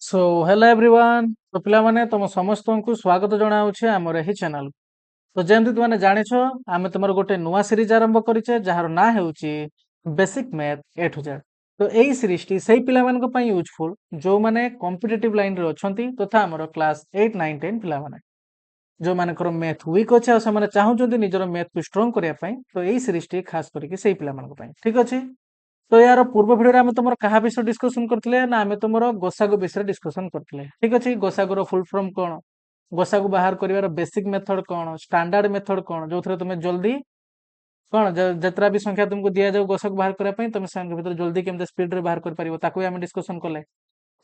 So hello everyone. तो पिला माने तुम समस्त को स्वागत जनाऊे आमर यही चैनल। तो जमी तुमने जाच आम तुम गोटे नुआ सीरीज आरंभ करें जार ना हो basic math A to Z. तो यही सीरीज टी से पिला यूजफुल जो मैंने कॉम्पिटिटिव लाइन रे अछंती तथा आमर क्लास 8 9 10 पिला माने जो मानकर मैथ वीक अच्छे और चाहते निजर मैथ को स्ट्रंग करने तो यही सीरीज टी खास करके से पिला ठीक अच्छे। तो यार पूर्व भिडियो आम तुम क्या विषय डिस्कसन करते ना आम तुम गोसागु विषय डिस्कसन करते ठीक अच्छे। गोसागुर फुल फॉर्म कौन, गोसागु बाहर कर बेसिक मेथड कौन, स्टैंडर्ड मेथड कौन जो तुम जल्दी कौन जतरा भी संख्या तुमको दि जाऊ गोसागु बाहर करने तुम से भर जल्दी केमती स्पीड बाहर कर डिस्कसन कले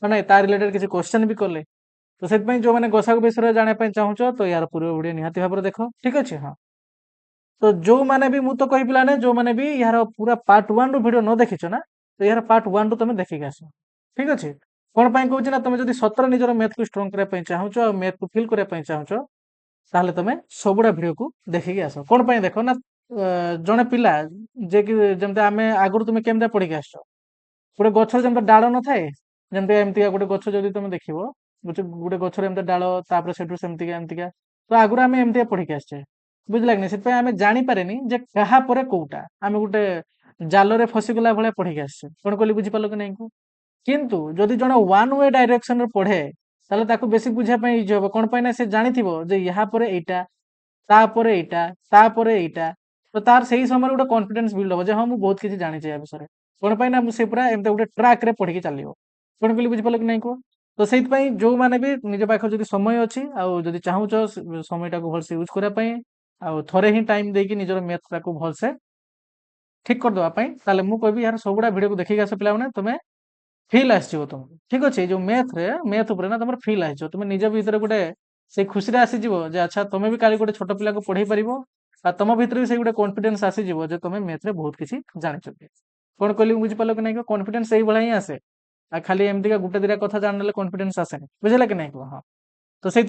ना ता रिलेटेड किसी क्वेश्चन भी कले। तो से जो मैंने गोसागु विषय जानापी चाहूच तो यार पूर्व भिडियो निहाती भाव देख ठीक अच्छे। हाँ, तो जो माने भी मु तो कहि पिलाने जो माने भी यार पूरा पार्ट 1 रो वीडियो न देखिछ ना तो यार पार्ट 1 रो तुम देखिक आस ठीक अच्छे। कौन पाई कहूँ ना तुम जब सतर निजर मैथ को स्ट्रंग करने चाहूच और मैथ को फिल करने चाहूच ताहले तुम सबुड़ा वीडियो को देखिक आस। कौन पाई देख ना जड़े पिला जे कि जमते आम आगुरी तुम केमती पढ़ी आस गोटे गचर जमी डाल न थाए जमती एमती गोटे गच जब तुम देख गोटे गचर एमती डाल एमतिका तो आगुरी आम एमती पढ़ी आसचे बुझला कि नहीं आम जापारे जे क्या कौटा आम गोटे जाल फसीगला भाया पढ़ी आसचे कौन कहली बुझीपाल कि नहीं को। किंतु जदि जन वन वे डायरेक्शन पढ़े ताले ताकू बेसिक बुझापी इजी हम कौन पाई ना से जानी जे यहाँ पर एटा तापर एटा तापर एटा तो तार सही समय गोटे कॉन्फिडेंस बिल्ड हम जे हाँ मुझे बहुत किसी जानी या विषय कौन पाई ना से पूरा एमती गोटे ट्रैक रे पढ़ी चलो कौन कहली बुझीपाल कि नहीं को। तो से जो मैंने भी निज पाख जब समय अच्छी आदि चाहूच समय भलसे यूज करने थे ही टाइम देकी निजर मैथ को भलसे ठीक करदेवाई ताले मुझे कहबी यार सबुड़ा वीडियो को देखिक आस पे तुम्हें फिल आसो तुम ठीक अच्छे। जो मैथ रे मैथ उपर ना तुम फिल आस तुम निज भर गोटे से खुशी आसीज जे अच्छा तुम्हें भी काली गोटे छोट पिला को पढ़े पार तुम भर भी से गोटे कॉन्फिडेंस आसीज जे तुम मैथ रे बहुत किसी जाच कौन कहली बुझीपाल कि नहीं कॉन्फिडेंस यही भाई ही आसे आ खाली एमती गोटे दिटा कथा जान कॉन्फिडेंस आसेनि बुझेगा कि नहीं हाँ। तो से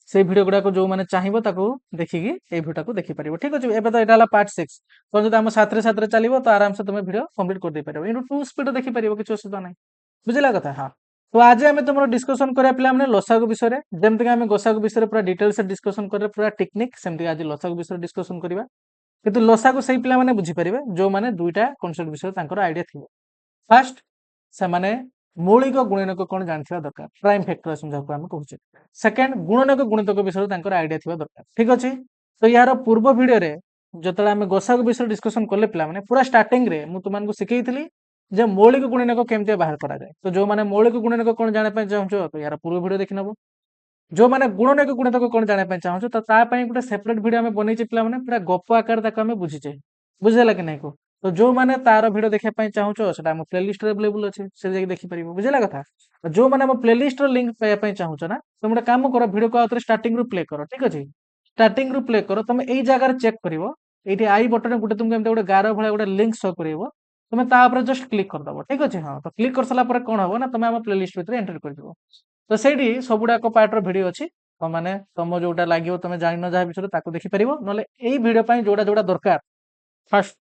से भिडियो गुड़ाक जो मैंने चाहिए देखिकी ये भिडियो को देखिपार ठीक अच्छे। एवं तो यहाँ पार्ट 6 तो जो आम साथ साथ चलो तो आराम से तुम भिडियो कम्प्लीट कर दे पार इन टू स्पीड देखिपार किसी असुविधा ना बुझला कथा। हाँ, तो आज आम तुम डिस्कसन करा पे लसागु विषय जमीक आम गोसागु विषय पूरा डिटेल्स डिस्कसन कर पूरा टेक्निक सेमती आज लसागु विषय डिस्कसन करवा कि लसागु से पे बुझीपारे जो मैंने दुईटा कनसेप्ट विषय आइडिया थी। फास्ट से मौलिक गुणनक कौन जानवा दरकार प्राइम फैक्टराइजेशन जहाँ आम कहूँ। सेकेंड गुणनक गुणितक विषय आइडिया थी दरकार ठीक अच्छे। तो यार पूर्व भिडियो जो आम गोसागु विषय डिस्कसन कले पे पूरा स्टार्टिंग रे मुझे तुमको शिखेली जे मौलिक गुणनक केमती बाहर करा जाए। तो जो मैंने मौलिक गुणनक कौन जानापी चाहूँ तो यार पूर्व भिडियो देखी नब जो मैंने गुणनक गुणितक कौन जानापी चाहूँ तो गोटे सेपरेट भिडियो आम बनई पे पूरा गप आकार आम बुझीचे बुझेगा कि नहीं को। तो जो मैंने तार भिडियो देखा चाहूँ से प्लेलिस्ट अवेलेबल अच्छे से देखिपार बुझेगा कथा। जो मैंने प्लेलिस्ट लिंक पाइबा चाहूँ ना तुम गोटे कम कर भिडियो को आउे स्टार्टिंग रू प्ले कर ठीक अच्छे। स्टार्टिंग रू प्ले कर तुम यही जगह चेक कर ये आई बटन गोटे तुमको एमती गोटे गार भाई गोटे लिंक शो कर तुम जस्ट क्लिक करदब ठीक अच्छे। हाँ, तो क्लिक कर सारा कौन हम ना तुम प्लेलिस्ट भितर एंट्री कर तो से सबुड़ाक पार्टर भिडियो अच्छी तुमने तुम जोटा लगे तुम जान जहाँ विषय देखिपार ना यही भिडियो जोड़ा जोड़ा दरकार फास्ट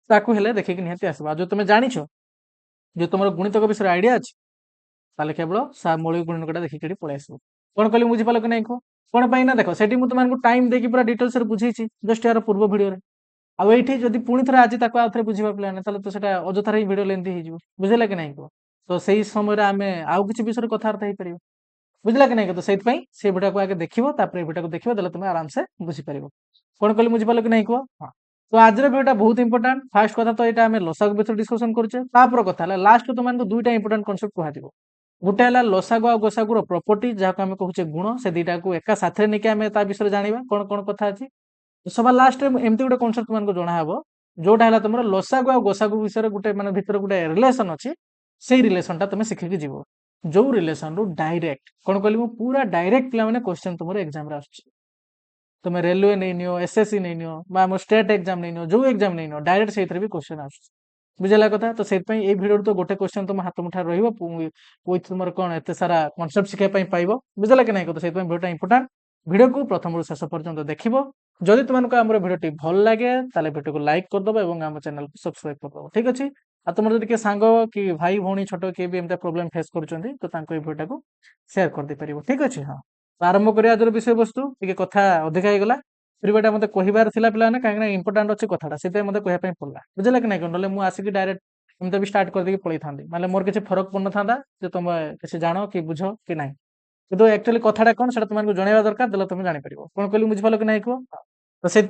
ताकू हेले देखिक निहाती आसबा जो तुम जानी जो तुम गुणितक विषय आइडिया अच्छे ताले केवल मौलिक गुणनकटा देखिक पलि आस कौन कहली बुझीपाल कि नहीं कह कौन पाई ना देख से तुमको टाइम देकी पूरा डिटेल्स बुझे जस्ट यार पूर्व भिडियो आउ ये जब पुणी थे आज आउ बुझा पे तो से अजथार ही भिडियो लेंथी हो बुझेगा कि नहीं कह। तो से समय आम आउ कि विषय कथबार्ता हो पार बुझला कि नहीं तो से भिडियो को आगे देखो भिडियो को देखो तुम आराम से बुझीपार कौन कहली बुझीपाल कि नहीं कह। हाँ, तो आज भिडियो बहुत इंपोर्टाट फास्ट कथा तो यहाँ आम लसागु विषय डिस्कसन करुचे कथा लास्ट तुमको दुईटा इंपोर्टाट कनसेप्ट कहु गोटे है लसागु आ गोसागुर प्रॉपर्टी जहाँ आम कहूचे गुण से दुईटा को एका साथ नहीं आम विषय जाना कौन कौन कथा अच्छी। सभा लास्ट एमती गोटे कनसेप्ट तुमको जनाब जोटा है तुम लसागु आ गोसागु विषय गोटे मान भर गोटे रिलेसन अच्छी से रिलेसनटा तुम शिखिक जीव जो रिलेसन रू डायरेक्ट कौन कहली पूरा डायरेक्ट पे क्वेश्चन तुम एग्जाम तुम रेलवे नहीं नियो एसएससी नहीं नियो स्टेट एग्जाम नहीं नियो जो एग्जाम नहीं नियो डायरेक्ट से भी क्वेश्चन आस बुझेगा कथा। तो से भिडियो तो गोटे क्वेश्चन तुम हाथ मुठा रही तुम कौन एत सारा कनसेप्ट शिखाई पाइब बुझेगा कि नहीं तो भिडियो इंपोर्टाट भिडियो को प्रथम शेष पर्यंत देख जदि तुमको आम भिडियो भल लगे भिडियो को लाइक करदब और आम चैनल को सब्सक्राइब करदब ठीक अच्छे। आ तुम जब किए सांग कि भाई भौणी छोट किए भी एमती प्रोब्लेम फेस करुँच तो ये भिडियो को सेयार कर पार ठीक अच्छे हाँ तो आरंभ करिया आज विषय वस्तु टे कथा अधिका होगा फिर बेटा मत कहबार था पे कहीं इंपोर्टाट अच्छे कथाटा से मत कहना पड़ा बुझे कि नहीं ना मुझे आसिक डायरेक्ट एमती भी स्टार्ट करदे पलि था मतलब मोर किसी फरक पड़ ना जो तुम किसी जान कि बुझ कि ना कि एक्चुअली कथाटा कौन से तुमको जनवा दरकार देला तुम जापर कौन कहली बुझिपाल कि नहीं कह तो से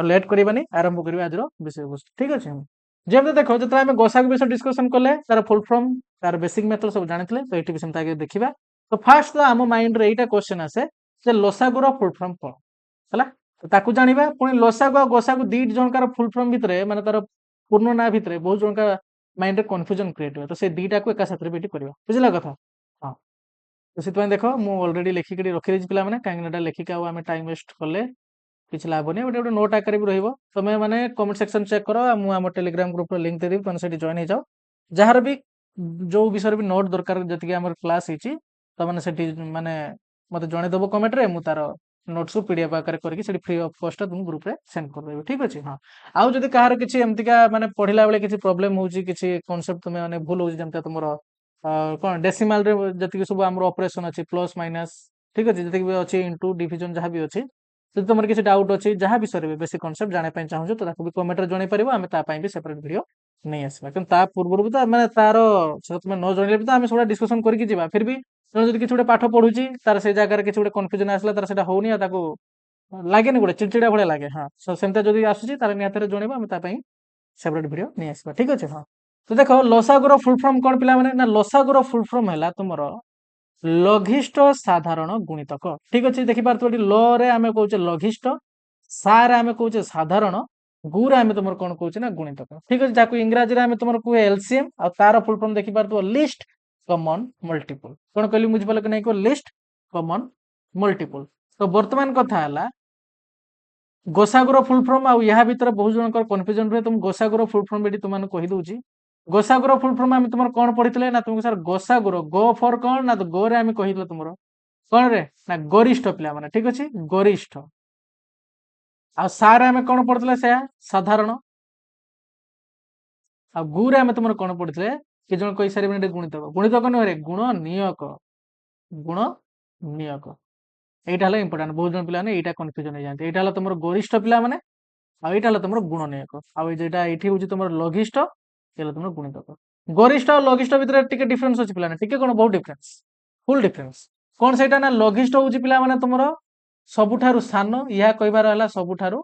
लेट करवानी आरंभ करवा आज विषय वस्तु ठीक अच्छे जब देख जो आम गोसागु विषय डिस्कसन कले तार फुल फर्म तार बेसिक मेथड सब जानी तो ये सेमती आगे देखा तो फास्ट तो आम माइंड रे यहाँ क्वेश्चन आसे जे लसागुर फुल फर्म कौन है तो ताकू जाना पुणी लसागु और गोसागु दी जनकार फुल फर्म भितर माने तार पूर्ण ना भितर बहुत जन माइंड रे कन्फ्यूजन क्रिएट हुए तो से दीटा को एका साथ भी करवा बुझला कथा हाँ तो से देख मुझे अलरेडी लिखिक रखी पे कहीं लिखिक आम टाइम वेस्ट कले किसी लाभ नहीं गोटे गोटे नोट आकार भी रही तुम्हें मैंने कमेंट सेक्शन चेक कर मुझे टेलीग्राम ग्रुप लिंक देदेवी तुम से जॉइन हो जाओ जार भी जो विषय भी नोट दरकार जी आम क्लास होती तुमने से माने मत जनईदेव कमेंट रे मु तार नोट्स को पीडीएफ आकार करके फ्री ऑफ कॉस्ट तुम ग्रुप रे सेंड कर देबे ठीक अच्छे हाँ आउ जदि कहार किसी एमतीका माने पढ़िला बेले किसी प्रॉब्लम होची किसी कांसेप्ट तुम्हें माने भूल होची जेमता तुमर कौन डेसिमाल रे जति सब आम ऑपरेशन अच्छी प्लस माइनस ठीक अच्छे जी अच्छी इंटू डिविजन जहाँ भी अच्छी जब तुम किसी डाउट अच्छी जहाँ विषय भी बेसिक कॉन्सेप्ट जानापी चाहूँ तो भी कमेंट रे जन पार आम भी सेपरेट वीडियो नहीं आसवा कि पूर्व भी तो मैंने तार तुम न जनइले भी तो आम सब डिस्कसन करके जा फिर भी जब किसी गोटे पाठ पढ़ुची तार से जगह किसी गोटे कन्फ्यूजन आसला तार से होनी लगे गोटे चिड़चिड़ा भाई लगे हाँ सेमती जब आसूसी तार निहत जनइब आम सेपरेट वीडियो नहीं आसवा ठीक अच्छे हाँ तो देख लसागुर फुल फॉर्म कौन पिला ना लसागुर फुल फॉर्म है तुम लघिष्ठ साधारण गुणितक ठीक अच्छे देखिपारे ल रे आम कहे लघिष्ठ सारे आम कहे साधारण गु रे आम तुम कौन कहे ना गुणितक ठीक अच्छे जहाँ इंग्राजी में तुम कहे एलसीएम और तार फुल फॉर्म देखिपार लिस्ट कमन मल्टीपल कौन कहली बुझिपाल कि नहीं कह लिस्ट कमन मल्टीपल तो वर्तमान कथा है गोसागुर फुल फॉर्म आउ या भीतर बहुत जन कन्फ्यूजन रहे तुम गोसागुर फुल फॉर्म ये तुमने कहीदे गोसागुर फुल फॉर्म आम तुम कौन पढ़ी ना तुमको सर गोसागुर गो फॉर कौन ना तो गो रे आम कही तुम कौन रे ना गरिष्ठ पिला माने ठीक अच्छे गरिष्ठ आ सारे आम कौन पढ़ते से साधारण आ गुरे आम तुम कौन पढ़ते कि जन कही सारे गुणितक गुणितक नुहे गुण नियक गुण नियक यहाँ इंपोर्टाट बहुत जन पे यहाँ कन्फ्यूजन हो जाती है यहाँ तुम गरिष्ठ पिला माने आईटा तुम गुण नियक आईटा ये हूँ तुम लघिष्ठ ये तुम गुणितक गरिष्ठ और लघिष्ठ भितर टिके डिफरेंस अच्छी पिला टिके कौन बहुत डिफरेंस फुल डिफरेंस कौन से ना लघिष्ठ हूँ पिला माने तुम सबुठारु सान यह कहबार सबुठारु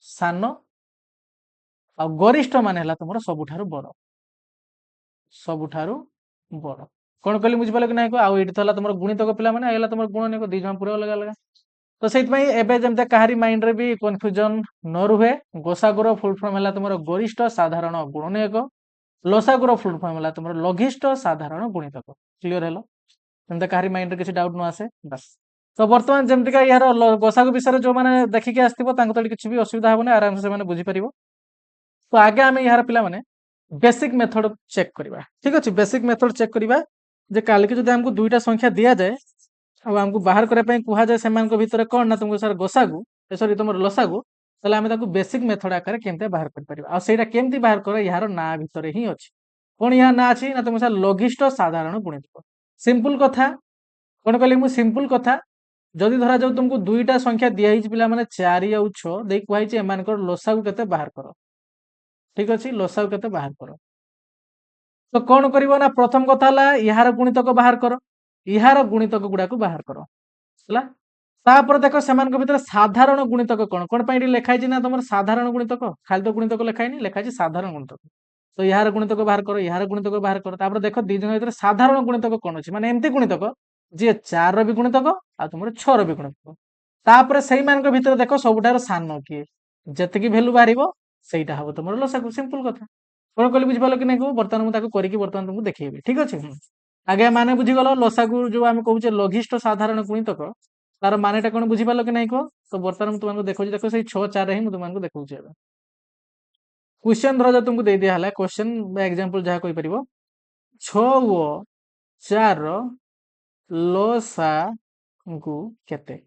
सान आ गरिष्ठ मान तुम सबुठारु बड़ सबुठारु बड़ कौन कहली बुझिपाल कि नहीं आउ ये तुम गुणितक पिला माने आइला तुम गुण नियक दी जन पूरा अलग अलग तो से जमते कहारी माइंड रे भी कन्फ्यूजन न रुहे गोसागुर फुल फॉर्म है तुम गरिष्ठ साधारण गुण नियक लसागुर फुल फॉर्म है तुम लघिष्ठ साधारण गुणितक क्लीयर है जमते कहारी माइंड रे किसी डाउट न आसे बस तो बर्तमान जमतीका यार गोसागु विषय जो मैंने देखिकी आसो तो किसी भी असुविधा हेनी आराम से बुझीपर तो आगे आम यार पिला माने बेसिक मेथड चेक करवा ठीक अच्छे बेसिक मेथड चेक करवा जे काल के जो आमको दुईटा संख्या दि जाए अब आमको बाहर करने कहुए से भितर कौन ना तुमको सर गोसागु सरी तुम लसागु ताहले आम बेसिक मेथड आकार केमती बाहर कर केमती बाहर कर यार ना भितर ही अच्छी कौन यहाँ ना अच्छी ना तुम सर लघिष्ठ साधारण गुणित सिंपल कथा कौन कहली मुझे सिंपल कथा जदि धरा जाऊ तुमको दुईटा संख्या दिखाई पिला माने 4 और 6 दे कहुई एम लसागु केते बाहर कर ठीक अच्छे लसागु केते बाहर कर तो कौन कर ना प्रथम कथा यार गुणितक बाहर कर यार गुणितक गुड़ा बाहर कर देख से भर साधारण गुणितक कौन कौन पर लिखाई ना तुम साधारण गुणितक खाली तो गुणितक लिखाई लिखाई साधारण गुणितक तो यार गुणितक बाहर कर यार गुणितक बाहर कर देख दी जन भर साधारण गुणितक कौन अच्छे माने एमती गुणितक जी 4 भी गुणितक आ तुम 6 भी गुणितक तापर से भितर देख सबुठार सान किए जी भैल्यू बाहर से हम तुम लसागु सिंपल कथा कौन कहली बुझिपाल कि नहीं बर्तमान मुझे बर्तमान तुमको देखेबी ठीक अच्छे आगे माने बुझीगल लसागु जो आम कहूचे लघिष्ठ साधारण गुणितक तार मानेटा कौन बुझिपाल कि नहीं कह तो बर्तमान तुमको देखो देखो से 6 4 ही तुमको देखा क्वेश्चन धर जो तुमको दे दिया है क्वेश्चन एग्जांपल जहाँ कोई परिबो 6 व 4 लसागु केते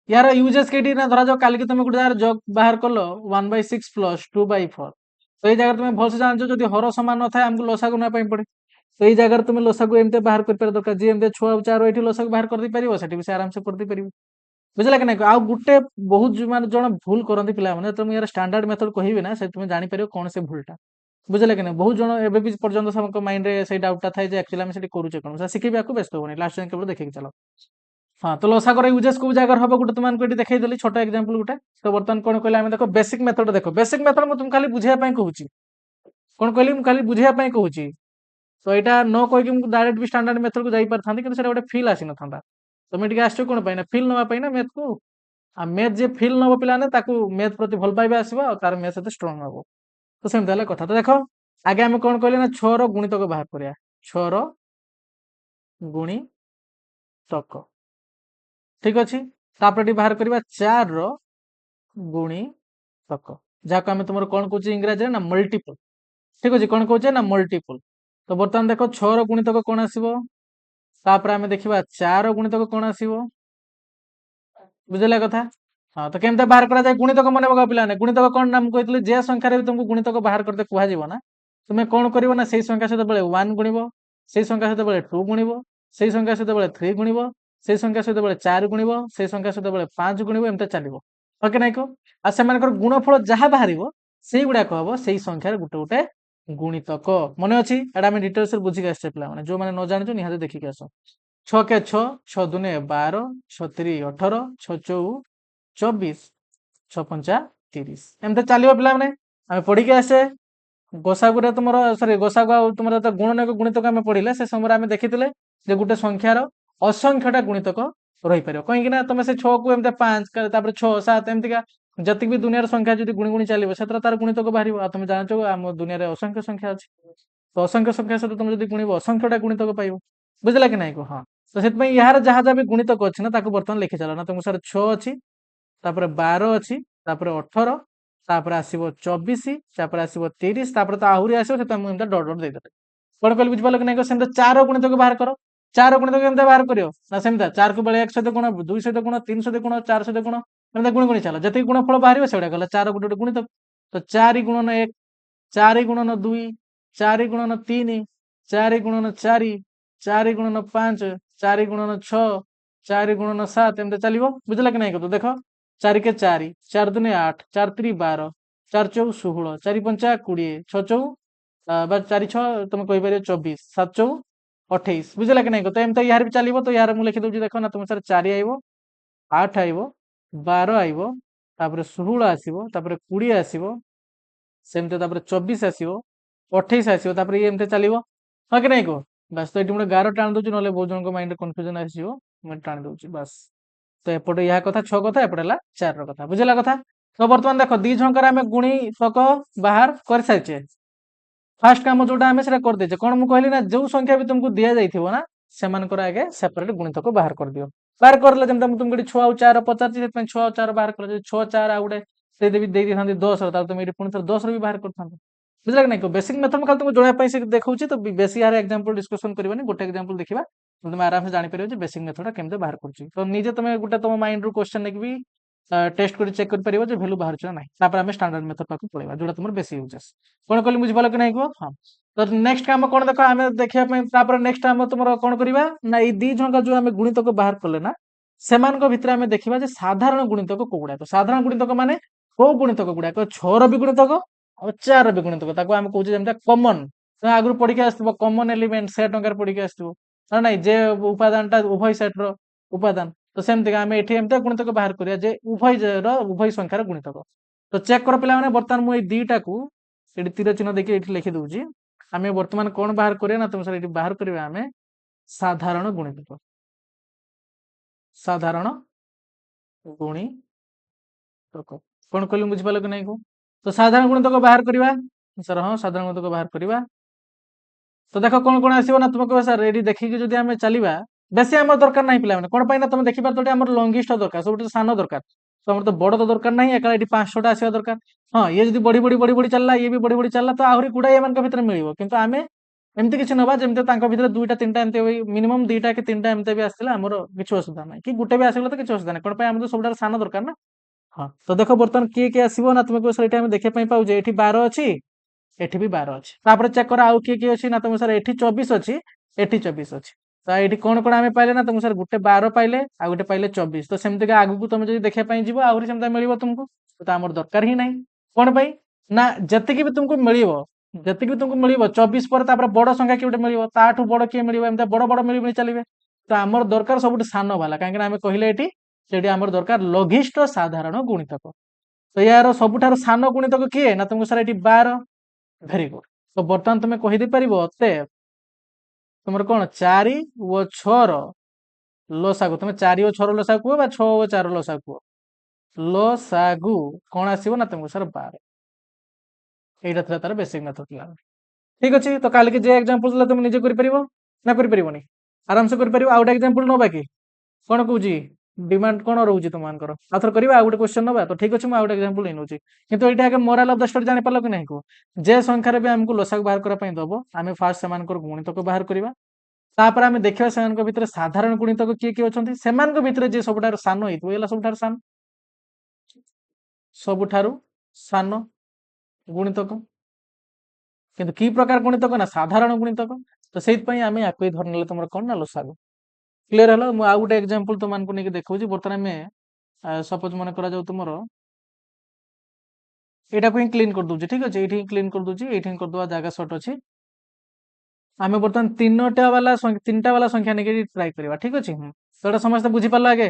यार यूजेस केटी ना धरा जो काल के तुम गोटे जग बाहर कल 1/6 + 2/4 तो ये जगह तुम भलसे जान जो हर सामान न था आमको लसागु ना पड़े तो ये जगह तुम लसागु एमती बाहर कर दरकार जी एमती 6 और 4 ये लसागु बाहर कर पार से आराम से कर पार बुझला कि नहीं आउ गोटे बहुत मान जन भूल करती पे तुम यार स्टैंडर्ड मेथड कहबी ना से तुम जापर कौन से भूलटा बुझे कि नहीं बहुत जन एवं भी पर्यटन माइंड में डाउटा थाए एक्चुअली आम से करुचे कौन शिखी व्यस्त होनी लास्ट टाइम केवल देखिए चलो हाँ तो लसागर यूजेस को जगह हम गोटे तुमको ये देखी छोट एग्जांपल गोटे तो बर्तमान कौन कहले देखो बेसिक मेथड देखो बेसिक मेथड मुझे तुम खाली बुझाई कहूँ कौन कहली मुझे खाली बुझाई कहूँ तो यहाँ न कहीकि डायरेक्ट भी स्टैंडर्ड मेथड को जाई पारथांती कि गोटे फील आसी ना तुम टे आस कौन पाई फील नापी ना मैथ को आ मैथ जी फिल नब पाने मैथ प्रति भल पाइबा आसो और तार मैथ से स्ट्रंग हम तो सेमती कथा तो देख आगे आम कौन कहले ना 6 गुणितक बाहर करा 6 गुणितक ठीक अच्छे तापर बाहर करवा 4 गुणितक जहाँ आम तुम कौन कौच इंग्राजी ना मल्टीपल ठीक अच्छे कौन कौचे ना मल्टीपल तो बर्तमान देख 6 गुणितक कौन आसो आम देखा 4 गुणितक कौन आसो बुझेगा कथा हाँ तो केमती बाहर करा जाए गुणितक मन पका पे गुणितक कौन नाम कहते जे संख्यार भी तुमको गुणितक बाहर करते कह ना तुम्हें कौन कर ना से संख्या सहित बेले 1 गुणिब से संख्या सहित बेले 2 गुणिब से संख्या सहित बेले 3 गुणिब से संख्या सहित बेले 4 गुणिब से संख्या सहित बेले 5 गुणिब एमती चलो ओके नाइक आ से गुणफल जहाँ बाहर से गुड़ाक हम से संख्यार गोटे गोटे गुणितक मन अच्छी एटा आम डिटेल्स बुझिक आसचे पे जो मैंने न जानी निहाती देखिक आस 6 के 6 6 दूने 12 6 3 18 6 चौ 24 6 पंचा 30 एमती चलो पे आम पढ़ी आसे गोसागुरे तुम सरी गोसागु तुम गुणन गुणितक आम पढ़ले से समय आम देखी गोटे संख्यार असंख्यटा गुणितक रही पार कहीं तुम से 6 को एमती 5 6 7 एमतीका जति भी दुनिया संख्या जो गुणी गुणी चलो से तार गुणितक बाहर तुम जान आम दुनिया असंख्य संख्या अच्छी तो असंख्य संख्या सहित तुम जो गुणब असंख्यटा गुणितक पाइब बुझला कि नहीं हाँ तो से यार जहाँ जहाँ भी गुणितक अच्छी ना बर्तमान लिखी चल ना तुम सर 6 अच्छी 12 अच्छी 18 आसो 24 आसो 30 तो आहरी आसो डट डट देदे कौन कहली बुझे कि नहीं सेमती 4 गुणितक बाहर कर 4 गुणितक केमती बाहर कर ना सेमती 4 को बेले 1 सहित गुण 2 सहित गुण 3 सहित गुण 4 सहित गुण एमती गुण गुणी चल जी गुणफल बाहर से गला 4 गोटे गोटे गुणितक तो 4 गुणन 1 4 गुणन 2 4 गुणन 3 4 गुणन 4 4 गुणन 5 4 गुणन 6 4 गुणन 7 एमती चलो बुझला कि नहीं तो देख 4 के 4 4 दूने 8 4 3 12 4 चौ 16 4 पंचा 20 6 चौ 4 6 तुम कहीपर 24 7 चौ 28 बुझला कि नहीं तो एमती यार भी चलो तो यार मुझे लिखिदे देख ना तुम सर 4 आइब 8 आइब 12 आइब 16 आसो 20 आसो सेमती 24 आसो 28 आसो एमती चलो हाँ कि नहीं कह बस तो ये गोटे गार टाणी दूसरी ना बहुत जन माइंड कन्फ्यूजन आसो टाणी दूसरी बस तो एपटे यह कथा 6 कथा एपटे 4 कथा बुझला कथा तो बर्तमान देख दी झंकार आम गुणितक बाहर कर सारी फास्ट कम जोटा आम से करदे कौन मुझे कहली ना जो संख्या भी तुमको दि जाइए ना से आगे सेपरेट गुणितक बाहर कर दियो बाहर कर तुमको 6 और 4 पचार 6 और 4 बाहर कर 6 4 आ गोटे से 10 तुम ये पुणी 10 भी बाहर कर बुझला कि नहीं बेसिक मेथड खाली तुमको जोड़ा देखा तो बेसी यार एग्जांपल डिस्कशन करवानी गोटे एग्जांपल देखा तुम आराम से जापर बेसिक मेथड केमती बाहर कर तो निजे तुम गोटे तुम माइंड रू क्वेश्चन नहीं टेस्ट कर चेक कर भैल्यू बाहर ना आम स्टैंडर्ड मेथड पाक पड़ेगा जोटा तुम बेसी यूजेस कौन कहली बुझिपाल कि नहीं कह हाँ तो नेक्स्ट काम कौन देख आम देखा नेक्स्ट आम तुम कौन करवा ना ये दी जन जो आम गुणितक बाहर कले ना से भितर आम देखा साधारण गुणितक कौ गुड़ाक साधारण गुणितक माने कौ गुणितक गुड़ाक 6 भी गुणितक और 4 भी गुणितक आम कहे कमन आगु पढ़ी आस कमन एलिमेंट से टकर पढ़ी आस ना जे उपादान उभय सेट उपादान तो सेमती आम ये गुणितक बाहर करिया जे उभय संख्यार गुणितक तो चेक कर पे बर्तमान मुझे दीटा को ये तीर चिन्ह देखिए ये लिखि दूसरी आम बर्तमान कौन बाहर करिया ना तुम सर ये बाहर करिया आम साधारण गुणितक साधारण गुणितक कौन कहली बुझिपाल कि नहीं को तो साधारण गुणितक बाहर करवा सर हाँ साधारण गुणितक बाहर करवा तो देख कौन कौन आसो ना तुम कह सर ये देखिए जब आम चलवा बेसी आम दरकार ना पे कौन पाई ना तुम देखिपार आम लंगेस्ट दरकार सब सान दरकार तो आम तो बड़ तो दरकार ना एक 500टा आसवा दरकार हाँ ये जो बढ़ी बढ़ी बढ़ी बढ़ी चलला ये भी बढ़ी बढ़ी चलला तो आहरी गुड़ाई एम भर मिल कि आम एमती किसी नवा जमी भर 2टा 3टा एमती मिनिमम 2टा कि 3टा एमती भी आसला आमर किसी असुविधा ना कि गोटे भी आसगला तो किसी असुविधा ना कौन आम तो सब सान दरकार ना हाँ तो देख बर्तमान किए किए आसो ना तुम कह देखा पाऊे ये 12 अच्छी एठी भी 12 अछि तापर चेक कर आउ किए किए अछि ना तुम सर एठी 24 अछि एठी 24 अछि तो एठी कोन कोन आमे पाइले ना तुम सर गुटे 12 पाइले आ गुटे पाइले 24 तो सेमति का आगु को तुम जदी देखिया पई जिवो आउरी सेमता मिलिबो तुमको तो हमर दरकार ही नाही कोन पई ना जति कि भी तुमको मिलिबो जति कि भी तुमको मिलिबो 24 पर तापर बड़ संख्या कि गुटे मिलिबो ताठू बड़ कि मिलिबो एमता बड़ बड़ मिलि चलिबे तो हमर दरकार सबुट सानो वाला काहे कि ना हमें कहिले एठी सेठी हमर दरकार लघिष्ठ साधारण गुणितक तो यार सबुठार सानो गुणितक किए ना तुमको सर एठी 12 भेरी गुड तो बर्तमान तुम कहीदे पार अतएव तुम कौन 4 ओ 6 लसागु तुम 4 ओ 6 लसागु कुह 6 ओ 4 लसागु कुह लसागु कौन आसो ना तुमको सर 12 এইটা ଥିଲା ତାର ବେସିକ ମେଥଡ ଥିଲା ଠିକ ଅଛି ତ କାଲିକି ଯେ ଏକ୍ସାମ୍ପଲ ଥିଲା ତୁମେ ନିଜେ କରିପାରିବ ନା କରିପାରିବନି ଆରାମସେ କରିପାରିବ ଆଉ ଗୋଟେ ଏକ୍ସାମ୍ପଲ ନବା କି କଣ କହୁଛି ଡିମାଣ୍ଡ କଣ ରହୁଛି ତୁମମାନଙ୍କର ଆଉ ଥର କରିବା ଆଉ ଗୋଟେ କ୍ୱେଶ୍ଚନ ନବା ତ ଠିକ ଅଛି ମୁଁ ଆଉ ଗୋଟେ ଏକ୍ସାମ୍ପଲ ନେଇ ନଉଛି କିନ୍ତୁ ଏଇଟା ଆଗେ ମୋରାଲ ଅଫ ଦ ଷ୍ଟୋରୀ ଜାଣିପାରିଲ କି ନାହିଁ କୁହ ଯେ ସଂଖ୍ୟାରେ ବି ଆମକୁ ଲସାଗୁ ବାହାର କରିବା ପାଇଁ ଦବ ଆମେ ଫାଷ୍ଟ ସେମାନଙ୍କର ଗୁଣିତକ ବାହାର କରିବା ତାପରେ ଆମେ ଦେଖିବା ସେମାନଙ୍କ ଭିତରେ ସାଧାରଣ ଗୁଣିତକ କିଏ କିଏ ଅଛନ୍ତି ସେମାନଙ୍କ ଭିତରେ ଯିଏ ସବୁଠାରୁ ସାନ ହେଇଥିବ ହେଲା ସବୁଠାରୁ ସାନ ଗୁଣିତକ କିନ୍ତୁ କି ପ୍ରକାର ଗୁଣିତକ ନା ସାଧାରଣ ଗୁଣିତକ ତ ସେଇଥିପାଇଁ ଆମେ ୟାକୁ ଧରି ନେଲେ ତମର କଣ ନା ଲସାଗୁ କ୍ଲିୟର ହେଲା ମୁଁ ଆଉ ଗୋଟେ ଏକ୍ସାମ୍ପଲ ତୁମମାନଙ୍କୁ ନେଇକି ଦେଖଉଛି ବର୍ତ୍ତମାନ ଆମେ ସପୋଜ ମନେ କରାଯାଉ ତୁମର ଏଇଟାକୁ ହିଁ କ୍ଲିନ କରିଦଉଛି ଠିକ ଅଛି ଏଇଠି ହିଁ କ୍ଲିନ କରିଦଉଛି ଏଇଠି ହିଁ କରିଦବା ଜାଗା ସର୍ଟ ଅଛି ଆମେ ବର୍ତ୍ତମାନ ତିନିଟା ବାଲା ସଂଖ୍ୟା ନେଇକି ଟ୍ରାଏ କରିବା ଠିକ ଅଛି ତ ଏଇଟା ସମସ୍ତେ ବୁଝିପାରିଲ ଆଗେ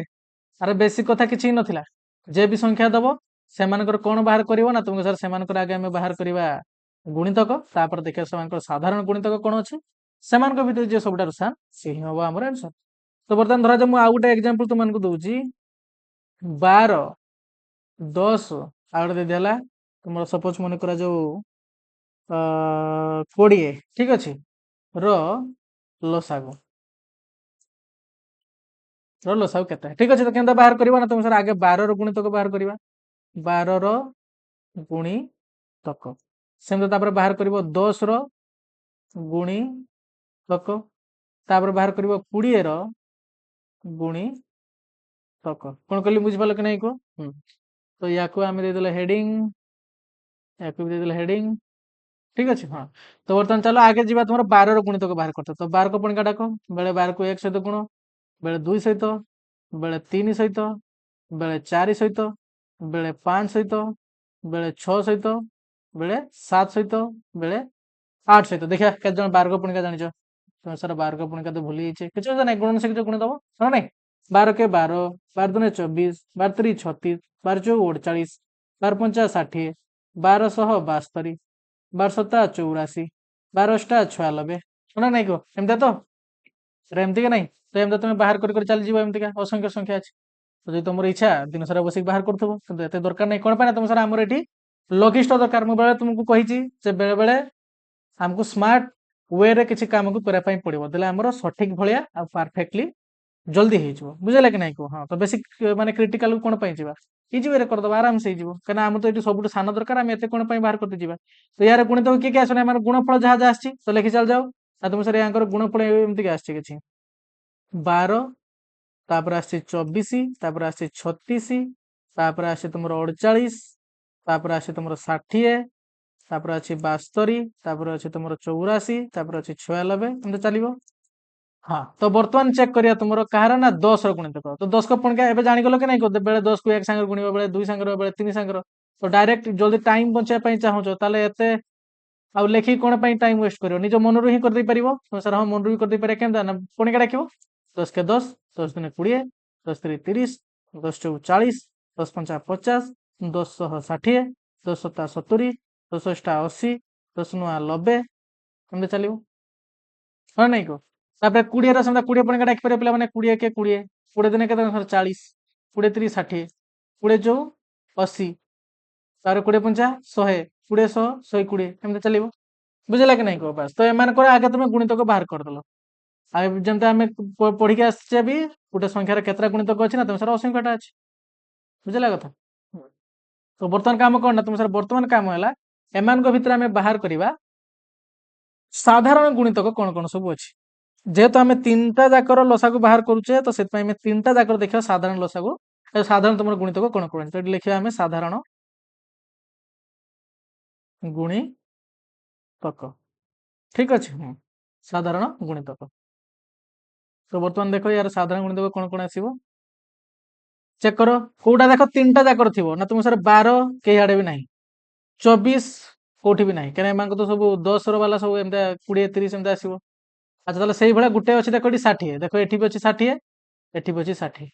ଆରେ ବେଶୀ କଥା କିଛି ହିଁ ନଥିଲା ଯେ ବି ସଂଖ୍ୟା ଦବ ସେମାନଙ୍କର କଣ ବାହାର କରିବ ନା ତୁମକୁ ସାର୍ ସେମାନଙ୍କର ଆଗେ ଆମେ ବାହାର କରିବା ଗୁଣିତକ ତାପରେ ଦେଖିବା ସେମାନଙ୍କର ସାଧାରଣ ଗୁଣିତକ କଣ ଅଛି ସେମାନଙ୍କ ଭିତରେ ଯିଏ ସବୁଠାରୁ ସାନ ସେ ହିଁ ହବ ଆମର ଆନ୍ସର ତ ବର୍ତ୍ତମାନ ଧରାଯାଉ ମୁଁ ଆଉ ଗୋଟେ ଏକ୍ସାମ୍ପଲ ତୁମମାନଙ୍କୁ ଦଉଛି 12 10 ଆଉ ଗୋଟେ ଦେଇଦିଆ ହେଲା ତୁମର ସପୋଜ ମନେ କରାଯାଉ 20 ଠିକ ଅଛି ର ଲସାଗୁ ଲସାଗୁ କେତେ ଠିକ ଅଛି ତ କେନ୍ତା ବାହାର କରିବା ନା ତୁମ ସାର୍ ଆଗେ 12 ର ଗୁଣିତକ ବାହାର କରିବା 12 ର ଗୁଣିତକ ସେମିତି ତାପରେ ବାହାର କରିବ 10 ର ଗୁଣିତକ ତାପରେ ବାହାର କରିବ 20 ର ଗୁଣିତକ କଣ କହିଲି ବୁଝିପାରିଲ କି ନାହିଁ କୁହ ତ ୟାକୁ ଆମେ ଦେଇଦେଲେ ହେଡିଂ ୟାକୁ ବି ଦେଇଦେଲେ ହେଡିଂ ଠିକ ଅଛି ହଁ ତ ବର୍ତ୍ତମାନ ଚାଲ ଆଗେ ଯିବା ତୁମର 12 ର ଗୁଣିତକ ବାହାର କରିଥା ତ 12 କ ପଣିକା ଡାକ ବେଳେ 12 କୁ 1 ସହିତ ଗୁଣ ବେଳେ 2 ସହିତ ବେଳେ 3 ସହିତ ବେଳେ 4 ସହିତ ବେଳେ 5 ସହିତ ବେଳେ 6 ସହିତ ବେଳେ 7 ସହିତ ବେଳେ 8 ସହିତ ଦେଖିବା କେତେ ଜଣ 12 କ ପଣିକା ଜାଣିଛ ତୁମେ ସାର 12 କ ପଣିକା ତ ଭୁଲି ଯାଇଛେ କିଛି କଥା ନାହିଁ ଗୁଣନ ଶିଖିଛ ଗୁଣି ଦବ ହଁ ନାଇଁ 12 के 12 12 दूने 24 12 3 36 12 चौ 48 12 पंचा 60 1272 12 सता 84 12 अष्टा 96 ଶୁଣା ନାଇଁ କହ ଏମିତି ତ ଏମିତି କି ନାଇଁ ତ ଏମିତି ତୁମେ ବାହାର କରି କରି ଚାଲିଯିବ ଏମିତିକା ଅସଂଖ୍ୟ ସଂଖ୍ୟା ଅଛି ତ ଯଦି ତମର ଇଚ୍ଛା ଦିନ ସାରା ବସିକି ବାହାର କରୁଥିବ କିନ୍ତୁ ଏତେ ଦରକାର ନାହିଁ କଣ ପାଇଁ ନା ତମ ସାରା ଆମର ଏଠି ଲଘିଷ୍ଠ ଦରକାର ମୁଁ ବେଳେ ତୁମକୁ କହିଛି ଯେ ବେଳେ ବେଳେ ଆମକୁ ସ୍ମାର୍ଟ ୱେରେ କିଛି କାମକୁ କରିବା ପାଇଁ ପଡିବ ଦେଲେ ଆମର ସଠିକ ଭଳିଆ ଆଉ ପରଫେକ୍ଟଲି ଜଲ୍ଦି ହେଇଯିବ ବୁଝିଲା କି ନାଇଁ କୁହ ହଁ ତ ବେଶୀ ମାନେ କ୍ରିଟିକାଲ କଣ ପାଇଁ ଯିବା ଇଜି ୱେରେ କରିଦବା ଆରାମସେ ହେଇଯିବ କାହିଁକିନା ଆମର ତ ଏଠି ସବୁଠୁ ସାନ ଦରକାର ଆମେ ଏତେ କଣ ପାଇଁ ବାହାର କରିତେ ଯିବା ତ ୟାର ଗୁଣିତ କିଏ କିଏ ଆସୁନି ଆମର ଗୁଣଫଳ ଯାହା ଯାହା ଆସିଛି ତ ଲେଖି ଚାଲ ଯାଉ ଆଉ ତୁମ ସାର୍ ୟାଙ୍କର ଗୁଣଫଳ ଏମିତିକା ଆସିଛି କିଛି 12 ତାପରେ ଆସିଛି 24 ତାପରେ ଆସିଛି 36 ତାପରେ ଆସିଛି ତୁମର 48 ତାପରେ ଆସିଛି ତୁମର 60 ତାପରେ ଅଛି 72 ତାପରେ ଅଛି ତୁମର 84 ତାପରେ ଅଛି 96 ଏମିତି ଚାଲିବ हाँ तो बर्तमान चेक करिया तुमरो कहार ना 10 रो गुणितक तो 10 को पणका एबे जानि गलो के नै को बेले 10 को एक संगे गुणिबा बेले 2 संगे बेले 3 संगे तो डायरेक्ट जल्दी टाइम बंचा पई चाहौ ताले एते आ लेखि कोन पई टाइम वेस्ट करियो निजो मनरु ही कर दे परिबो तो सर हम मनरु ही कर दे पारे केम ना पणका डाकिबो 10 के 10 10 दुने 20 10 3 30 10 चौ 40 10 पंचा 50 10 सह 60 10 सता 70 10 अष्टा 80 10 नुआ 90 एमते चलिबो हाँ नहीं को तापर 20 रा समझा 20 पणका डाकी पारे पिला माने 20 के 20 20 दिने केते 40 20 3 60 20 चौ 80 तार 20 पंचा 100 20 100 120 एमते चलिबो बुझिला कि नहीं को बस तो एमान को आगे तुम गुणितक बाहर कर दलो आ जेमते हमें पढ़ी के आछे भी गोटे संख्यार केतरा गुणितक अछि ना तुम सर असंख्यटा अछि बुझिला कथा तो वर्तमान काम कोन ना तुम सर वर्तमान काम होला एमान को भीतर हमें बाहर करिवा साधारण गुणितक कोन कोन सब अछि जेहेतु आम 3टा जाकर लसागु बाहर करुचे तो से 3टा जाकर देखा साधारण लसागु साधारण तुम गुणितक कौन कौन तो लिखा आम साधारण गुणितक ତକ ଠିକ ଅଛି। ସାଧାରଣ ଗୁଣିତକ। ତ ବର୍ତ୍ତମାନ ଦେଖ ୟାର ସାଧାରଣ ଗୁଣିତକ କଣ କଣ ଆସିବ ଚେକ୍ କର। କୋଉଟା ଦେଖ ତିନିଟା ଯାକର ଥିବ ନା ତୁମ ସାର୍ 12 କେହି ଆଡେ ବି ନାହିଁ, 24 କୋଉଠି ବି ନାହିଁ, କାହିଁକିନା ଏମାନଙ୍କ ତ ସବୁ 10 ବାଲା ସବୁ ଏମିତି 20 30 ଏମିତି ଆସିବ। ଆଚ୍ଛା ତାହେଲେ ସେଇଭଳିଆ ଗୋଟେ ଅଛି ଦେଖ ଏଠି 60, ଦେଖ ଏଠି ବି ଅଛି 60, ଏଠି ବି ଅଛି 60।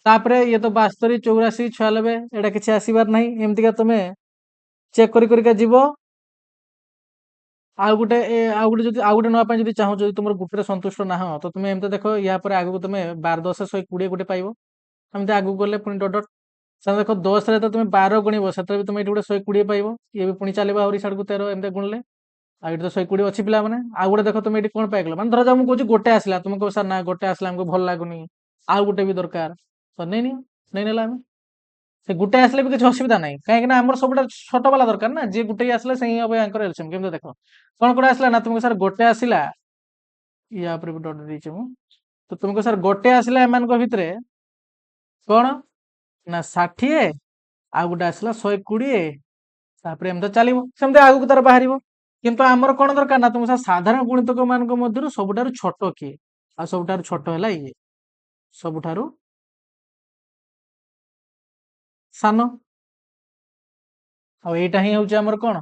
ତାପରେ ଇଏ ତ 72 84 96 ଏଇଟା କିଛି ଆସିବାର ନାହିଁ। ଏମିତିକା ତମେ ଚେକ୍ କରି କରିକା ଯିବ। ଆଉ ଗୋଟେ ଯଦି ଆଉ ଗୋଟେ ନେବା ପାଇଁ ଯଦି ଚାହୁଁଛ, ଯଦି ତୁମର ଗୋଟେରେ ସନ୍ତୁଷ୍ଟ ନାହଁ, ତ ତୁମେ ଏମିତି ଦେଖ ୟା ପରେ ଆଗକୁ ତମେ 12 10 120 ଗୋଟେ ପାଇବ। ଏମିତି ଆଗକୁ ଗଲେ ପୁଣି ଡଟ୍ ଡଟ୍। ସେମିତି ଦେଖ 10ରେ ତ ତୁମେ 12 ଗୁଣିବ, ସେଥିରେ ବି ତୁମେ ଏଠି ଗୋଟେ 120 ପାଇବ। ଇଏ ବି ପୁଣି ଚାଲିବ ଆହୁରି ସିଆଡ଼କୁ 13 ଏମିତି ଗୁଣିଲେ। ଆଉ ଏଠି ତ 120 ଅଛି ପିଲାମାନେ। ଆଉ ଗୋଟେ ଦେଖ ତମେ ଏଠି କଣ ପାଇଗଲ, ମାନେ ଧର ଯାଉ ମୁଁ କହୁଛି ଗୋଟେ ଆସିଲା, ତୁମେ କହିବ ସାର୍ ନା ଗୋଟେ ଆସିଲା ଆମକୁ ଭଲ ଲାଗୁନି, ଆଉ ଗୋଟେ ବି ଦରକାର, ତ ନେଇନେଲା ଆମେ। ସେ ଗୋଟେ ଆସିଲେ ବି କିଛି ଅସୁବିଧା ନାହିଁ, କାହିଁକି ନା ଆମର ସବୁଟା ଛୋଟ ବାଲା ଦରକାର ନା, ଯିଏ ଗୋଟେ ଆସିଲେ ସେଇ ହବ ୟାଙ୍କର ଏଲସିଏମ୍। କେମିତି ଦେଖ କଣ କଣ ଆସିଲା ନା ତୁମକୁ ସାର୍ ଗୋଟେ ଆସିଲା, ୟା ଉପରେ ବି ଡଟ୍ ଦେଇଛି ମୁଁ, ତ ତୁମକୁ ସାର୍ ଗୋଟେ ଆସିଲା ଏମାନଙ୍କ ଭିତରେ କଣ ନା 60, ଆଉ ଗୋଟେ ଆସିଲା 120, ତାପରେ ଏମିତି ଚାଲିବ, ସେମିତି ଆଗକୁ ତାର ବାହାରିବ। କିନ୍ତୁ ଆମର କଣ ଦରକାର ନା ତୁମକୁ ସାଧାରଣ ଗୁଣିତକ ମାନଙ୍କ ମଧ୍ୟରୁ ସବୁଠାରୁ ଛୋଟ କିଏ, ଆଉ ସବୁଠାରୁ ଛୋଟ ହେଲା ଇଏ, ସବୁଠାରୁ ସାନ। ଆଉ ଏଇଟା ହିଁ ହଉଛି ଆମର କଣ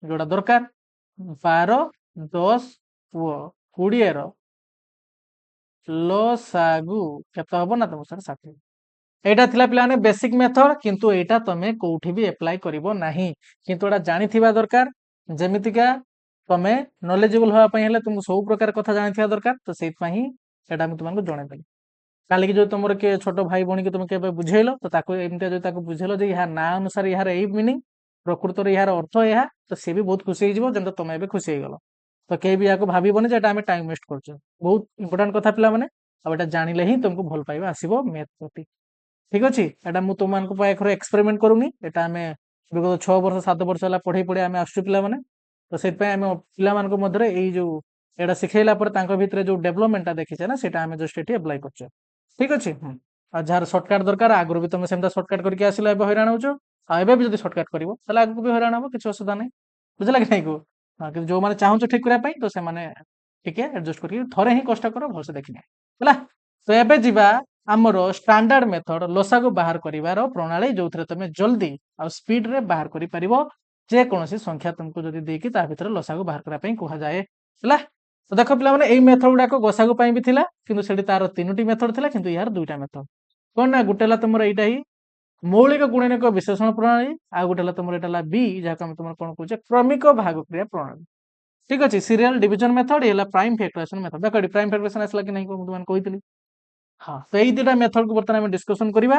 ଯୋଉଟା ଦରକାର, 12 10 ପୁଅ 20 ର ଲସାଗୁ କେତେ ହବ ନା ତମ ସାର୍ 60। ଏଇଟା ଥିଲା ପିଲାମାନେ ବେସିକ ମେଥଡ, କିନ୍ତୁ ଏଇଟା ତମେ କୋଉଠି ବି ଆପ୍ଲାଏ କରିବ ନାହିଁ, କିନ୍ତୁ ଏଟା ଜାଣିଥିବା ଦରକାର। ଯେମିତିକା ତମେ ନଲେଜେବଲ ହବା ପାଇଁ ହେଲେ ତୁମକୁ ସବୁ ପ୍ରକାର କଥା ଜାଣିଥିବା ଦରକାର, ତ ସେଇଥିପାଇଁ ହିଁ ସେଟା ମୁଁ ତୁମକୁ ଜଣେଇଦେଲି। କାଲିକି ଯଦି ତମର କିଏ ଛୋଟ ଭାଇ ଭଉଣୀ ତୁମେ କେବେ ବୁଝେଇଲ, ତ ତାକୁ ଏମିତି ଯଦି ତାକୁ ବୁଝେଇଲ ଯେ ଏହା ନାଁ ଅନୁସାରେ ଏହାର ଏଇ ମିନିଂ, ପ୍ରକୃତରେ ଏହାର ଅର୍ଥ ଏହା, ତ ସିଏ ବି ବହୁତ ଖୁସି ହେଇଯିବ, ଯେମିତି ତମେ ଏବେ ଖୁସି ହେଇଗଲ। ତ କେହି ବି ୟାକୁ ଭାବିବନି ଯେ ଏଟା ଆମେ ଟାଇମ ୱେଷ୍ଟ କରୁଛୁ। ବହୁତ ଇମ୍ପୋର୍ଟାଣ୍ଟ କଥା ପିଲାମାନେ, ଆଉ ଏଟା ଜାଣିଲେ ହିଁ ତୁମକୁ ଭଲ ପାଇବା ଆସିବ ମ୍ୟାଥ ପ୍ରତି। ଠିକ ଅଛି, ଏଟା ମୁଁ ତୁମମାନଙ୍କ ପାଖରେ ଏକ୍ସପେରିମେଣ୍ଟ କରୁନି, ଏଟା ଆମେ ବିଗତ 6 ବର୍ଷ 7 ବର୍ଷ ହେଲା ପଢେଇ ପଢେଇ ଆମେ ଆସୁଛୁ ପିଲାମାନେ। ତ ସେଥିପାଇଁ ଆମେ ପିଲାମାନଙ୍କ ମଧ୍ୟରେ ଏଇ ଯୋଉ ଏଟା ଶିଖେଇଲା ପରେ ତାଙ୍କ ଭିତରେ ଯୋଉ ଡେଭଲପମେଣ୍ଟଟା ଦେଖିଛେ ନା, ସେଟା ଆମେ ଜଷ୍ଟ ଏଠି ଆପ୍ଲାଏ କରୁଛୁ। ଠିକ ଅଛି। ଆଉ ଯାହାର ସର୍ଟକଟ ଦରକାର, ଆଗରୁ ବି ତମେ ସେମିତି ସର୍ଟକଟ କରିକି ଆସିଲ, ଏବେ ହଇରାଣ ହଉଛ, ଆଉ ଏବେ ବି ଯଦି ସର୍ଟକଟ କରିବ ତାହେଲେ ଆଗକୁ ବି ହଇରାଣ ହବ, କିଛି ଅସୁବିଧା ନାହିଁ। ବୁଝିଲା କି ନାଇଁ? କିନ୍ତୁ ଯୋଉମାନେ ଚାହୁଁଛ ଠିକ କରିବା ପାଇଁ, ତ ସେମାନେ ଟିକେ ଆଡଜଷ୍ଟ କରିକି ଥରେ ହିଁ କଷ୍ଟ କର, ଭଲସେ ଦେଖିନିଅ ହେଲା। ତ ଏବେ ଯିବା ଆମର ଷ୍ଟାଣ୍ଡାର୍ଡ ମେଥଡ ଲସାଗୁ ବାହାର କରିବାର ପ୍ରଣାଳୀ, ଯୋଉଥିରେ ତମେ ଜଲ୍ଦି ଆଉ ସ୍ପିଡରେ ବାହାର କରିପାରିବ ଯେକୌଣସି ସଂଖ୍ୟା ତୁମକୁ ଯଦି ଦେଇକି ତା ଭିତରେ ଲସାଗୁ ବାହାର କରିବା ପାଇଁ କୁହାଯାଏ ହେଲା। ତ ଦେଖ ପିଲାମାନେ, ଏଇ ମେଥଡ ଗୁଡାକ ଗସାଗୁ ପାଇଁ ବି ଥିଲା, କିନ୍ତୁ ସେଠି ତାର 3ଟି ମେଥଡ ଥିଲା, କିନ୍ତୁ ଏହାର 2ଟା ମେଥଡ। କଣ ନା ଗୋଟେ ହେଲା ତମର ଏଇଟା ହିଁ ମୌଳିକ ଗୁଣନିକ ବିଶ୍ଳେଷଣ ପ୍ରଣାଳୀ, ଆଉ ଗୋଟେ ହେଲା ତମର ଏଟା ହେଲା ବି, ଯାହାକୁ ଆମେ ତମର କଣ କହୁଛେ କ୍ରମିକ ଭାଗ କ୍ରିୟା ପ୍ରଣାଳୀ। ଠିକ ଅଛି, ସିରିଆଲ ଡିଭିଜନ ମେଥଡ ହେଲା ପ୍ରାଇମ ଫ୍ୟାକ୍ଟରାଇଜେସନ ମେଥଡ। ଦେଖ ଏଠି ପ୍ରାଇମ ଫ୍ୟାକ୍ଟରାଇଜେସନ ଆସିଲା କି ନାହିଁ ମୁଁ ତୁମକୁ କହିଥିଲି। ହଁ, ତ ଏଇ ଦୁଇଟା ମେଥଡକୁ ବର୍ତ୍ତମାନ ଆମେ ଡିସ୍କସନ କରିବା।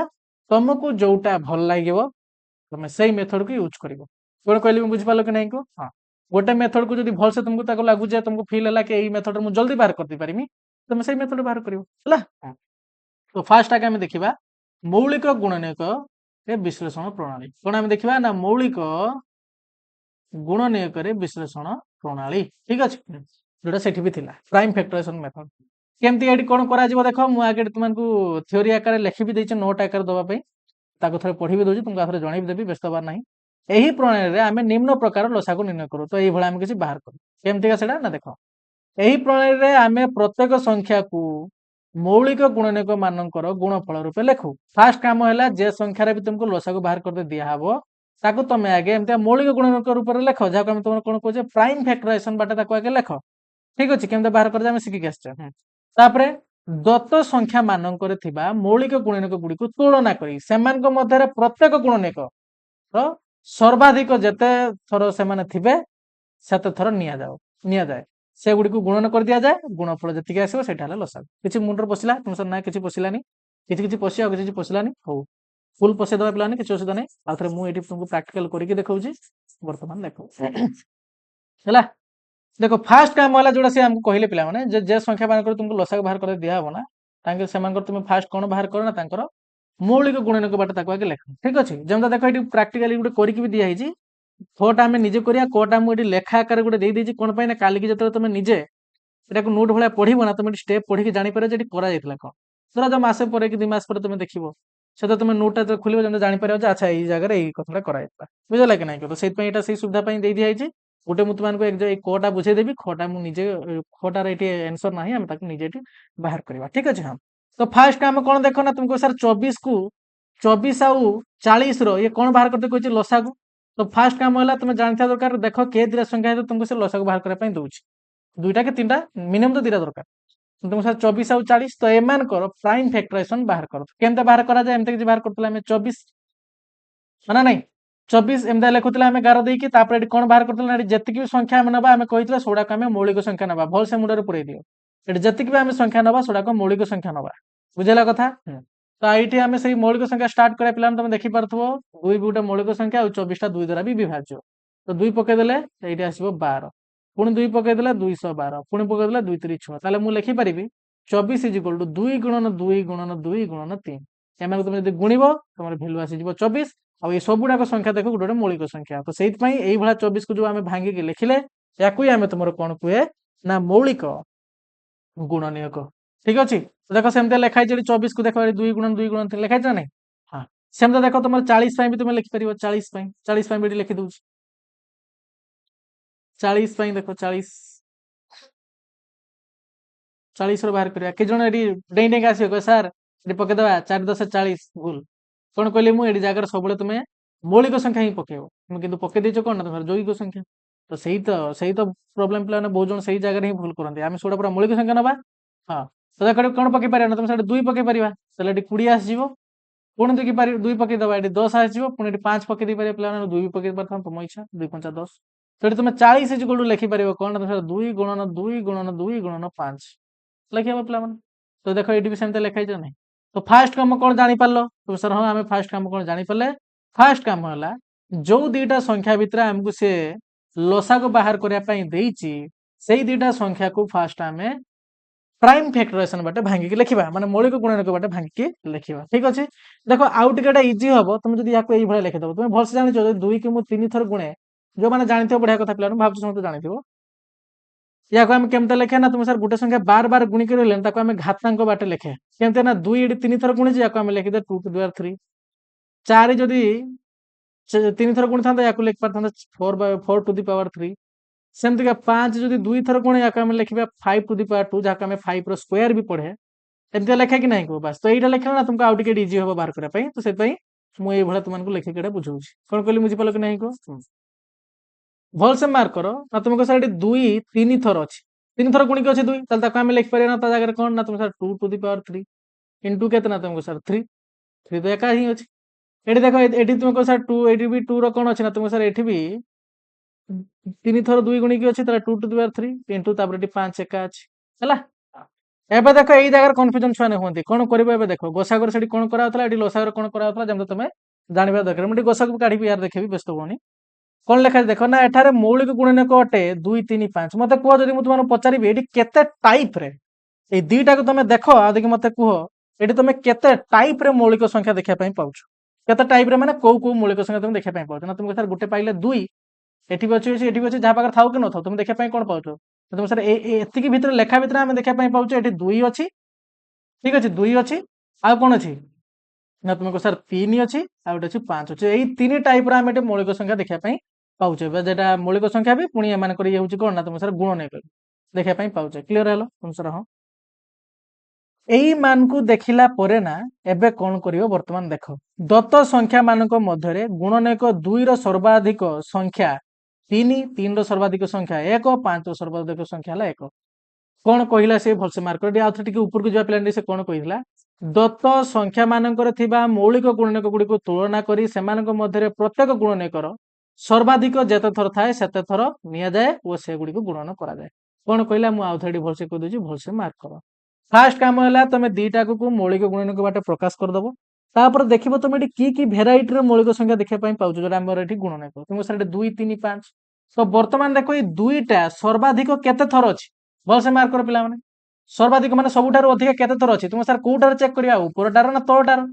ତମକୁ ଯୋଉଟା ଭଲ ଲାଗିବ ତମେ ସେଇ ମେଥଡକୁ ୟୁଜ କରିବ। କଣ କହିଲି ମୁଁ ବୁଝିପାରିଲ କି ନାହିଁ? ହଁ, ଗୋଟେ ମେଥଡକୁ ଯଦି ଭଲସେ ତୁମକୁ ତାକୁ ଲାଗୁଛି, ତୁମକୁ ଫିଲ୍ ହେଲା କି ଏଇ ମେଥଡରେ ମୁଁ ଜଲ୍ଦି ବାହାର କରିଦେଇ ପାରିବି, ତମେ ସେଇ ମେଥଡ ବାହାର କରିବ ହେଲା। ତ ଫାଷ୍ଟ ଆଗେ ଆମେ ଦେଖିବା ମୌଳିକ ଗୁଣନିକ ବିଶ୍ଳେଷଣ ପ୍ରଣାଳୀ। କଣ ଆମେ ଦେଖିବା ନା ମୌଳିକ ଗୁଣନିୟକରେ ବିଶ୍ଳେଷଣ ପ୍ରଣାଳୀ। ଠିକ ଅଛି, ଯୋଉଟା ସେଠି ବି ଥିଲା ପ୍ରାଇମ ଫ୍ୟାକ୍ଟରାଇଜେସନ ମେଥଡ। କେମିତି ଏଠି କଣ କରାଯିବ ଦେଖ, ମୁଁ ଆଗେ ତୁମକୁ ଥିଓରି ଆକାରରେ ଲେଖିବି ଦେଇଛି, ନୋଟ ଆକାରରେ ଦବା ପାଇଁ, ତାକୁ ଥରେ ପଢିବି ଦଉଛି, ତୁମକୁ ଆଥରେ ଜଣେଇବି ଦେବି, ବ୍ୟସ୍ତ ହବାର ନାହିଁ। ଏହି ପ୍ରଣାଳୀରେ ଆମେ ନିମ୍ନ ପ୍ରକାର ଲସାକୁ ନିର୍ଣ୍ଣୟ କରୁ। ତ ଏଇଭଳିଆ ଆମେ କିଛି ବାହାର କରୁ। କେମିତିକା ସେଟା ନା ଦେଖ, ଏହି ପ୍ରଣାଳୀରେ ଆମେ ପ୍ରତ୍ୟେକ ସଂଖ୍ୟାକୁ ମୌଳିକ ଗୁଣନିକ ମାନଙ୍କର ଗୁଣଫଳ ରୂପେ ଲେଖୁ। ଫାଷ୍ଟ କାମ ହେଲା ଯେ ସଂଖ୍ୟାରେ ବି ତୁମକୁ ଲସାକୁ ବାହାର କରିତେ ଦିଆହବ, ତାକୁ ତମେ ଆଗେ ଏମିତି ମୌଳିକ ଗୁଣନିକ ରୂପରେ ଲେଖ, ଯାହାକୁ ଆମେ ତମର କଣ କହୁଛେ ପ୍ରାଇମ ଫ୍ୟାକ୍ଟରାଇଜେସନ ବାଟେ ତାକୁ ଆଗେ ଲେଖ। ଠିକ ଅଛି, କେମିତି ବାହାର କରାଯାଏ ଆମେ ଶିଖିକି ଆସିଛେ। ତାପରେ ଦତ୍ତ ସଂଖ୍ୟା ମାନଙ୍କରେ ଥିବା ମୌଳିକ ଗୁଣନିକ ଗୁଡିକୁ ତୁଳନା କରି ସେମାନଙ୍କ ମଧ୍ୟରେ ପ୍ରତ୍ୟେକ ଗୁଣନିକ ସର୍ବାଧିକ ଯେତେ ଥର ସେମାନେ ଥିବେ ସେତେ ଥର ନିଆଯାଏ, ସେଗୁଡିକୁ ଗୁଣନ କରି ଦିଆଯାଏ। ଗୁଣଫଳ ଯେତିକି ଆସିବ ସେଇଟା ହେଲା ଲସାଗୁ। କିଛି ମୁଣ୍ଡରେ ପଶିଲା ତୁମ ସାର୍? ନା କିଛି ପଶିଲାନି, କିଛି କିଛି ପଶି ଆଉ କିଛି କିଛି ପଶିଲାନି। ହଉ, ଫୁଲ ପଶେଇଦବା ପିଲାମାନେ, କିଛି ଅସୁବିଧା ନାହିଁ। ଆଉ ଥରେ ମୁଁ ଏଠି ତୁମକୁ ପ୍ରାକ୍ଟିକାଲ କରିକି ଦେଖଉଛି। ବର୍ତ୍ତମାନ ଦେଖ ହେଲା, ଦେଖ ଫାଷ୍ଟ କାମ ହେଲା ଯୋଉଟା ସେ ଆମକୁ କହିଲେ ପିଲାମାନେ, ଯେ ସଂଖ୍ୟା ମାନଙ୍କର ତୁମକୁ ଲସାଗୁ ବାହାର କରି ଦିଆହବ ନା, ତାଙ୍କ ସେମାନଙ୍କର ତୁମେ ଫାଷ୍ଟ କଣ ବାହାର କର ନା ତାଙ୍କର ମୌଳିକ ଗୁଣନିକ ବାଟେ ତାକୁ ଆଗେ ଲେଖ। ଠିକ ଅଛି, ଯେମିତି ଦେଖ ଏଠି ପ୍ରାକ୍ଟିକାଲି ଗୋଟେ କରିକି ବି ଦିଆହେଇଛି। କୋଟା ଆମେ ନିଜେ କରିବା, କୋଟା ମୁଁ ଏଠି ଲେଖା ଆକାରରେ ଗୋଟେ ଦେଇଦେଇଛି। କଣ ପାଇଁ ନା କାଲିକି ଯେତେବେଳେ ତମେ ନିଜେ ଏଟାକୁ ନୋଟ ଭଳିଆ ପଢିବ ନା, ତମେ ଷ୍ଟେପ ପଢିକି ଜାଣିପାରିବ ଯେ ଏଠି କରାଯାଇଥିଲା କଣ। ଧର ଯୋଉ ମାସେ ପରେ କି 2 ମାସ ପରେ ତମେ ଦେଖିବ, ସେଟା ତମେ ନୋଟଟା ଯେତେବେଳେ ଖୋଲିବ, ଯେମିତି ଜାଣିପାରିବ ଯେ ଆଚ୍ଛା ଏଇ ଜାଗାରେ ଏଇ କଥାଟା କରାଯାଇଥିଲା। ବୁଝିଲା କି ନାଇଁ? ତ ସେଇଥିପାଇଁ ଏଟା ସେଇ ସୁବିଧା ପାଇଁ ଦେଇ ଦିଆଯାଇଛି गोटे मुझे तुमको कोटा बुझेदेवी खोटा मुझे खोटार ये आंसर ना आम निजे बाहर करवा ठीक अच्छे हाँ। तो फास्ट आम कौन देख ना तुमको सर 24 को 24 आउ 40 ये कौन बाहर करते कहे लसा को। तो फास्ट काम है तुम जानता दरकार देख के दुटा संख्या तुमको से लसा को बाहर करने दूसरी दुईटा कि तीनटा मिनिमम तो दुटा दरकार तुमको सर 24 आउ 40 तो एम प्राइम फैक्टराइजेशन बाहर कर केमता बाहर करा जाए एमती बाहर करते 24 ना नहीं 24 एमती लिखुला आम गार देकी कौन बाहर करते जी भी संख्या आम ना आम कही सेटा आम मौलिक संख्या ना भल से मुंडे पुरे दियो ये जी भी आम संख्या ना सेटा मौलिक संख्या ना बुझेगा कथा। तो ये आम से मौलिक संख्या स्टार्ट करा पे तुम देखिपो दुई भी गोटे मौलिक संख्या और 24टा दुई द्वारा भी विभाज्य तो दुई पकईदे ये आसो 12 पुणी दुई पकईदे 212 पुणी पकईदे 2 3 6 ताले मुझे लिखिपारि 24 इज इक्वल टू 2 गुणन 2 गुणन 2 गुणन 3 एम तुम जो गुणब तुम भैल्यू आसीज 24 और ये सबुड़ाक संख्या देख गोटे मौलिक संख्या तो से यही 24 को जो आम भांगिकी लिखिले या आम तुम कौन कहे ना मौलिक गुणनीयक ठीक अच्छे। तो देख सेमती लिखाई 24 को देख 2 गुणन 2 गुणन 3 लिखाई ना नहीं हाँ सेमती देख तुम 40 भी तुम लिखिपर 40 भी लिखिदे 40 देख 40 बाहर करवा कि जन डेई डेई आस सार ये पकईदे 4 10 40 भूल कौन कहली मुझे जगह सब तुम्हें मौलिक संख्या ही पकेब तुम कि पकई देच कौन ना तुम जौगिक संख्या तो सही तो प्रोब्लेम पे बहुत जन से जगह ही भूल करते आम से पूरा मौलिक संख्या ना हाँ तो देख कौन पकई पार ना तुम से 2 पकई पार 20 आसो पुणी देखी पार 2 पकईदे ये 10 आसो पुणी 5 पकई दे पारे पे 2 भी पकई पार तुम इच्छा 2 5 10 तो ये तुम 40 इज लिखिपर कौन ना तुम 2 गुणन 2 गुणन 2 गुणन 5 लिखे पे तो देख ये भी सेमती लिखाई नहीं। तो फास्ट काम कौन जापर तो सर हाँ आम फास्ट काम कौन जापर फास्ट काम है जो दुईटा संख्या भितर आमको से लसा को बाहर करने से दुईटा संख्या को फास्ट आम प्राइम फैक्टराइजेशन बाटे भांगिकी लिखा माने मौलिक गुणनक बाटे भांगिकी लिखा ठीक अच्छे। देख आउ टे इजी हम तुम जो ये लिखिदेव तुम भलसे जान 2 की मुझे 3 थर गुणे जो मैंने जानते बढ़िया कथा पे भाव समझते जानते या केमते लिखे ना तुम सर गोटे संख्या बार बार गुणिक रही घातांक बाटे लिखे केमते ना 2 ये 3 थर गुणी या लिखिदे 2 टू द पावर 3 4 जदि 3 थर गुणी था या लिखि पार 4 टू द पावर 3 सेमती 5 जदि 2 थर गुणे या लिखा 5 टू द पावर 2 जहाँ 5 रो स्क्वायर भी पढ़े एमती लिखा कि नहीं कह बस तो यहाँ लिखे ना तुमको आउ टे इजी हम बाहर करने तो से मुझे तुमको लिखिक बुझे कौन कहली बुझीपाल कि नहीं कह भल से मार्क कर ना तुमको सर 2 3 थर अच्छी 3 थर गुणिक अच्छे 2 आम लिखिपर ना जगह कौन ना तुम sir 2 to the power 3 into के तुमको सर 3 3 तो एका ही अच्छे ये देख ये तुमको सर 2 ये भी 2 कौन अच्छे ना तुमको सर ये भी 3 थर 2 गुणिक अच्छे 2 टू द पावर 3 इंटू 5 एका अच्छे है एबे देख यही जगह कन्फ्यूजन छुआ नहीं कौन कर देख गोसागर से कौन कराला लसागर कौन कराला जमी तुम जानवा दरकार मुझे गोसाग काढ़ी यार देखेबी व्यस्त होनी कौन लिखा देख ना एठारे मौलिक गुणनक अटे 2 3 5 मत कह जब मुझे पचारि ये केते टाइप रे ये दुईटा को तुम देख आदि मत कह ये तुम केते टाइप रे मौलिक संख्या देखापी पाँच केते टाइप रे माने कौ कौ मौलिक संख्या तुम देखापी पाँच ना तुम सर गोटे पाइले 2 एटी भी अच्छी एटी भी अच्छी जहाँ पाखे थाउ कि न था तुम देखापी कौन पाच तुम सर एति भितर लेखा भितर आम देखापी पाँच ये 2 अच्छी ठीक अच्छे 2 अच्छी आउ कौन अच्छी ना तुमको सर 3 अच्छी आ गए 5 अच्छे यही 3 टाइप आम ये मौलिक संख्या देखापी पाचे जेटा मौलिक संख्या भी पुणी एम ये कौन ना तुम सर गुण नहीं देखापी पाचे क्लीयर है तुम सर हाँ यही मान को देखला परे ना एबे कौन करियो वर्तमान देख दत्त संख्या मानक मध्य गुणनक 2 रो सर्वाधिक संख्या 3 3 रो सर्वाधिक संख्या 1 5 रो सर्वाधिक संख्या है 1 कौन कहला से भलसे मार्क आउे ऊपर को जा पे से कौन कहला दत्त संख्या मानकर थिबा मौलिक गुणनक गुड़ी को तुलना करी सेमानक मध्य प्रत्येक गुणनकर सर्वाधिक जेते थर थाए सेते थर निया जाए और से गुड़ी को गुणन करा जाए कौन कहला मुझे आउे भलसे कह दूसरी भलसे मार्क कर फास्ट काम है तुम दुईटा को मौलिक गुणनक बाटे प्रकाश करदेव तापर देखो तुम ये भेराइटी मौलिक संख्या देखापी पाँच जो आम गुणनक तुम सर 2 3 5 तो बर्तमान देखो ये दुईटा सर्वाधिक केते थर अच्छी भलसे मार्क कर पे सर्वाधिक माने सबुठार अधिक केते थर अच्छी तुम सर कौटार चेक करिया उपरटार ना तलटार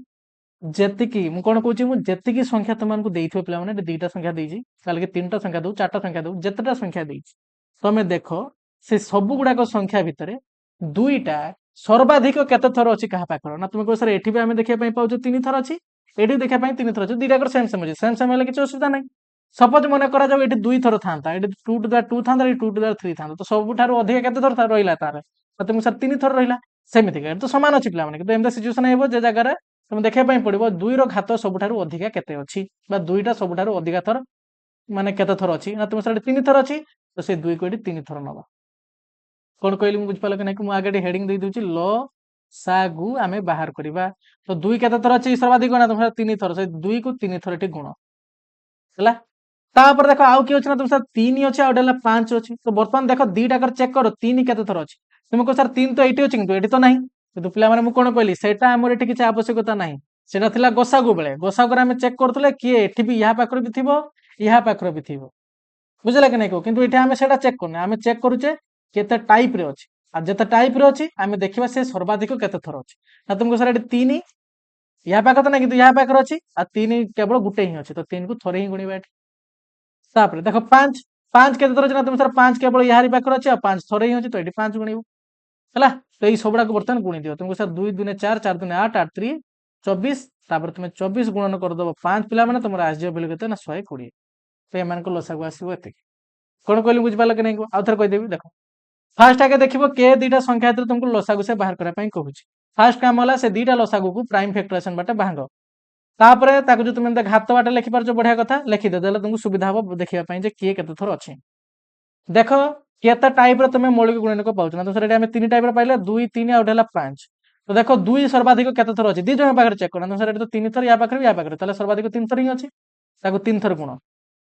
जेतिकी मु कौन कहूँ जेतिकी संख्या तुमको देइथिबे पिला माने दुईटा संख्या देइछि काल के 3टा संख्या दउ 4टा संख्या दउ जेतेटा संख्या देइछि तमे देखो से सब गुड़ाक संख्या भितर दुईटा सर्वाधिक केते थर अच्छी कहा पाखर ना तुम कह सर एठी भी आम देखा पाउछ 3 थर अच्छी एठी देखा 3 थर अच्छी दुईटा सेम सेम अच्छी सेम सेम हेले किसी असुविधा नहीं सपोज मन करा एटी 2 थर था ये 2 टू द 2 था 2 टू द 3 था तो सबुठार अधिक केते थर रहा तार तो तुमको सर 3 थर रहा सेमती तो सामान अच्छी पे कि एमती सिचुएसन हो जगह तुम देखा पड़ो 2 घात सबुठार अधिका केते अच्छी 2टा सबुठार अधिका थर माने केते थर अच्छी ना तुम सर 3 थर अच्छी तो से 2 को 3 थर नवा कौन कहली मुझे बुझिपाल कि नहीं आगे हेडिंग दे दूची ल सागु आम बाहर करवा तो 2 केते थर अच्छी सर्वाधिक ना तुम 3 थर से 2 को 3 थर गुण है तापर देख आउ कि अच्छे ना तुम सर 3 अच्छे आउ 5 अच्छी तो बर्तमान देख दीटा कर चेक कर 3 केते थर अच्छी तुम कह सर 3 तो ये अच्छी कि ये तो ना କିନ୍ତୁ ପିଲାମାନେ ମୁଁ କଣ କହିଲି ସେଇଟା ଆମର ଏଠି କିଛି ଆବଶ୍ୟକତା ନାହିଁ ସେଇଟା ଥିଲା ଗୋସାଗୁ ବେଳେ ଗୋସାଗୁରେ ଆମେ ଚେକ୍ କରୁଥିଲେ କିଏ ଏଠି ବି ଏହା ପାଖରେ ବି ଥିବ ଏହା ପାଖରେ ବି ଥିବ ବୁଝିଲା କି ନାଇଁ କିନ୍ତୁ ଏଠି ଆମେ ସେଇଟା ଚେକ୍ କରୁନେ ଆମେ ଚେକ୍ କରୁଛେ କେତେ ଟାଇପ ରେ ଅଛି ଆଉ ଯେତେ ଟାଇପ ରେ ଅଛି ଆମେ ଦେଖିବା ସେ ସର୍ବାଧିକ କେତେ ଥର ଅଛି ନା ତୁମକୁ ସାର୍ ଏଠି 3 ଏହା ପାଖରେ ତ ନାହିଁ କିନ୍ତୁ ଏହା ପାଖରେ ଅଛି ଆଉ 3 କେବଳ ଗୋଟେ ହିଁ ଅଛି ତ 3 କୁ ଥରେ ହିଁ ଗୁଣିବା ଏଠି ତାପରେ ଦେଖ 5 5 କେତେ ଥର ଅଛି ନା ତୁମ ସାର୍ 5 କେବଳ ଏହାରି ପାଖରେ ଅଛି ଆଉ 5 ଥରେ ହିଁ ଅଛି ତ ଏଠି 5 ଗୁଣିବୁ ହେଲା तो ये सबुड़ा को बर्तमान गुणी दियो तुमको सर 2 दूने 4 4 दूने 8 8 3 24 तापर तुम 24 गुणन करदब 5 पिला माने तुम आसो भेल्यू केते ना 120 तो एमान को लसागु आसीबो एते कोन कहली बुझ पाला कि नहीं आ थर कह देबी देखो फास्ट आगे देखिबो के दीटा संख्या हेतु तुमको लसागु से बाहर करा पई कहूची फास्ट काम होला से दीटा लसागु को प्राइम फैक्टराइजेशन बाटे भांगो तापरे ताको जो तुम घात बाटे लिखि पारछो बढ़िया कथा लिखि दे देले तुमको सुविधा हो देखिबा पई जे के केते थर अछि देखो केते टाइप रे तुम मौलिक गुणनक पाउछ ना तो सर एटा 3 टाइप रे पाइले 2 3 आउट हला 5 तो देखो 2 सर्वाधिक केते थर अछि दी जण पाखरे चेक करना तो सर एटा तो 3 थर या पाखरे या पाखरे तले सर्वाधिक 3 थर ही अछि ताको 3 थर गुण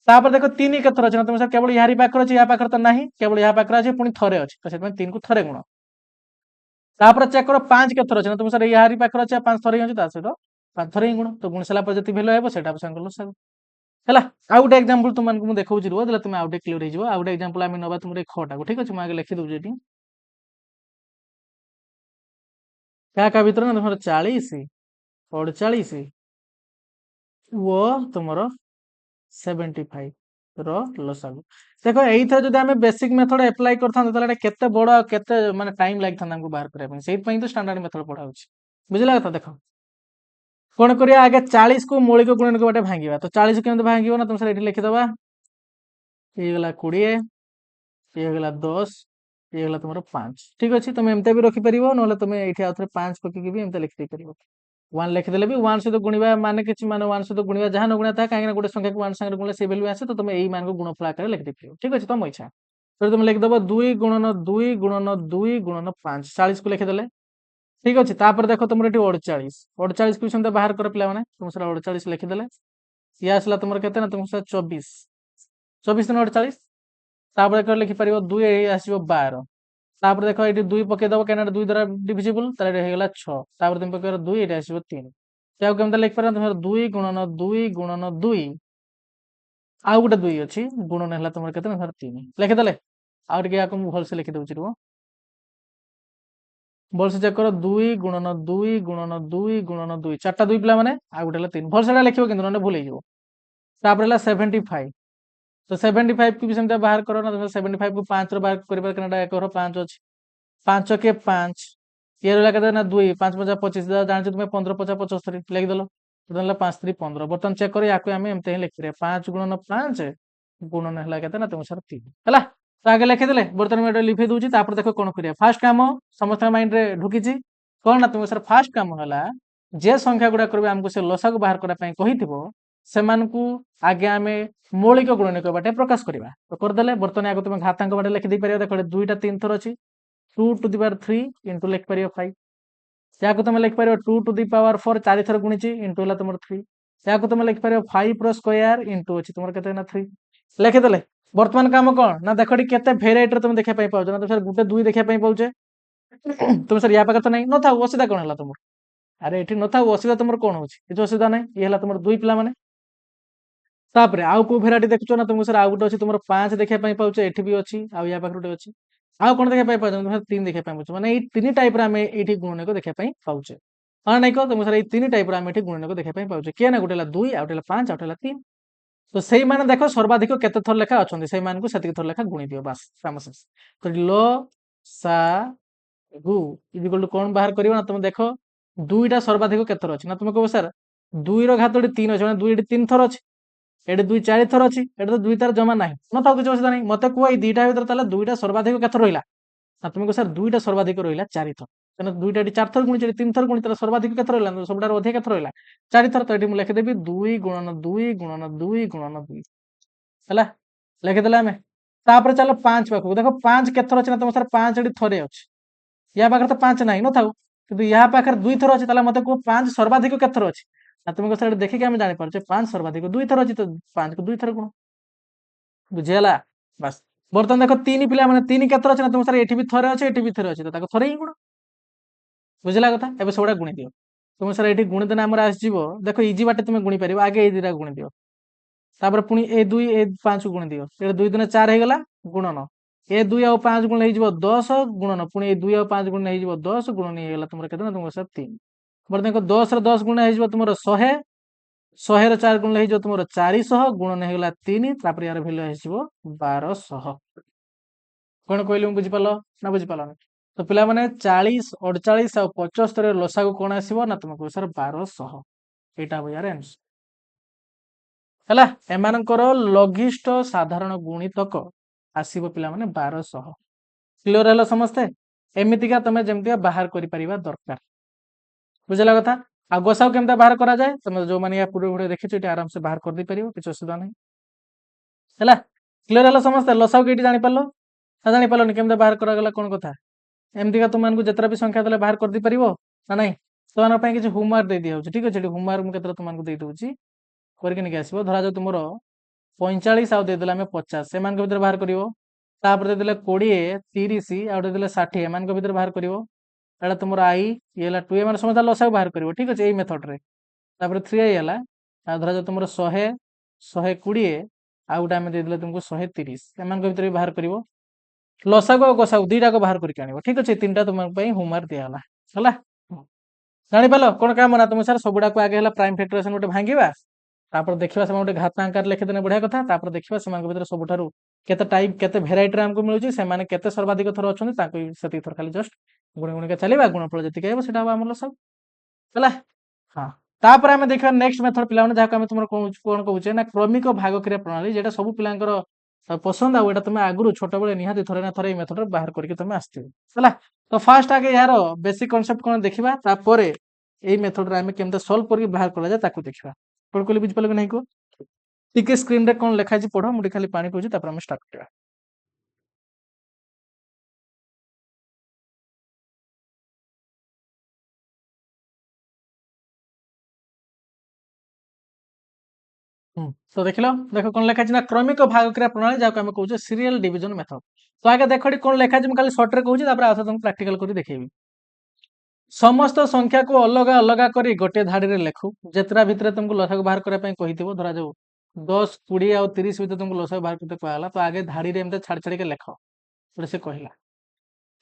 तापर देखो 3 केते थर अछि ना तुम सर केवल यारी पाखरे अछि या पाखरे तो नाही केवल या पाखरे अछि पुनी थरे अछि तो सेतमे 3 को थरे गुण तापर चेक करो 5 केते थर अछि ना तुम सर यारी पाखरे अछि 5 थर ही अछि ता सहित 5 थर ही गुण तो गुण सला पर जति भेलो हेबो सेटा संकल सब ହେଲା ଆଉ ଗୋଟେ एग्जांपल तुमମାନଙ୍କୁ ମୁଁ ଦେଖଉଛି ରୁହ ଦେଲେ ତୁମେ ଆଉ ଗୋଟେ କ୍ଲିୟର ହେଇଯିବ ଆଉ ଗୋଟେ एग्जांपल ଆମେ ନବା ତୁମର ଏ ଖଟାକୁ ଠିକ ଅଛି ମୁଁ ଆगे ଲେଖି ଦଉଛି ଏଠି କାହା ଭିତରେ ନା ତୁମର 40 48 ଓ ତୁମର 75 ର ଲସାଗୁ ଦେଖ ଏଇଥର ଯଦି ଆମେ ବେସିକ मेथड अप्लाई करथां ତାହେଲେ ଏଟା କେତେ ବଡ ଆଉ କେତେ ମାନେ ଟାଇମ ଲାଗିଥାନ୍ତା ଆମକୁ ବାହାର କରିବା ପାଇଁ ସେଇଥି ପାଇଁ ତ ଷ୍ଟାଣ୍ଡାର୍ଡ मेथड ପଢା ହଉଛି ବୁଝିଲା କଥା ଦେଖ कौन करिया आगे 40 को मौलिक गुणनक बाटे भांगिबा तो 40 केमते भांगिबो ना तुम सर एठी लिखि दबा ये गला 20 ये गला 10 ये गला तुमरो 5 ठीक अछि तुम एमते भी रखि परिबो नले तुम एठी आउथरे 5 पकि के भी एमते लिखि दे परिबो 1 लिखि देले भी 1 सहित गुणिबा माने किछि माने 1 सहित गुणिबा जहां न गुणा था काहे ना गोटे संख्या को 1 संगे गुणले से वैल्यू आसे तो तुम एई मान को गुणफल आकार लिखि दे परिबो ठीक अछि तुम इच्छा तो तुम लिखि दबो 2 गुणन 2 गुणन 2 गुणन 5 40 को लिखि देले ठीक अच्छे तापर देख तुम ये 48 48 को भी बाहर कर पे तुम सर 48 लिखिदेले ये आसला तुम के तुम सर 24 24 दिन 48 तापर लिखिपर 2 आसो 12 तापर देख ये 2 पकईदेव कहीं 2 द्वारा डिविजिबल होगा 6 तापर तुम पकड़ 2 ये आसो 3 क्या केमती लिखिपार तुम 2 गुणन 2 गुणन 2 आउ गोटे 2 अच्छी गुणन है तुम के 3 लिखिदेले आउ टे भलसे लिखिदे रुह भलसे चेक कर 2 गुणन 2 गुणन 2 गुणन 2 चार्टा 2 पिला माने आ गोटे 3 भलसे लिखिबो किंतु नने भूल हो तापर 75 तो 75 को भी सेमते बाहर करो ना 75 को 5 रो बाहर करिबा कनाडा 1 रो 5 अछि 5 के 5 ये रहला केते ना 2 5 5 25 जान तुम 15 50 75 लिख देलो तो 5 3 15 बर्तन चेक करी याको हमें एमते ही लिख रे 5 गुणन 5 गुणन हला केते ना तुम सर 3 हला तो आगे लिखिदेले बर्तमान मैं लिखि दूची तापर देखो कौन करिया फास्ट काम समस्त माइंड रे ढुकीची कौन ना तुम सर फास्ट काम हला जे संख्या गुडा करबे हमको से लसा को बाहर करा पई कहिथिबो सेमानकु आगे आमे मौलिक गुणनक बाटे प्रकाश करबा तो कर देले बर्तमान आगे तुम घातांक बाटे लिखि दे परिया देखो दुईटा 3 थर अछि 2 टू द पावर 3 इनटू लिख परियो 5 याको तुम लिख परियो 2 टू द पावर 4 चारि थर गुणिची इनटू हला तुमर 3 याको तुम लिख परियो 5 रो स्क्वायर इनटू अछि तुमर केते ना 3 लिखि देले बर्तमान काम कौन ना देख केते भेराइटी तुम देखा पाउछ ना तुम सर गुटे 2 देखा पाउछे तुम सर या पाखे तो नहीं न था असुविधा कौन है तुम अरे ये न था असुविधा तुम कौन हो असुविधा नहीं ये तुम 2 पिला माने तापर आउ को भेराइटी देखुछ ना तुमको सर आउ गोटे अछि तुमर 5 देखा पाउछे एठी भी अछि आउ या पाखे गोटे अछि आउ कोन देखा पाउछ तुम 3 देखा पाउछ माने ए 3 टाइप रे हमें एठी गुणनक देखा पाउछे हां नहीं को तुम सर ए 3 टाइप रे हमें एठी गुणनक देखा पाउछे के ना गोटे 2 आउ गोटे 5 आउ गोटे 3 तो सेई माने देखो सर्वाधिक केते थर लेखा अछंती सेई मान को सेति थर लेखा गुणी दियो बस काम शेष तो लो सा गु इक्वल टू कोन बाहर करियो ना तुम देखो दुईटा सर्वाधिक केते थर अछि ना तुम कहबो सर 2 रो घात 3 अछि माने 2 3 थर अछि एटे 2 4 थर अछि एटे तो 2 तार जमा नाही न थाउ किछ असुविधा नाही मते कुआ ए दुईटा भितर ताले दुईटा सर्वाधिक केथर रहिला ना तुमको सर दुईटा सर्वाधिक रहिला 4 थर तेन दुईटा 4 थर गुणी 3 थर गुणी ताले सर्वाधिक केथर रहिला सबडार अधिक केथर रहिला 4 थर तो एटी मु लिखि देबी 2 गुणन 2 गुणन 2 गुणन 2 हला लिखि देला हमें तापर चलो 5 पाखु देखो 5 केथर अछि ना तुम सर 5 एटी थरे अछि या पाखर तो 5 नाही न थाउ किंतु या पाखर 2 थर अछि ताले मते को 5 सर्वाधिक केथर अछि ना तुमको सर देखि के हम जानि परछे 5 सर्वाधिक 2 थर अछि तो 5 को 2 थर गुण बुझियला बस बर्तन देखो 3 पिला माने 3 केथर अछि ना तुम सर एठी भी थरे अछि एठी भी थरे अछि तो ताको थरे ही गुण बुझिला कथा एबे सोडा गुणी दियो तुम सर एठी गुणी देना हमर आसी जीवो देखो इजी बाटे तुम गुणी परिबो आगे ए दिरा गुणी दियो तापर पुनी ए 2 ए 5 गुणी दियो ए 2 दिन 4 हे गला गुणन ए 2 और 5 गुण हे जीवो 10 गुणन पुनी ए 2 और 5 गुण हे जीवो 10 गुणन हे गला तुमर केतना तुमर सर 3 बर देखो 10 रे 10 गुण हे जीवो तुमर 100 100 रे 4 गुण हे जीवो तुमर 400 गुणन हे गला 3 तापर यार वैल्यू हे जीवो 1200 कोन कहली हम बुझी पालो ना बुझी पालो तो पिला माने 40 48 और 75 रे लसागु कोन आसीबो ना तुमको सर 1200 एटा हो यार आंसर ହେଲା ଏମାନଙ୍କର ଲଘିଷ୍ଠ ସାଧାରଣ ଗୁଣିତକ ଆସିବ ପିଲାମାନେ 1200 କ୍ଲିୟର ହେଲା ସମସ୍ତେ ଏମିତିକା ତମେ ଯେମିତିକା ବାହାର କରିପାରିବା ଦରକାର ବୁଝିଲା କଥା ଆଉ ଗୋସାଉ କେମିତି ବାହାର କରାଯାଏ ତମେ ଯୋଉମାନେ ୟା ପୂର୍ବ ଭିଡ଼ିଓ ଦେଖିଛ ଏଠି ଆରାମସେ ବାହାର କରିଦେଇ ପାରିବ କିଛି ଅସୁବିଧା ନାହିଁ ହେଲା କ୍ଲିୟର ହେଲା ସମସ୍ତେ ଲସାଉ କେଇଟି ଜାଣିପାରିଲ ନା ଜାଣିପାରିଲନି କେମିତି ବାହାର କରାଗଲା କଣ କଥା ଏମିତିକା ତୁମମାନଙ୍କୁ ଯେତେଟା ବି ସଂଖ୍ୟା ଦେଲେ ବାହାର କରିଦେଇ ପାରିବ ନା ନାହିଁ ସେମାନଙ୍କ ପାଇଁ କିଛି ହୋମୱାର୍କ ଦେଇ ଦିଆଯାଉଛି ଠିକ ଅଛି ଏଠି ହୋମୱାର୍କ ମୁଁ କେତେଟା ତୁମମାନଙ୍କୁ ଦେଇ ଦଉଛି କରିକି ନେଇକି ଆସିବ ଧରାଯାଉ ତୁମର 45 ଆଉ ଦେଇଦେଲେ ଆମେ 50 ସେମାନଙ୍କ ଭିତରେ ବାହାର କରିବ ତାପରେ ଦେଇଦେଲେ 20 30 ଆଉ ଦେଇଦେଲେ 60 ଏମାନଙ୍କ ଭିତରେ ବାହାର କରିବ ଏଟା ତୁମର i ଇଏ ହେଲା 2 ଏମାନେ ସମସ୍ତେ ଲସାଗୁ ବାହାର କରିବ ଠିକ ଅଛି ଏଇ ମେଥଡରେ ତାପରେ 3i ହେଲା ଆଉ ଧରାଯାଉ ତୁମର 100 120 ଆଉ ଗୋଟେ ଆମେ ଦେଇଦେଲେ ତୁମକୁ 130 ଏମାନଙ୍କ ଭିତରେ ବି ବାହାର କରିବ ଲସାଗୁ ଆଉ ଗସାଗୁ ଦିଟାକୁ ବାହାର କରିକି ଆଣିବ ଠିକ ଅଛି ତିନିଟା ତୁମ ପାଇଁ ହୋମୱାର୍କ ଦିଆଗଲା ହେଲା ଜାଣିପାରିଲ କଣ କାମ ନା ତୁମ ସାର୍ ସବୁଡାକୁ ଆଗେ ହେଲା ପ୍ରାଇମ ଫ୍ୟାକ୍ଟରାଇଜେସନ ଗୋଟେ ଭାଙ୍ଗିବା तापर देखिबा समय गोटे घातांकार लिखिदेने बढ़िया कथा तापर देखिबा सेमान भीतर सबुठारु केते टाइप केते भेराइटी हमको मिलुची सेमाने केते सर्वाधिक थर अछन ताको सेति थर खाली जस्ट गुण गुण के चलेबा गुणफल जति कहबो सेटा हमर सब हला हां तापर हम देखिबा नेक्स्ट मेथड पिला माने जाका हम तुमर कोन कहउचे ना क्रमिक भाग क्रिया प्रणाली जेटा सब पिलांकर पसंद आ एटा तुम आगुरु छोट बेले निहाती थरे ना थरे मेथड बाहर करके तुम आस्थिबो हला तो फास्ट आगे यार बेसिक कांसेप्ट कोन देखिबा तापरे एई मेथड रे हम केमते सॉल्व करके बाहर करा जाय ताको देखिबा कोन कहली बुझ पाले कि नहीं को टिके स्क्रीन रे कोन लिखा छि पढो मुडी खाली पानी पहुची तापर हम स्टार्ट करबा तो देखिलो देखो कोन लिखा छि ना क्रमिक भाग क्रिया प्रणाली जाको हम कहउछे सीरियल डिवीजन मेथड तो आगे देखोडी कोन लिखा छि हम खाली शॉर्ट रे कहउछि तापर आथो तुम प्रैक्टिकल करी देखेबी समस्त संख्या को अलग अलग करी गोटे धाड़ी रे लेखु जेतरा भितरे तुमको लसागु बाहर करे पई कहिथिबो धरा जाऊ 10 20 और 30 भितर तुमको लसागु बाहर करते कहला तो आगे धाड़ी रे एमते छाड़ छाड़ के लेखो तो से कहला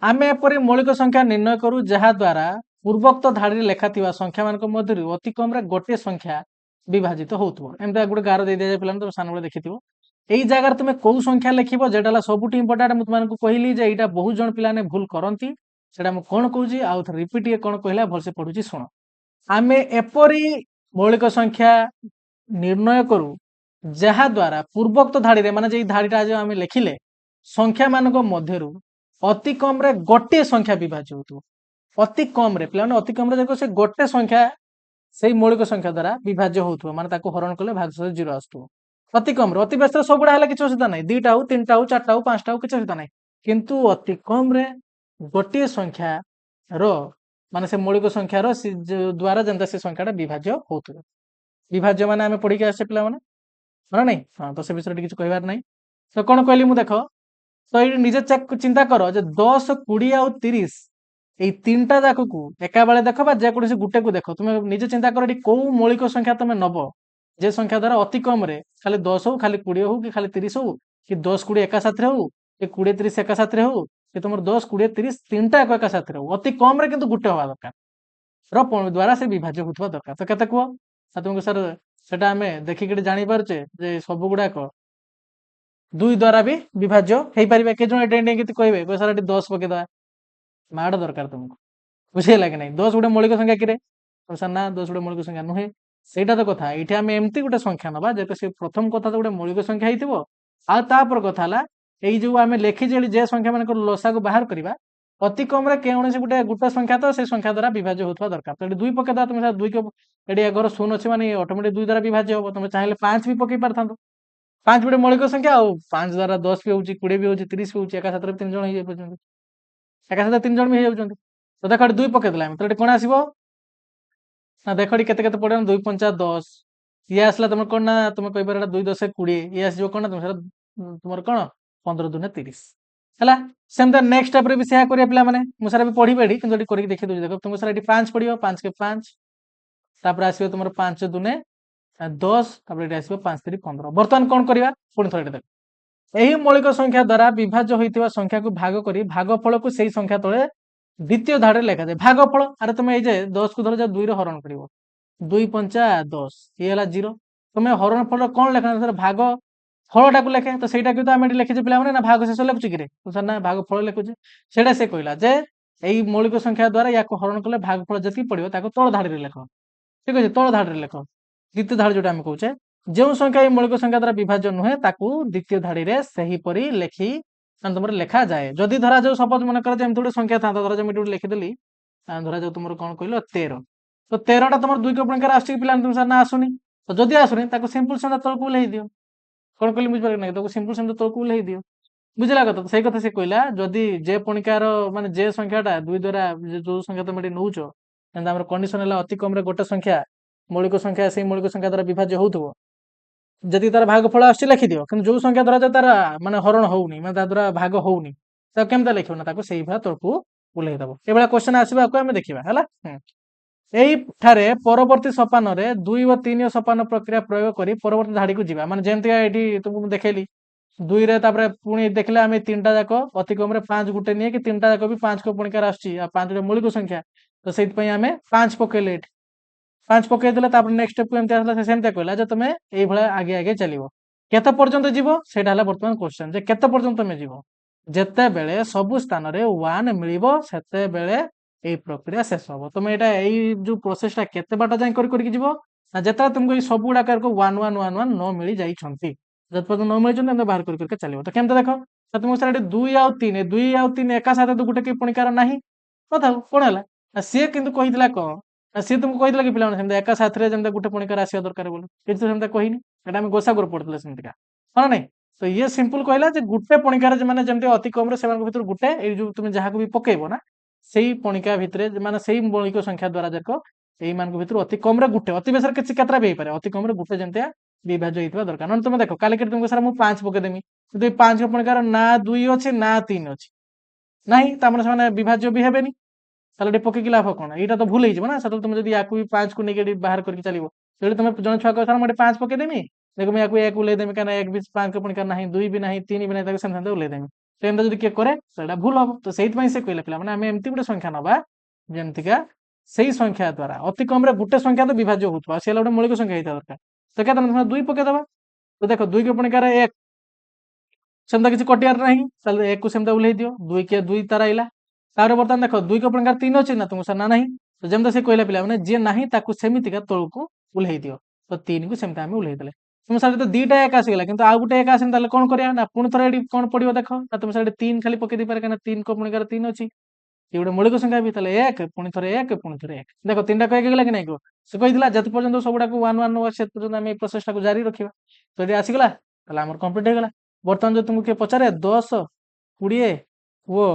आमे एपरि मौलिक संख्या निर्णय करू जहा द्वारा पूर्वोक्त धाड़ी रे लेखा थिबा संख्या मानक मध्यरु अति कम रे गोटे संख्या विभाजित होतबो एमते गुडे गारो दे दे पिलान तो सानबळे देखिथिबो एई जगह तुमे कोउ संख्या लेखिबो जेटाला सबुटी इंपोर्टेंट मु तुमनको कहिली जे एटा बहुत जण पिलाने भूल करंती सेटा मु कोन कहूची आउ थ रिपीट ये कोन कहला भलसे पढुची सुनो आमे एपरि मौलिक संख्या निर्णय करू जहा द्वारा पूर्वोक्त धाड़ी रे माने जे धाड़ीटा जे आमे लेखिले संख्या मानक मध्यरु अति कम रे गोटे संख्या विभाज्य होतबो अति कम रे पिलाने अति कम रे देखो से गोटे संख्या सेई मौलिक संख्या द्वारा विभाज्य होतबो माने ताको हरण कले भागशेष 0 आस्तबो अति कम रे अति व्यस्त सबुडा हला किछ असुविधा नै दुईटा हो तीनटा हो चारटा हो पांचटा हो किछ असुविधा नै किंतु अति कम रे गोटे संख्या रो माने से मौलिक संख्या रो द्वारा जनता से संख्याटा विभाज्य होतबो विभाज्य माने आमे पढी के आसे पिला माने ना नै हां तो से विषय किछ कहबार नै तो कोन कहली मु देखो तो ये निजे चेक चिंता करो जे 10 20 और 30 এই তিনটা যাকକୁ একা বেলে দেখো বা যে কোনসি গুটে को देखो তুমি নিজে চিন্তা করো এটি কোউ মৌলিক সংখ্যা তুমি নব যে সংখ্যা দ্বারা অতি কম রে খালি 10 हो খালি 20 हो कि खाली 30 हो कि 10 20 एका साथ रे हो कि 20 30 एका साथ रे हो कि तुमर 10 20 30 तीनटा एका साथ रे हो अति कम रे किंतु गुटे होवा दरकार र द्वारा से विभाज्य होतबा दरकार तो केते को तुमको सर सेटा हमें देखि के जानि परचे जे सब गुडा को दुई द्वारा भी विभाज्य हेई परिबे के जण एटेंडिंग किति कहबे सर एटी 10 पके दा माड़ दरकार तुमको बुझेला कि नहीं 10 गुटे मौलिक संख्या किरे सर ना 10 गुटे मौलिक संख्या नुहे ସେଇଟା ତ କଥା। ଏଇଠି ଆମେ ଏମିତି ଗୋଟେ ସଂଖ୍ୟା ନବା ଯେହେତୁ ସେ ପ୍ରଥମ କଥା ତ ଗୋଟେ ମୌଳିକ ସଂଖ୍ୟା ହେଇଥିବ। ଆଉ ତାପରେ କଥା ହେଲା ଏଇ ଯୋଉ ଆମେ ଲେଖିଛେ ଯେ ସଂଖ୍ୟା ମାନଙ୍କର ଲସାକୁ ବାହାର କରିବା ଅତି କମରେ କୌଣସି ଗୋଟେ ସଂଖ୍ୟା ତ ସେ ସଂଖ୍ୟା ଦ୍ୱାରା ବିଭାଜ୍ୟ ହଉଥିବା ଦରକାର। ତ ଏଠି 2 ପକେଇଦବା ତୁମେ ଦୁଇ ଏଠି ଆଗର 0 ଅଛି ମାନେ ଅଟୋମେଟିକ 2 ଦ୍ୱାରା ବିଭାଜ୍ୟ ହବ। ତମେ ଚାହିଁଲେ 5 ବି ପକେଇ ପାରିଥାନ୍ତ। 5 ଗୋଟେ ମୌଳିକ ସଂଖ୍ୟା ଆଉ 5 ଦ୍ୱାରା 10 ବି ହଉଛି 20 ବି ହଉଛି 30 ବି ହଉଛି ଏକା ସାଥିରେ 3 ଜଣ ହେଇଯାଉଛନ୍ତି। ଏକା ସାଥିରେ 3 ଜଣ ବି ହେଇଯାଉଛନ୍ତି। ତ ଦେଖ ଏଠି 2 ପକେଇଦେଲା ଆମେ ତ ଏଠି କଣ ଆସିବ ନା ଦେଖ ଏଠି କେତେ କେତେ ପଡିବ 2 ପଞ୍ଚା 10 ଇଏ ଆସିଲା ତମର କଣ ନା ତମେ କହିପାର ଏଟା 2 10 20 ଇଏ ଆସିଯିବ କଣ ନା ତୁମର କଣ 15 ଦୁନେ 30 ହେଲା। ସେମିତି ନେକ୍ସଟ ଷ୍ଟେପରେ ବି ସେୟା କରିବା ପିଲାମାନେ ମୁଁ ସାରା ବି ପଢିବି ଏଠି କିନ୍ତୁ ଏଠି କରିକି ଦେଖେଇ ଦଉଛି ଦେଖ ତୁମ ସାରା ଏଠି 5 ପଡିବ 5 के 5 ତାପରେ ଆସିବ ତୁମର 5 ଦୁନେ 10 ତାପରେ ଏଠି ଆସିବ 5 3 15 ବର୍ତ୍ତମାନ କଣ କରିବା ପୁଣି ଥରେ ଏଠି ଦେଖ ଏହି ମୌଳିକ ସଂଖ୍ୟା ଦ୍ୱାରା ବିଭାଜ୍ୟ ହୋଇଥିବା ସଂଖ୍ୟାକୁ ଭାଗ କରି ଭାଗଫଳକୁ ସେଇ ସଂଖ୍ୟା ତଳେ ଦ୍ୱିତୀୟ ଧାଡରେ ଲେଖାଯାଏ। ଭାଗଫଳ ଆରେ ତମେ ଏଇ ଯେ 10 କୁ ଧର ଯା 2 ରେ ହରଣ କରିବ 2 ପଞ୍ଚା 10 ଇଏ ହେଲା 0 ତମେ ହରଣ ଫଳ କଣ ଲେଖା ଭାଗ ଫଳଟାକୁ ଲେଖେ ତ ସେଇଟା କିନ୍ତୁ ଆମେ ଏଠି ଲେଖିଛେ ପିଲାମାନେ ନା ଭାଗ ଶେଷ ଲେଖୁଛି କିରେ ସାର୍ ନା ଭାଗ ଫଳ ଲେଖୁଛେ ସେଇଟା ସେ କହିଲା ଯେ ଏଇ ମୌଳିକ ସଂଖ୍ୟା ଦ୍ୱାରା ୟାକୁ ହରଣ କଲେ ଭାଗଫଳ ଯେତିକି ପଡିବ ତାକୁ ତଳ ଧାଡିରେ ଲେଖ। ଠିକ ଅଛି ତଳ ଧାଡିରେ ଲେଖ ଦ୍ୱିତୀୟ ଧାଡି ଯୋଉଟା ଆମେ କହୁଛେ ଯେଉଁ ସଂଖ୍ୟା ଏଇ ମୌଳିକ ସଂଖ୍ୟା ଦ୍ୱାରା ବିଭାଜ୍ୟ ନୁହେଁ ତାକୁ ଦ୍ୱିତୀୟ ଧାଡିରେ ସେହିପରି ଲେଖି ତମର ଲେଖାଯାଏ। ଯଦି ଧରାଯାଉ ସପୋଜ ମନେ କର ଯେମିତି ଗୋଟେ ସଂଖ୍ୟା ଥାନ୍ତା ଧର ଯେମିତି ଗୋଟେ ଲେଖିଦେଲି ଧରାଯାଉ ତୁମର କଣ କହିଲ 13 ତ 13ଟା ତମର 2 କପଣିକାର ଆସୁଛି କି ପିଲାମାନେ ତୁମ ସାର୍ ନା ଆସୁନି ତ ଯଦି ଆସୁନି ତାକୁ ସିମ୍ପଲ ସେମିତି ତଳକୁ ଓହ୍ଲେଇ ଦିଅ। କଣ କହିଲି ବୁଝିପାରିଲ ନାହିଁ ତାକୁ ସିମ୍ପଲ ସେମିତି ତଳକୁ ଓହ୍ଲେଇ ଦିଅ ବୁଝିଲା କଥା ସେଇ କଥା ସେ କହିଲା ଯଦି ଯେ ପଣିକାର ମାନେ ଯେ ସଂଖ୍ୟାଟା 2 ଦ୍ୱାରା ଯୋଉ ସଂଖ୍ୟା ତମେ ଏଠି ନଉଛ ଯେମିତି ଆମର କଣ୍ଡିସନ ହେଲା ଅତି କମରେ ଗୋଟେ ସଂଖ୍ୟା ମୌଳିକ ସଂଖ୍ୟା ସେଇ ମୌଳିକ ସଂଖ୍ୟା ଦ୍ୱାରା ବିଭାଜ୍ୟ ହଉଥିବ ଯଦି ତାର ଭାଗଫଳ ଆସୁଛି ଲେଖିଦିଅ କିନ୍ତୁ ଯୋଉ ସଂଖ୍ୟା ଦ୍ୱାରା ତାର ମାନେ ହରଣ ହଉନି ମାନେ ତା ଦ୍ୱାରା ଭାଗ ହଉନି ତାକୁ କେମିତି ଲେଖିବ ନା ତାକୁ ସେଇଭଳିଆ ତଳକୁ ଓହ୍ଲେଇ ଦବ। ଏଭଳିଆ କ୍ୱେଶ୍ଚନ ଆସିବ ଆକୁ ଆମେ ଦେଖିବା ହେଲା। ଏଇଠାରେ ପରବର୍ତ୍ତୀ ସୋପାନରେ 2 ଓ 3 ସୋପାନ ପ୍ରକ୍ରିୟା ପ୍ରୟୋଗ କରି ପରବର୍ତ୍ତୀ ଧାଡିକୁ ଯିବା ମାନେ ଯେମିତି ଏଠି ତୁମକୁ ଦେଖେଇଲି 2ରେ ତାପରେ ପୁଣି ଦେଖିଲେ ଆମେ 3ଟା ଯାକ ଅତି କମରେ 5 ଗୋଟେ ନିଏ କି 3ଟା ଯାକ ବି 5 କପଣିକାର ଆସୁଛି ଆଉ 5 ଗୋଟେ ମୌଳିକ ସଂଖ୍ୟା ତ ସେଇଥିପାଇଁ ଆମେ 5 ପକେଇଲେ ଏଠି 5 ପକେଇଦେଲେ ତାପରେ ନେକ୍ସଟ ଷ୍ଟେପକୁ ଏମିତି ଆସିଲା ସେ ସେମିତି କହିଲା ଯେ ତମେ ଏଇଭଳିଆ ଆଗେ ଆଗେ ଚାଲିବ କେତେ ପର୍ଯ୍ୟନ୍ତ ଯିବ ସେଇଟା ହେଲା ବର୍ତ୍ତମାନ କ୍ୱେଶ୍ଚନ ଯେ କେତେ ପର୍ଯ୍ୟନ୍ତ ତମେ ଯିବ ଯେତେବେଳେ ସବୁ ସ୍ଥାନରେ 1 ମିଳିବ ସେତେବେଳେ ଏଇ ପ୍ରକ୍ରିୟା ଶେଷ ହବ। ତମେ ଏଇଟା ଏଇ ଯୋଉ ପ୍ରୋସେସଟା କେତେ ବାଟ ଯାଇ କରିକି ଯିବ ନା ଯେତେବେଳେ ତୁମକୁ ଏଇ ସବୁ ଗୁଡାକ 1 1 1 1 ନ ମିଳି ଯାଇଛନ୍ତି ଯେତେପର୍ଯ୍ୟନ୍ତ ନ ମିଳିଛନ୍ତି ତମେ ବାହାର କରିକି ଚାଲିବ। ତ କେମିତି ଦେଖ ତୁମକୁ ସାର୍ ଏଠି 2 ଆଉ 3 ଏକା ସାଥେ ତ ଗୋଟେ କି ପଣିକାର ନାହିଁ କଥା କଣ ହେଲା ନା ସିଏ କିନ୍ତୁ କହିଥିଲା କଣ ନା ସିଏ ତୁମକୁ କହିଥିଲା କି ପିଲାମାନେ ସେମିତି ଏକା ସାଥିରେ ଯେମିତି ଗୋଟେ ପଣିକାର ଆସିବା ଦରକାର ବୋଲି କିଛି ତ ସେମିତି କହିନି ଏଟା ଆମେ ଗୋସାଗୁର ପଢୁଥିଲେ ସେମିତିକା ହଁ ନାଇଁ ତ ଇଏ ସିମ୍ପଲ କହିଲା ଯେ ଗୋଟେ ପଣିକାର ମାନେ ଯେମିତି ଅତି କମରେ ସେମାନଙ୍କ ଭିତରୁ ଗୋଟେ ଏଇ ଯୋଉ ତୁମେ ଯାହାକୁ ବି ପକେଇବ ନା ସେଇ ପଣିକା ଭିତରେ ମାନେ ସେଇ ମୌଳିକ ସଂଖ୍ୟା ଦ୍ୱାରା ଯାକ ଏଇମାନଙ୍କ ଭିତରୁ ଅତି କମରେ ଗୋଟେ ଅତି ବେଶୀରେ କିଛି କେତେଟା ବି ହେଇପାରେ ଅତି କମରେ ଗୋଟେ ଯେମିତିଆ ବିଭାଜ୍ୟ ହେଇଥିବା ଦରକାର ନହେଲେ ତମେ ଦେଖ କାଲି ତୁମକୁ ସାର୍ ମୁଁ 5 ପକେଇଦେମି କିନ୍ତୁ ଏଇ 5 ପଣିକାର ନା 2 ଅଛି ନା 3 ଅଛି ନାହିଁ ତାମାନେ ସେମାନେ ବିଭାଜ୍ୟ ବି ହେବେନି ତାହେଲେ ଏଠି ପକେଇକି ଲାଭ କଣ ଏଇଟା ତ ଭୁଲ ହେଇଯିବ ନା ସେତେବେଳେ ତମେ ଯଦି ୟାକୁ ବି 5 କୁ ନେଇକି ଏଠି ବାହାର କରିକି ଚାଲିବ ଯଦି ତମେ ଜଣେ ଛୁଆ କହିବ ମୁଁ ଏଠି 5 ପକେଇଦେମି ଦେଖ ମୁଁ ୟାକୁ ଓହ୍ଲେଇଦେମି କାରଣ 1 ବି 5 ପଣିକାର ନାହିଁ 2 ବି ନାହିଁ 3 ବି ନାହିଁ ତାକୁ ସେମିତି ଓହ୍ଲେଇଦେମି ସେମିତି ଯଦି କିଏ କରେ ସେଇଟା ଭୁଲ ହବ। ତ ସେଇଥିପାଇଁ ସେ କହିଲା ପିଲା ମାନେ ଆମେ ଏମିତି ଗୋଟେ ସଂଖ୍ୟା ନବା ଯେମିତିକା ସେଇ ସଂଖ୍ୟା ଦ୍ୱାରା ଅତି କମରେ ଗୋଟେ ସଂଖ୍ୟା ତ ବିଭାଜ୍ୟ ହଉଥିବ ଆଉ ସେ ହେଲା ଗୋଟେ ମୌଳିକ ସଂଖ୍ୟା ହେଇଥିବା ଦରକାର ତ କେତେ 2 ପକେଇଦବା ତ ଦେଖ 2 କୁ ପଣିକାର 1 ସେମିତି କିଛି କଟିବାର ନାହିଁ ତାହେଲେ 1 କୁ ସେମିତି ଓହ୍ଲେଇ ଦିଅ 2 କେ 2 ତାର ଆଇଲା ତାପରେ ବର୍ତ୍ତମାନ ଦେଖ 2 କୁ ପଣିକାର 3 ଅଛି ନା ତୁମ ସାର୍ ନା ନାହିଁ ତ ଯେମିତି ସେ କହିଲା ପିଲା ମାନେ ଯିଏ ନାହିଁ ତାକୁ ସେମିତିକା ତଳକୁ ଓହ୍ଲେଇ ଦିଅ ତ 3 କୁ ସେମିତି ଆମେ ଓହ୍ଲେଇ ଦେଲେ ତୁମ ସାର୍ ତ 2ଟା 1 ଆସିଗଲା କିନ୍ତୁ ଆଉ ଗୋଟେ 1 ଆସିନି ତାହେଲେ କଣ କରିବା ନା ପୁଣି ଥରେ ଏଠି କଣ ପଡିବ ଦେଖ ନା ତୁମ ସାର୍ 3 ଖାଲି ପକେଇ ଦେଇପାରେ କାରଣ 3 କୁ ପଣିକାର 3 ଅଛି ଏ ଗୋଟେ ମୌଳିକ ସଂଖ୍ୟା ବି ତାହେଲେ 1 ପୁଣି ଥରେ 1 ପୁଣି ଥରେ 1 ଦେଖ 3ଟା କହିକି ଗଲା କି ନାଇଁ କୁହ ସେ କହିଥିଲା ଯେତେ ପର୍ଯ୍ୟନ୍ତ ସବୁଗୁଡାକୁ 1 1 ସେ ପର୍ଯ୍ୟନ୍ତ ଆମେ ଏଇ ପ୍ରୋସେସଟାକୁ ଜାରି ରଖିବା ତ ଏଠି ଆସିଗଲା ତାହେଲେ ଆମର କମ୍ପ୍ଲିଟ ହେଇଗଲା। ବର୍ତ୍ତମାନ ଯଦି ତୁମକୁ କିଏ ପଚାରେ 10 20 ଓ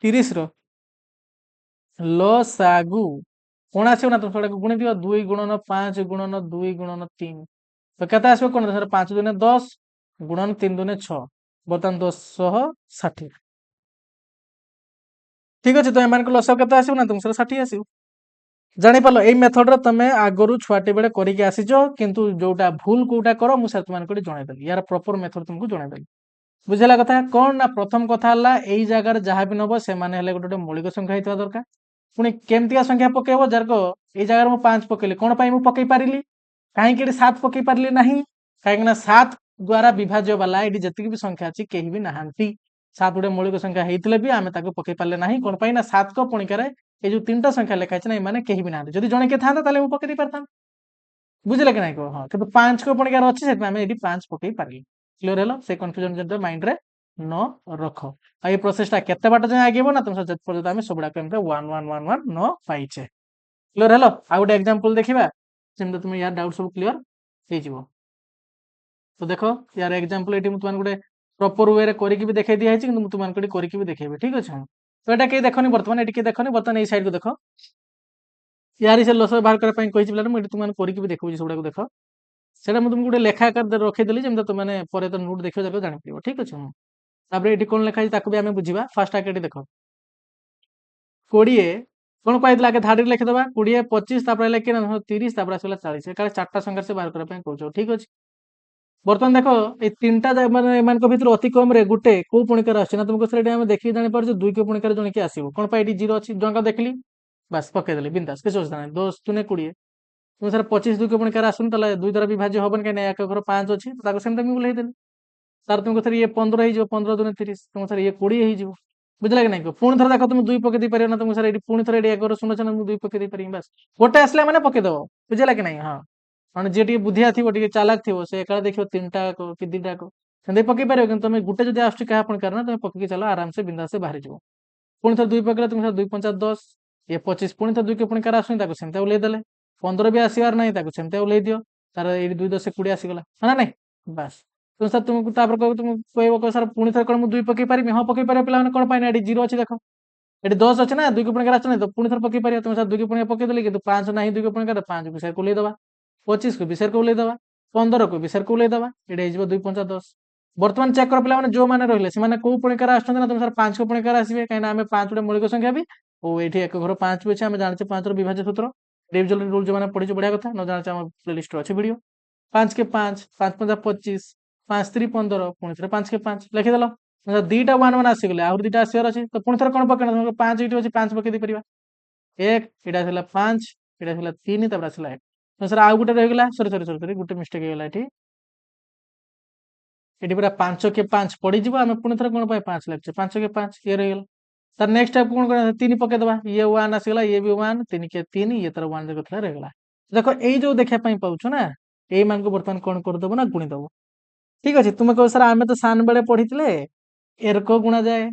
30 ର ଲସାଗୁ କଣ ଆସିବ ନା ତମେ ସେଟାକୁ ଗୁଣି ଦିଅ 2 ଗୁଣନ 5 ଗୁଣନ 2 ଗୁଣନ 3 ତ କେତେ ଆସିବ କଣ 5 ଦୁନେ 10 ଗୁଣନ 3 ଦୁନେ 6 ବର୍ତ୍ତମାନ 1060 ଠିକ ଅଛି ତ ଏମାନଙ୍କ ଲସାଗୁ କେତେ ଆସିବ ନା ତୁମ 60 ଆସିବ ଜାଣିପାରିଲ ଏଇ ମେଥଡରେ ତମେ ଆଗରୁ ଛୁଆଟି ବେଳେ କରିକି ଆସିଛ କିନ୍ତୁ ଯୋଉଟା ଭୁଲ କୋଉଟା କର ମୁଁ ସେମାନଙ୍କୁ ଜଣେଇଦେଲି ୟାର ପ୍ରପର ମେଥଡ ତୁମକୁ ଜଣେଇଦେଲି ବୁଝିଲା କଥା କଣ ନା ପ୍ରଥମ କଥା ହେଲା ଏଇ ଜାଗାରେ ଯାହା ବି ନବ ସେମାନେ ହେଲେ ଗୋଟେ ମୌଳିକ ସଂଖ୍ୟା ହେଇଥିବା ଦରକାର ପୁଣି କେମିତିକା ସଂଖ୍ୟା ପକେଇବ ଯାକ ଏଇ ଜାଗାରେ ମୁଁ 5 ପକେଇଲି କଣ ପାଇଁ ମୁଁ ପକେଇ ପାରିଲି କାହିଁକି ଏଠି 7 ପକେଇ ପାରିଲି ନାହିଁ କାହିଁକି ନା 7 ଦ୍ୱାରା ବିଭାଜ୍ୟ ବାଲା ଏଠି ଯେତିକି ବି ସଂଖ୍ୟା ଅଛି କେହି ବି ନାହାନ୍ତି 7 ଗୋଟେ ମୌଳିକ ସଂଖ୍ୟା ହେଇଥିଲେ ବି ଆମେ ତାକୁ ପକେଇ ପାରିଲେ ନାହିଁ କଣ ପାଇଁ ନା 7 କ ପଣିକାରେ ଏଇ ଯୋଉ 3ଟା ସଂଖ୍ୟା ଲେଖା ଅଛି ନା ଏମାନେ କେହି ବି ନାହାନ୍ତି ଯଦି ଜଣେ କିଏ ଥାନ୍ତା ତାହେଲେ ମୁଁ ପକେଇ ଦେଇ ପାରିଥାନ୍ତି बुझिले कि नहीं कह हाँ कि 5 को पुणी यार अच्छे से आम ये 5 पकई पारे क्लीयर है से कन्फ्यूजन जब माइंड रे न रख आ ये प्रोसेसटा केते बाट जाए आगे ना तुम जब पर्यंत आम सब एमती 1 1 1 1 न पाइचे क्लीयर है आ गोटे एग्जांपल देखा जमी तुम यार डाउट सब क्लीयर हो तो देख यार एग्जांपल ये तुम गोटे प्रॉपर वे करके भी देखा दिखाई कि तुमको करके भी देखेबी ठीक अच्छे तो यहाँ कहीं देखनी बर्तमान ये देखनी बर्तमान ये साइड को देख यार से लस बाहर करने कही मुझे तुमने करके भी देखा सब देख सेटा मुझे तुमको गोटे लेखा आकार रखीदेली जमी तुमने पर नोट देखो जापर ठीक अच्छे तापर ये कौन लिखाई भी आम बुझा फास्ट आगे देख 20 कौन पाई आगे धाड़ी लिखिदे 20 25 कि 30 आसला 40 चार्टा संख्या से बाहर करने कौच ठीक अच्छे बर्तमान देख ये तीनटा मैंने एम भर अति कम गोटे कौ पुणिकार आम तुमको देखिए जापर 2 को पुणिकार जन किए आसो कौन पाई जीरो अच्छी जन देखली बास पकईदेली बिंदास किसी असुविधा नहीं 10 दुने 20 तुम सर 25 2 को पुणिकार आसुन 2 द्वारा विभाज्य हम कहीं एक घर 5 अच्छी सेमती मुझे बुलेदेली तार तुमको सर ये 15 हो 15 दुने 30 तुम सर ये 20 हो बुझला कि नहीं पुणी थर देख तुम 2 पकई दे पार ना तुम सर पुणी थर एक शून्य छे 2 पकई दे पारि बास गोटे आसला मैंने पकईदेव बुझला कि नहीं हाँ हाँ जी टे बुद्धिया थी टे चालाक थी से एका देखो 3टा कि 2टा से पकई पार कि तुम गोटे जब आस पुणिकार ना तुम पकई चलो आराम से बिंदास से बाहर जाओ पुणी थर 2 पकड़े तुम 2 5 10 ये 25 पुणी थर 2 के पुणिकार आसुनी सेमती ओल्लैदेले 15 भी आसबार ना सेमती ओल्लै दियो तार ये 2 10 20 आसीगला है ना नहीं बास तुम सर तुमको तुम कह सर पुणी थर कौन 2 पकई पारि हाँ पकई पार पे कौन पाए ये जीरो अच्छे देख ये 10 अच्छे ना 2 को पुणिकार आस तो पुणी थर पकई पार तुम सर 2 को पुणिकार पकईदेली कि 5 ना 2 को पुणिकार 5 को को ओल्लैदवा 25 को विषय को ओल्लैदवा 15 को विषय को ओल्लैदवा ये 2 5 10 बर्तमान चेक कर पे जो मैंने रही से कौ पुणिकार आसना तुम सर 5 को पुणिकार आसवे कहीं आम 5 गोटे मौलिक संख्या भी और ये एक घर 5 भी अच्छे आम जाने 5 विभाज्य सूत्र डिविजन रूल जो मैंने पढ़ी बढ़िया कथा न जाने आम प्लेलिस्ट अच्छे वीडियो 5 के 5 5 5 25 5 3 15 पुणी थे 5 के 5 लिखिदेल 2टा 1 1 आसीगले आहुरी 2टा आसबार अच्छे तो पुणी थर कौन पकड़ा तुमको 5 ये अच्छे 5 पकई पार एक यहाँ 5 यहाँ 3 आसला 1 तो सर आउ गोटे रहीगला सरी सरी सरी सरी गोटे मिस्टेक होगा ये पूरा 5 के 5 पड़ीज आम पुणी थर कौन 5 लिखे 5 के 5 ये रहीगला तार नेक्स्ट स्टेप कौन कर 3 पकईदे ये 1 आसगला ये भी 1 3 के 3 ये तार 1 जगह था रहीगला देख यही जो देखापी पाच ना यही मान को बर्तमान कौन करदेव ना गुणीदेव ठीक अच्छे तुम कह सर आम तो सान बेले पढ़ी एरक गुणा जाए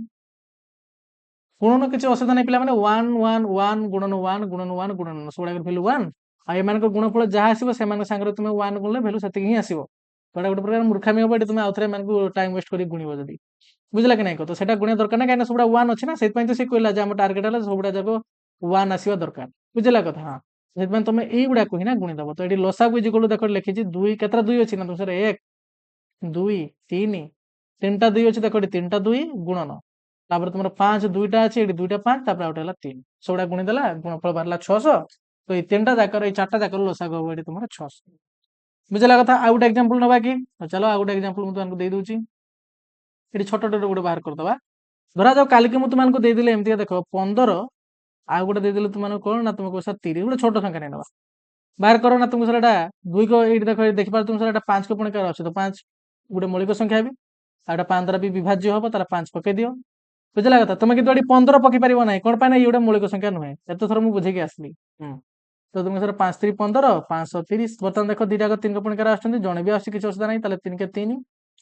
गुणन किसी असुविधा नहीं पे 1 1 1 गुणन 1 गुणन 1 गुणन सब भैल्यू 1 आम गुणफल जहाँ आसो से तुम 1 गुणले भैल्यू से ही आसो तो गोटे प्रकार मूर्खामी हम तुम आउ थे टाइम वेस्ट कर गुणव जब बुझला कि नहीं कह तो सेटा गुणिया दरकार ना कहीं सब 1 अच्छे ना से तो सी कहला आम टार्गेट है सब जाक 1 आसवा दरकार बुझला कथा हाँ से तुम युवा ही ना गुणीदेव तो ये लसा को देख लिखी 2 केतटा 2 अच्छी ना तुम सर 1 2 3 3टा 2 अच्छे देख 3टा 2 गुणन तापर तुम 5 2टा अच्छे ये 2टा 5 तापर आउट है 3 सबटा गुणीदेला गुणफल बाहर 600 तो ये 3टा जाकर ये 4टा जाकर लसा हम ये तुम 600 बुझला कथा आउ गोटे एग्जांपल नवा कि चलो आउ गोटे एग्जांपल मुझे तुमको दे दूची ये छोट गोटे बाहर करदे धरा जाओ काल के मुझे तुमको देदेली एमती देख 15 आउ गोटे देदेली तुमको कौन ना तुमको सर 30 गोटे छोट संख्या नहीं नवा बाहर करो ना तुमको सर 2 को ये देख देखिपार तुम सर 5 को पुणिकार अच्छे तो 5 गोटे मौलिक संख्या भी आटा 5 द्वारा भी विभाज्य हम तार 5 पकई दियो बुझला कथा तुम कि 15 पकई पार ना कौन पाए ये गोटे मौलिक संख्या नुहे एत थर मुझे बुझे आसली तो तुम सर 5 3 15 530 बर्तमान देख 2टा 3 को पुणिकार आसुँच जड़े भी आस किसी असुविधा नहीं 3 के 3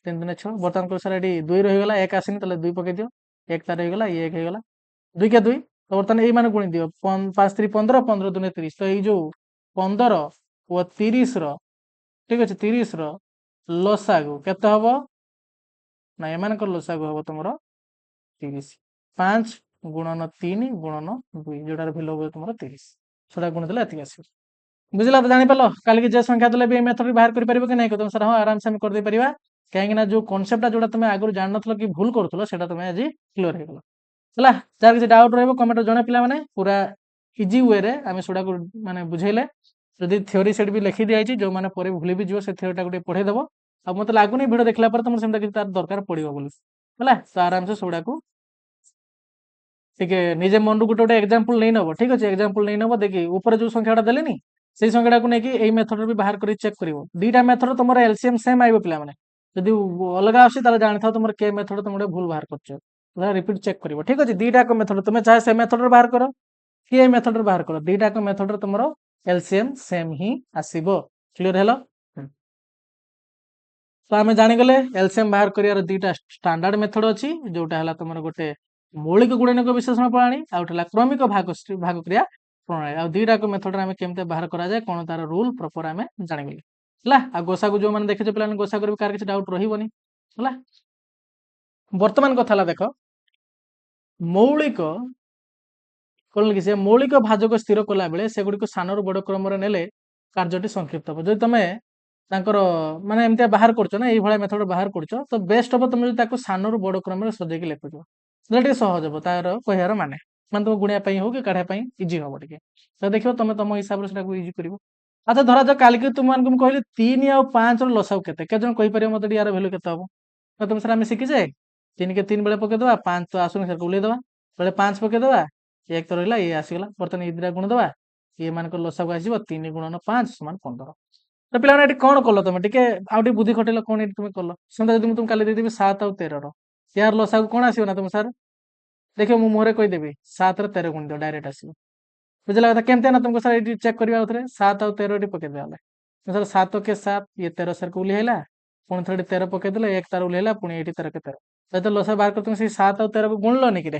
3 दुने 6 बर्तमान को सर ये 2 रहीगला 1 आसनी 2 पकई दियो 1 तार रहीगला ये 1 होगा 2 के 2 तो बर्तमान ये गुणी दियो 5 3 15 15 दुने 30 तो ये जो 15 और 30 ठीक अच्छे 30 लसागु केते हम ना एम लसागु हम तुम 30 5 गुणन 3 गुणन 2 जोटार भैल्यू हम तुम 30 सेटा गुणिदेले ये आस बुझला तो जापार कल जो संख्या देले भी मेथड बाहर कर कि नहीं तुम सर हाँ आराम से करदे पार कहीं जो कनसेप्टा जो तुम आगुरी जान न कि भूल करूँ से तुम आज क्लीयर हो गला जार किसी डाउट रमेंट जड़े पे पूरा इजी वे आम सेटा माने बुझेले जदि थ्योरी सेट भी लिखी दिखाई जो मैंने पर भूल भी जीव से थ्योरीटा गोटे पढ़ेदेव आ मत लगुनि भिड देखला तुम से किसी दरकार पड़ो बोला तो आराम से सेगुड़ा को निजे मन गोटे गोटे एग्जांपल नहीं नब ठीक अच्छे एग्जांपल नहीं नब देखिए ऊपर जो संख्याटा देलेनी से संख्याटा को लेकिन मेथड भी बाहर कर चेक कर 2टा मेथड तुम एलसीएम सेम आइब पे जदि अलग आसे जानी था तुम के मेथड तुम भूल बाहर कर रिपीट चेक कर ठीक अच्छे 2टा मेथड तुम चाहे से मेथड बाहर कर कि मेथड बाहर कर 2टा मेथड तुम एलसीएम सेम ही आसब क्लियर हेलो तो आम जागले एलसीएम बाहर कर दुटा स्टांडार्ड मेथड अच्छी जोटा है तुम गोटे मौलिक गुणनिक विश्लेषण प्रणाली आउटा क्रमिक भाग क्रिया प्रणाली आ दुटाक मेथड आम केमती बाहर कराए कौन तार रूल प्रपर आम जागले है गोसा को जो मैंने देखिए पे गोसा कर कार किसी डाउट रही बर्तमान कथा देख मौलिक कौन कि से मौलिक भाजक स्थिर कला बेले सेगुड़ी सान रू बड़ क्रम नेले कार्यटी संक्षिप्त हम जो तुम माने एमती बाहर करछ ना ये मेथड बाहर करछ तो बेस्ट हम तुम जो सान रू बड़ क्रम सजेक लिखुच से सहज हम तार कहार माने माने तुम गुणिया हो कि काढ़ा इजी हम टे तो देखो तुम तुम हिसाब से इजी कर अच्छा धरा जाओ काल तुम कहली 3 ଆଉ 5 लसाऊ केते जन कहीपर मतलब यार भैल्यू केते हम तो तुम सर आम शिखीचे 3 के 3 बेले पकईदे 5 तो आसुन सर उल्लेदबा बेले 5 पकईदे एक तो रहा ये आसगला बर्तमान ये दुटा गुणदबा ये मान लसाऊ आस 3 गुणन 5 समान 15 तो पे कौन कल तुम टे आउटे बुद्धि खटेल कौन तुम कल सेमता जब तुम काली देदेवी 7 ଆଉ 13 यार लसाऊ कौन आसो ना तुम सर देखो मु मुहरे कहीदेवी 7 रे 13 गुण दियो डायरेक्ट आसो बुझला कथा केमती ना तुमको सर ये चेक करवा थे 7 ଆଉ 13 पकईदे सर 7 के 7 ये 13 सर को उलीहला पुणी थोड़ी 13 पकईदे एक तार उलीहला पुणी ये 13 के 13 तो लसा बाहर कर तुम 7 ଆଉ 13 को गुणलनि कि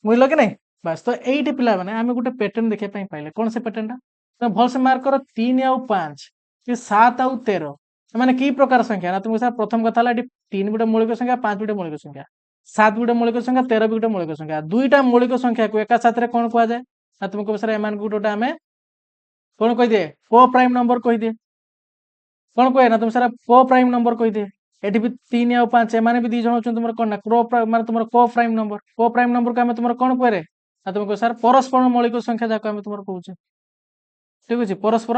बुझल कि नहीं बास तो ये पिला मैंने आम गोटे पैटर्न देखा पाइले कौन से पैटर्न तुम भल से मार्क कर 3 ଆଉ 5 कि 7 ଆଉ 13 मैंने की प्रकार संख्या ना तुमको सर प्रथम कथा 3 गोटे मौलिक संख्या 5 गोटे मौलिक संख्या 7 गोटे मौलिक संख्या 13 भी गोटे मौलिक संख्या दुईटा मौलिक संख्या को एका साथ कौन कह जाए ना तुमको सर एम गोटे आम कौन कहीदे को प्राइम नंबर कहीदे कौन कहे ना तुम सर को प्राइम नंबर कहीदे ये भी 3 ଆଉ 5 एमाने भी दी जन तुम कौन ना माने तुम को प्राइम नंबर को आम तुम कौन कहे ना तुमको सर परस्पर मौलिक संख्या जहाँ आम तुम कहे ठीक अच्छे परस्पर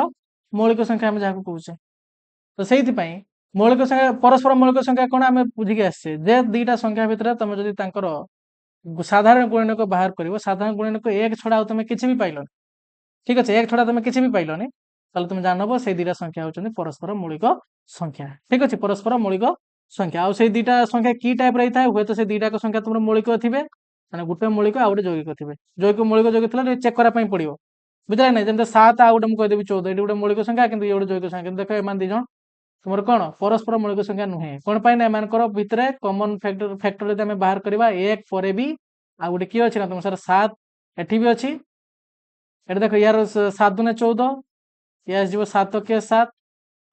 मौलिक संख्या आम जहाँ कहे तो से मौलिक संख्या परस्पर मौलिक संख्या कौन आम बुझिकी आसे जे दुईटा संख्या भितर तुम जदि साधारण गुणनक बाहर कर साधारण गुणनक एक छड़ा तुम किसी भी पाइल ठीक अच्छे एक छड़ा तुम किसी भी पाइलनि ताले तुम जानब से दुईटा संख्या होती परस्पर मौलिक संख्या ठीक अच्छे परस्पर मौलिक संख्या आउ से दुईटा संख्या की टाइप रही है हूँ तो से दुईटा संख्या तुम मौलिक थे मैंने गोटे मौलिक आउ गोटे जौगिक थे जौगिक मौलिक जौगिक थी चेक कराई पड़ो बुझे ना जमी 7 आउ गोटे मुझे कहीदेवी 14 ये गोटे मौलिक संख्या कि ये गोटे जौगिक संख्या देख एम दी जन तुम कौन परस्पर मौलिक संख्या नुहे कौन पाई ना एम भितर कमन फैक्टर जब बाहर करवा एक पर भी आ गोटे किए अच्छे ना तुम सर 7 एटी भी अच्छी ये देख यार 7 दूने 14 ये आसो 7 के 7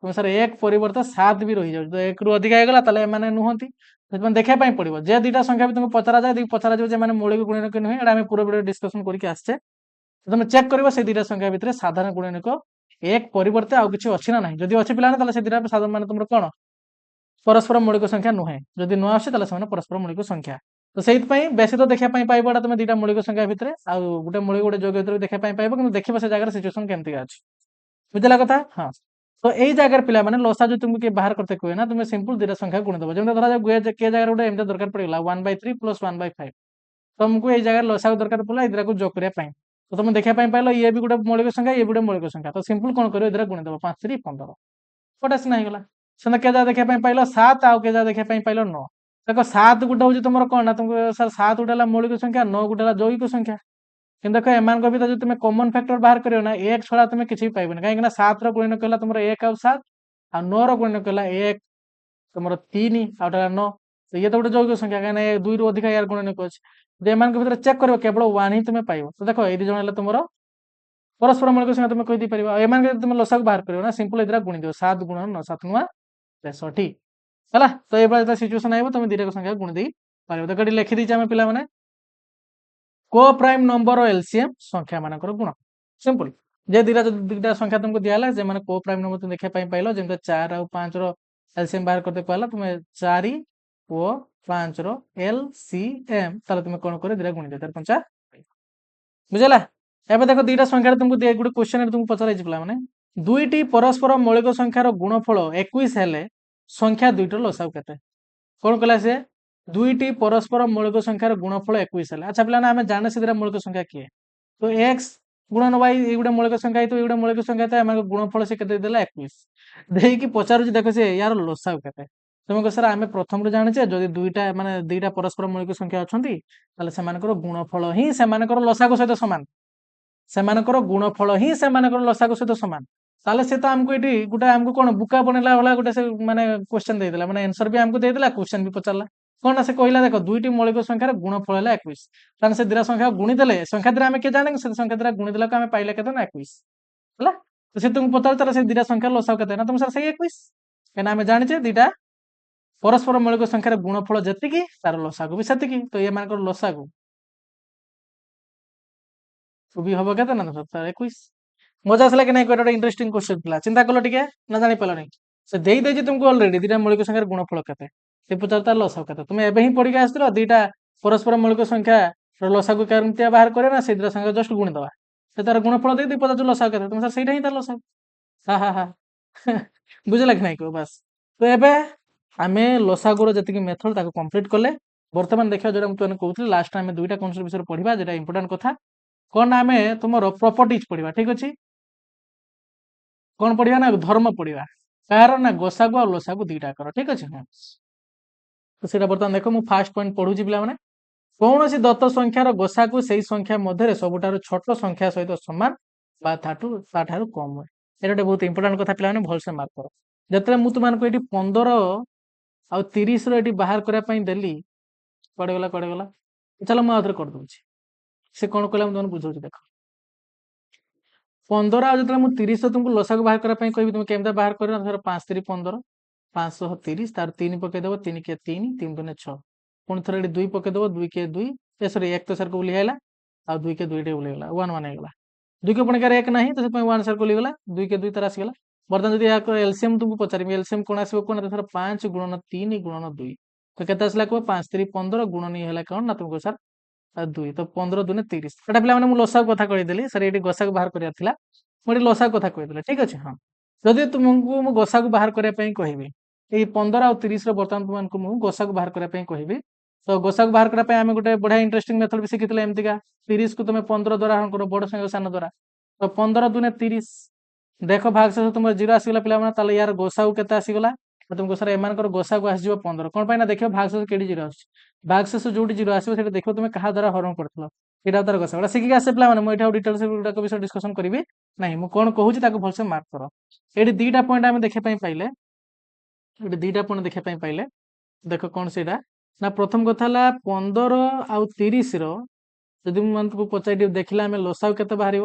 तुम सर एक परिवर्तन 7 भी रही जाए तो एक रु अधिक होगा ताले एमाने नुहति देखापी पड़ो जे दुईटा संख्या भी तुमको पचरा जाए पचरा जाए मौलिक गुणनक नुहे ये आम पूरा वीडियो डिस्कसन करके आसचे तुम चेक कर से दुईटा संख्या भितर साधारण गुणनक एक परिवर्ते आउ किसी अच्छी ना ना जदि अच्छी पिला से दुईटा साधारण मान तुम कौन परस्पर मौलिक संख्या नुहे जदि न आसे परस्पर मौलिक संख्या तो से बेस तो देखापी पाइबा तुम दुईटा मौलिक संख्या भितर आउ गोटे मौलिक गोटे जौगिक भितर देखापी पाइब कि देखिए से जगह सिचुएसन केमती अच्छी बुझला कथा हाँ तो यही जगह पिला मैंने लसा जो तुमको बाहर करते कहे ना तुम सिंपल दुईटा संख्या गुण देव जमी धरा किए जगह गोटे एमती दरकार पड़ेगा 1/3 + 1/5 तुमको ये जगह लसा दरकार पड़ा ये को जोग करने तो तुम देखा पाइल ये भी गोटे मौलिक संख्या ये भी गोटे मौलिक संख्या तो सिंपल कौन कर गुण देव 5 3 15 गोटे सीना होगा से क्या जगह देखा पाइल 7 आउ क्या देखा पाइल 9 देख 7 गोटे हूँ तुम कौन ना तुमको सर 7 गोटे मौलिक संख्या 9 गोटे जौगिक संख्या कि देख एम भर तुम कमन फैक्टर बाहर कर ना एक छड़ा तुम किसी भी पाइबन कहीं 7 गुणनक है तुम 1 ଆଉ 7 आ 9 गुणनक है 1 तुम 3 आउटा 9 तो ये तो गोटे जौगिक संख्या कहीं 2 रु अधिक यार गुणनक अच्छे एम भर चेक कर केवल 1 ही तुम पाइब तो देख ये दी जन तुम परस्पर मौलिक संख्या तुम कहीदी पार एम तुम लसाक बाहर कर ना सिंपल ये गुणी दिव 7 × 9 7 × 63 है तो ये सिचुएसन आए तुम दुईटा संख्या गुणी दे पार देख ये लिखी दीचे आम पे को प्राइम नंबर एलसीएम संख्या मान गुण सिंपल जे दुईटा संख्या तुमको दिया से मैंने को प्राइम नंबर तुम देखा पाइल जमी 4 ଆଉ 5 एलसीएम बाहर करते कहला तुम 4 ଓ 5 एलसीएम ताले तुम कौन कर दुईटा गुणी दे 5 बुझला एवं देख दुईटा संख्या तुमको गोटे क्वेश्चन तुमको पचर पे दुईटी परस्पर मौलिक संख्यार गुणफल 21 हेले संख्या दुईटर लसाऊ केते कौन कहला से दुईटी परस्पर मौलिक संख्यार गुणफल 21 है अच्छा पे आम जाने से मौलिक संख्या किए तो एक्स गुणन वाई ये गोटे मौलिक संख्या तो ये गोटे मौलिक संख्या तो गुणफल से केते देला 21 देकी पचारुची देख से यार लसाऊ केते तुमको सर आम प्रथम रू जाने जदि दुईटा माने दुईटा परस्पर मौलिक संख्या अच्छी ताले सेमानकर गुणफल ही सेमानकर लसागु सहित समान सेमानकर गुणफल ही सेमानकर लसागु सहित समान ताले से तो हमको एटी गोटे हमको कोन बुका बनेला वाला गोटे से माने क्वेश्चन देदेला माने आंसर भी हमको देदेला क्वेश्चन भी पचारला कोन ना से कहला देखो दुईटी मौलिक संख्यार गुणफल है 21 ताने से दिरा संख्या गुणी देले संख्या दिरा हमें के जाने से संख्या दिरा गुणी देला को हमें पाइले केते ना 21 हला तो से तुमको पता ताले से दिरा संख्या लसाव केते ना तुम सर सही 21 केना हमें जानि छे दिटा परस्पर मौलिक संख्यार गुणफल जतिकी तार लसागु भी सेतिकी तो ये मानकर लसागु तो भी हबो केते ना सर 21 मजा आसला कि नहीं कोटा इंटरेस्टिंग क्वेश्चन थिला चिंता कलो टिके ना जानि पालो नहीं से देई देजी तुमको ऑलरेडी दिटा मौलिक संख्यार गुणफल केते से पचारता लसाव केते तुम एबे ही पढी के आस्तिलो दिटा परस्पर मौलिक संख्या ର ଲସାଗୁ କେମିତିଆ ବାହାର କରିବା ନା ସେଇଥିର ସାଙ୍ଗେ ଜଷ୍ଟ ଗୁଣି ଦବା ସେ ତାର ଗୁଣଫଳ ଦେଇ ଦେଇ ପଚାରୁଛୁ ଲସାଗୁ କେତେ ତମେ ସାର୍ ସେଇଟା ହିଁ ତାର ଲସାଗୁ ହା ହା ହା ବୁଝିଲା କି ନାଇଁ କୁହ ବାସ୍ ତ ଏବେ ଆମେ ଲସାଗୁର ଯେତିକି ମେଥଡ ତାକୁ କମ୍ପ୍ଲିଟ କଲେ ବର୍ତ୍ତମାନ ଦେଖିବା ଯୋଉଟା ମୁଁ ତୁମେ କହୁଥିଲି ଲାଷ୍ଟ ଆମେ ଦୁଇଟା କନସେପ୍ଟ ବିଷୟରେ ପଢିବା ଯେଟା ଇମ୍ପୋର୍ଟାଣ୍ଟ କଥା କଣ ଆମେ ତୁମର ପ୍ରପର୍ଟିଜ ପଢିବା ଠିକ ଅଛି କଣ ପଢିବା ନା ଧର୍ମ ପଢିବା କାହାର ନା ଗୋସାଗୁ ଆଉ ଲସାଗୁ ଦିଟା କର ଠିକ ଅଛି ହଁ ତ ସେଇଟା ବର୍ତ୍ତମାନ ଦେଖ ମୁଁ ଫାର୍ଷ୍ଟ ପଏଣ୍ଟ ପଢୁଛି ପିଲାମାନେ କୌଣସି ଦତ୍ତ ସଂଖ୍ୟାର ଗୋସାକୁ ସେଇ ସଂଖ୍ୟା ମଧ୍ୟରେ ସବୁଠାରୁ ଛୋଟ ସଂଖ୍ୟା ସହିତ ସମାନ ବା ତାଠାରୁ କମ ହୁଏ ଏଇଟା ଗୋଟେ ବହୁତ ଇମ୍ପୋର୍ଟାଣ୍ଟ କଥା ପିଲାମାନେ ଭଲସେ ମାର୍କ କର ଯେତେବେଳେ ମୁଁ ତୁମମାନଙ୍କୁ ଏଠି 15 ଆଉ 30 ର ଏଠି ବାହାର କରିବା ପାଇଁ ଦେଲି କୁଆଡେ ଗଲା ଚାଲ ମୁଁ ଆଉଥରେ କରିଦଉଛି ସେ କଣ କହିଲା ମୁଁ ତୁମକୁ ବୁଝାଉଛି ଦେଖ 15 ଆଉ ଯେତେବେଳେ ମୁଁ 30 ତୁମକୁ ଲସାକୁ ବାହାର କରିବା ପାଇଁ କହିବି ତୁମେ କେମିତି ବାହାର କରିବ ଧର 5 3 15 530 ତାର 3 ପକେଇଦବ 3 କେ 3 3 ଦୁନେ 6 पुणी थोड़े 2 पकेदेव 2 के 2 सॉरी 1 तो सर को उलीगला आ 2 के 2 टे उलीगला 1 1 हेगला 2 के पुणी 1 नहीं तो 1 सर को उलीगला 2 के 2 तर आसीगला बर्तमान जदि एलसीएम तुमको पचारि एलसीएम कोन आसीबो कोन थर 5 गुणन 3 गुणन 2 तो केते आसला को 5 3 15 गुणन हेला कोन ना तुमको सर 2 तो 15 दुने 30 एटा पिला माने मु लसा कथा कहि देली सर एटी गोसा को बाहर करिया थिला मोटी लसा कथा कहि देले ठीक अछि हां जदि तुमको मु गोसा को बाहर करिया पई कहिबी ए 15 और 30 रो बर्तमान तुमको मु गोसा को बाहर करिया पई कहिबी तो गोसा को बाहर करने आम गोटे बढ़िया इंटरेस्टिंग मेथड भी शिखी एमतीका 30 को तुम 15 द्वारा हरण कर बड़ संख्या सान द्वारा तो 15 दुने 30 देख भाग शेष तुम 0 आसीगला पे यार गोसा को केते आसीगला तुमको सर एम गोसा को आसीज 15 कौन पाई देख भाग शेष के 0 आस भाग शेष जो 0 आसो देख तुम क्या द्वारा हरण कर तार गोसा गोटा शिखिक आसे पे मुझे डिटेल्स विषय डिस्कसन करी ना मुझे कौन कहूँ भलसे मार्क कर ये दुईटा पॉइंट आम देखा पाइले ये दुईटा पॉइंट देखा पाइले देख कौन से ना प्रथम कथा 15 आउ 30 रो जदि तुमको पचारि देखला आम लसाऊ केते बाहर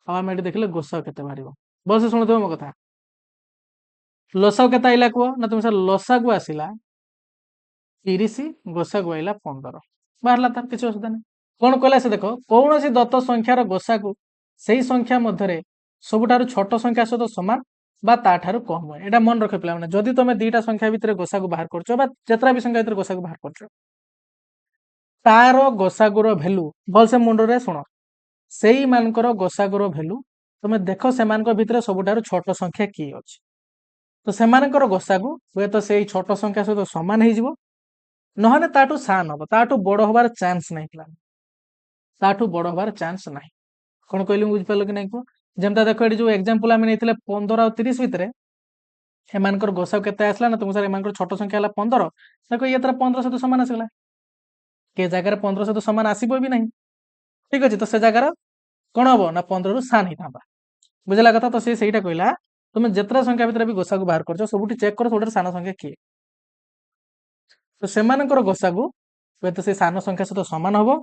आम ये देखले गोसाऊ केते बाहर बस शुणुद मो कथा लसाऊ केते आइला कह ना तुम सर लसागु आसला 30 गोसागु आइला 15 बाहरला तार किसी असुविधा नहीं कौन कहला से देख कौन सी दत्त संख्यार गोसागु से संख्या मध्य सबुठारु छोट संख्या सहित सामान बा ताठारु कम हुए एटा मन रखे पिला माने जदि तुम दुईटा संख्या भितर गोसा को बाहर करछो बा जेतरा भी संख्या भितर गोसा को बाहर करछो तार गोसागुर भैल्यू भल से मुंड रे सुनो सेई मानकर गोसागुर भैल्यू तुम देख से भितर सबुठारु छोट संख्या की अछि तो सेमानकर गोसागु हुए तो सेई छोट संख्या सहित समान हो जिवो नहले ताठू सान हम ताठू बड़ होबार चांस नहीं पिला ताठू बड़ होबार चांस नहीं कौन कहली बुझ पालो कि नहीं को जमता देखो ये जो एग्जांपल आम नहीं 15 और 30 भितर एमानकर गोसा केते आसला ना तुम सर एमानकर छोट संख्या है 15 देखो ये 15 सहित सामान आसगला के जगह 15 सहित सामान आसब भी नहीं ठीक अच्छे तो से जगार कौन हम ना 15 रु सान ही था बुझला कथा तो सी कहला तुम जितना संख्या भितर भी गोसा को बाहर कर सब चेक कर सब सान संख्या किए तो सेमानकर गोसा को हुए तो से सान संख्या सहित सामान हम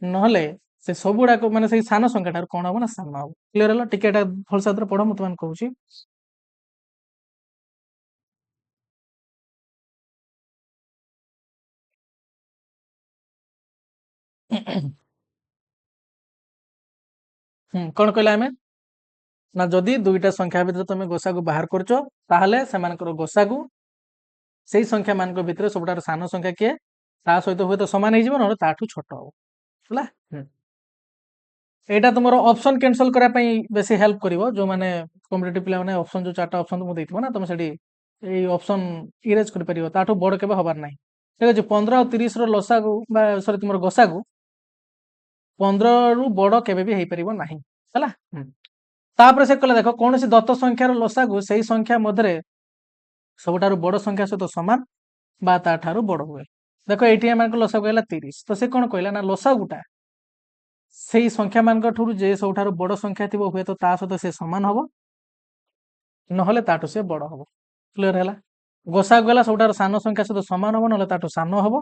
नहले से सब गुड़ाक माने से सान संख्या कौन हम ना सान हम क्लियर है टिके भलसे पढ़ मुझे तुम कहूँ कौन कहला आम ना जदि दुईटा संख्या भितर तुम गोसा को बाहर करछो ताहले सेमानकर गोसा को से संख्या मान भितर सबुठार सान संख्या किए ता सहित हुए तो सामान हो ताठू छोट हम है एटा तुम ऑप्शन कैंसल करने बेसी हेल्प करिवो जो माने कॉम्पिटिटिव पिला माने ऑप्शन जो चारटा ऑप्शन तुमको देइथिबो ना तुम सेठी ए ऑप्शन इरेज कर परिवो ताठू बड़ केबे हबार नाही ठीक अछि 15 और 30 रो लसा को सॉरी तुमर गोसा को 15 रु बड़ केबे भी हेई परिवो नाही हला तापर से कहले देखो कौन सी दत्त संख्यार लसा को सही संख्या मध्य सबुठारु बड़ संख्या सहित समान बा ताठारु बड़ हुए देखो एटी एम लसा कहला 30 तो से कौन कहला ना लसा गुटा ସେଇ ସଂଖ୍ୟା ମାନଙ୍କ ଠାରୁ ଯେ ସବୁଠାରୁ ବଡ ସଂଖ୍ୟା ଥିବ ହୁଏତ ତା ସହିତ ସେ ସମାନ ହବ, ନହେଲେ ତାଠୁ ସେ ବଡ ହବ। କ୍ଲିୟର ହେଲା? ଗୋସାଗୁ ହେଲା ସବୁଠାରୁ ସାନ ସଂଖ୍ୟା ସହିତ ସମାନ ହବ, ନହେଲେ ତାଠୁ ସାନ ହବ।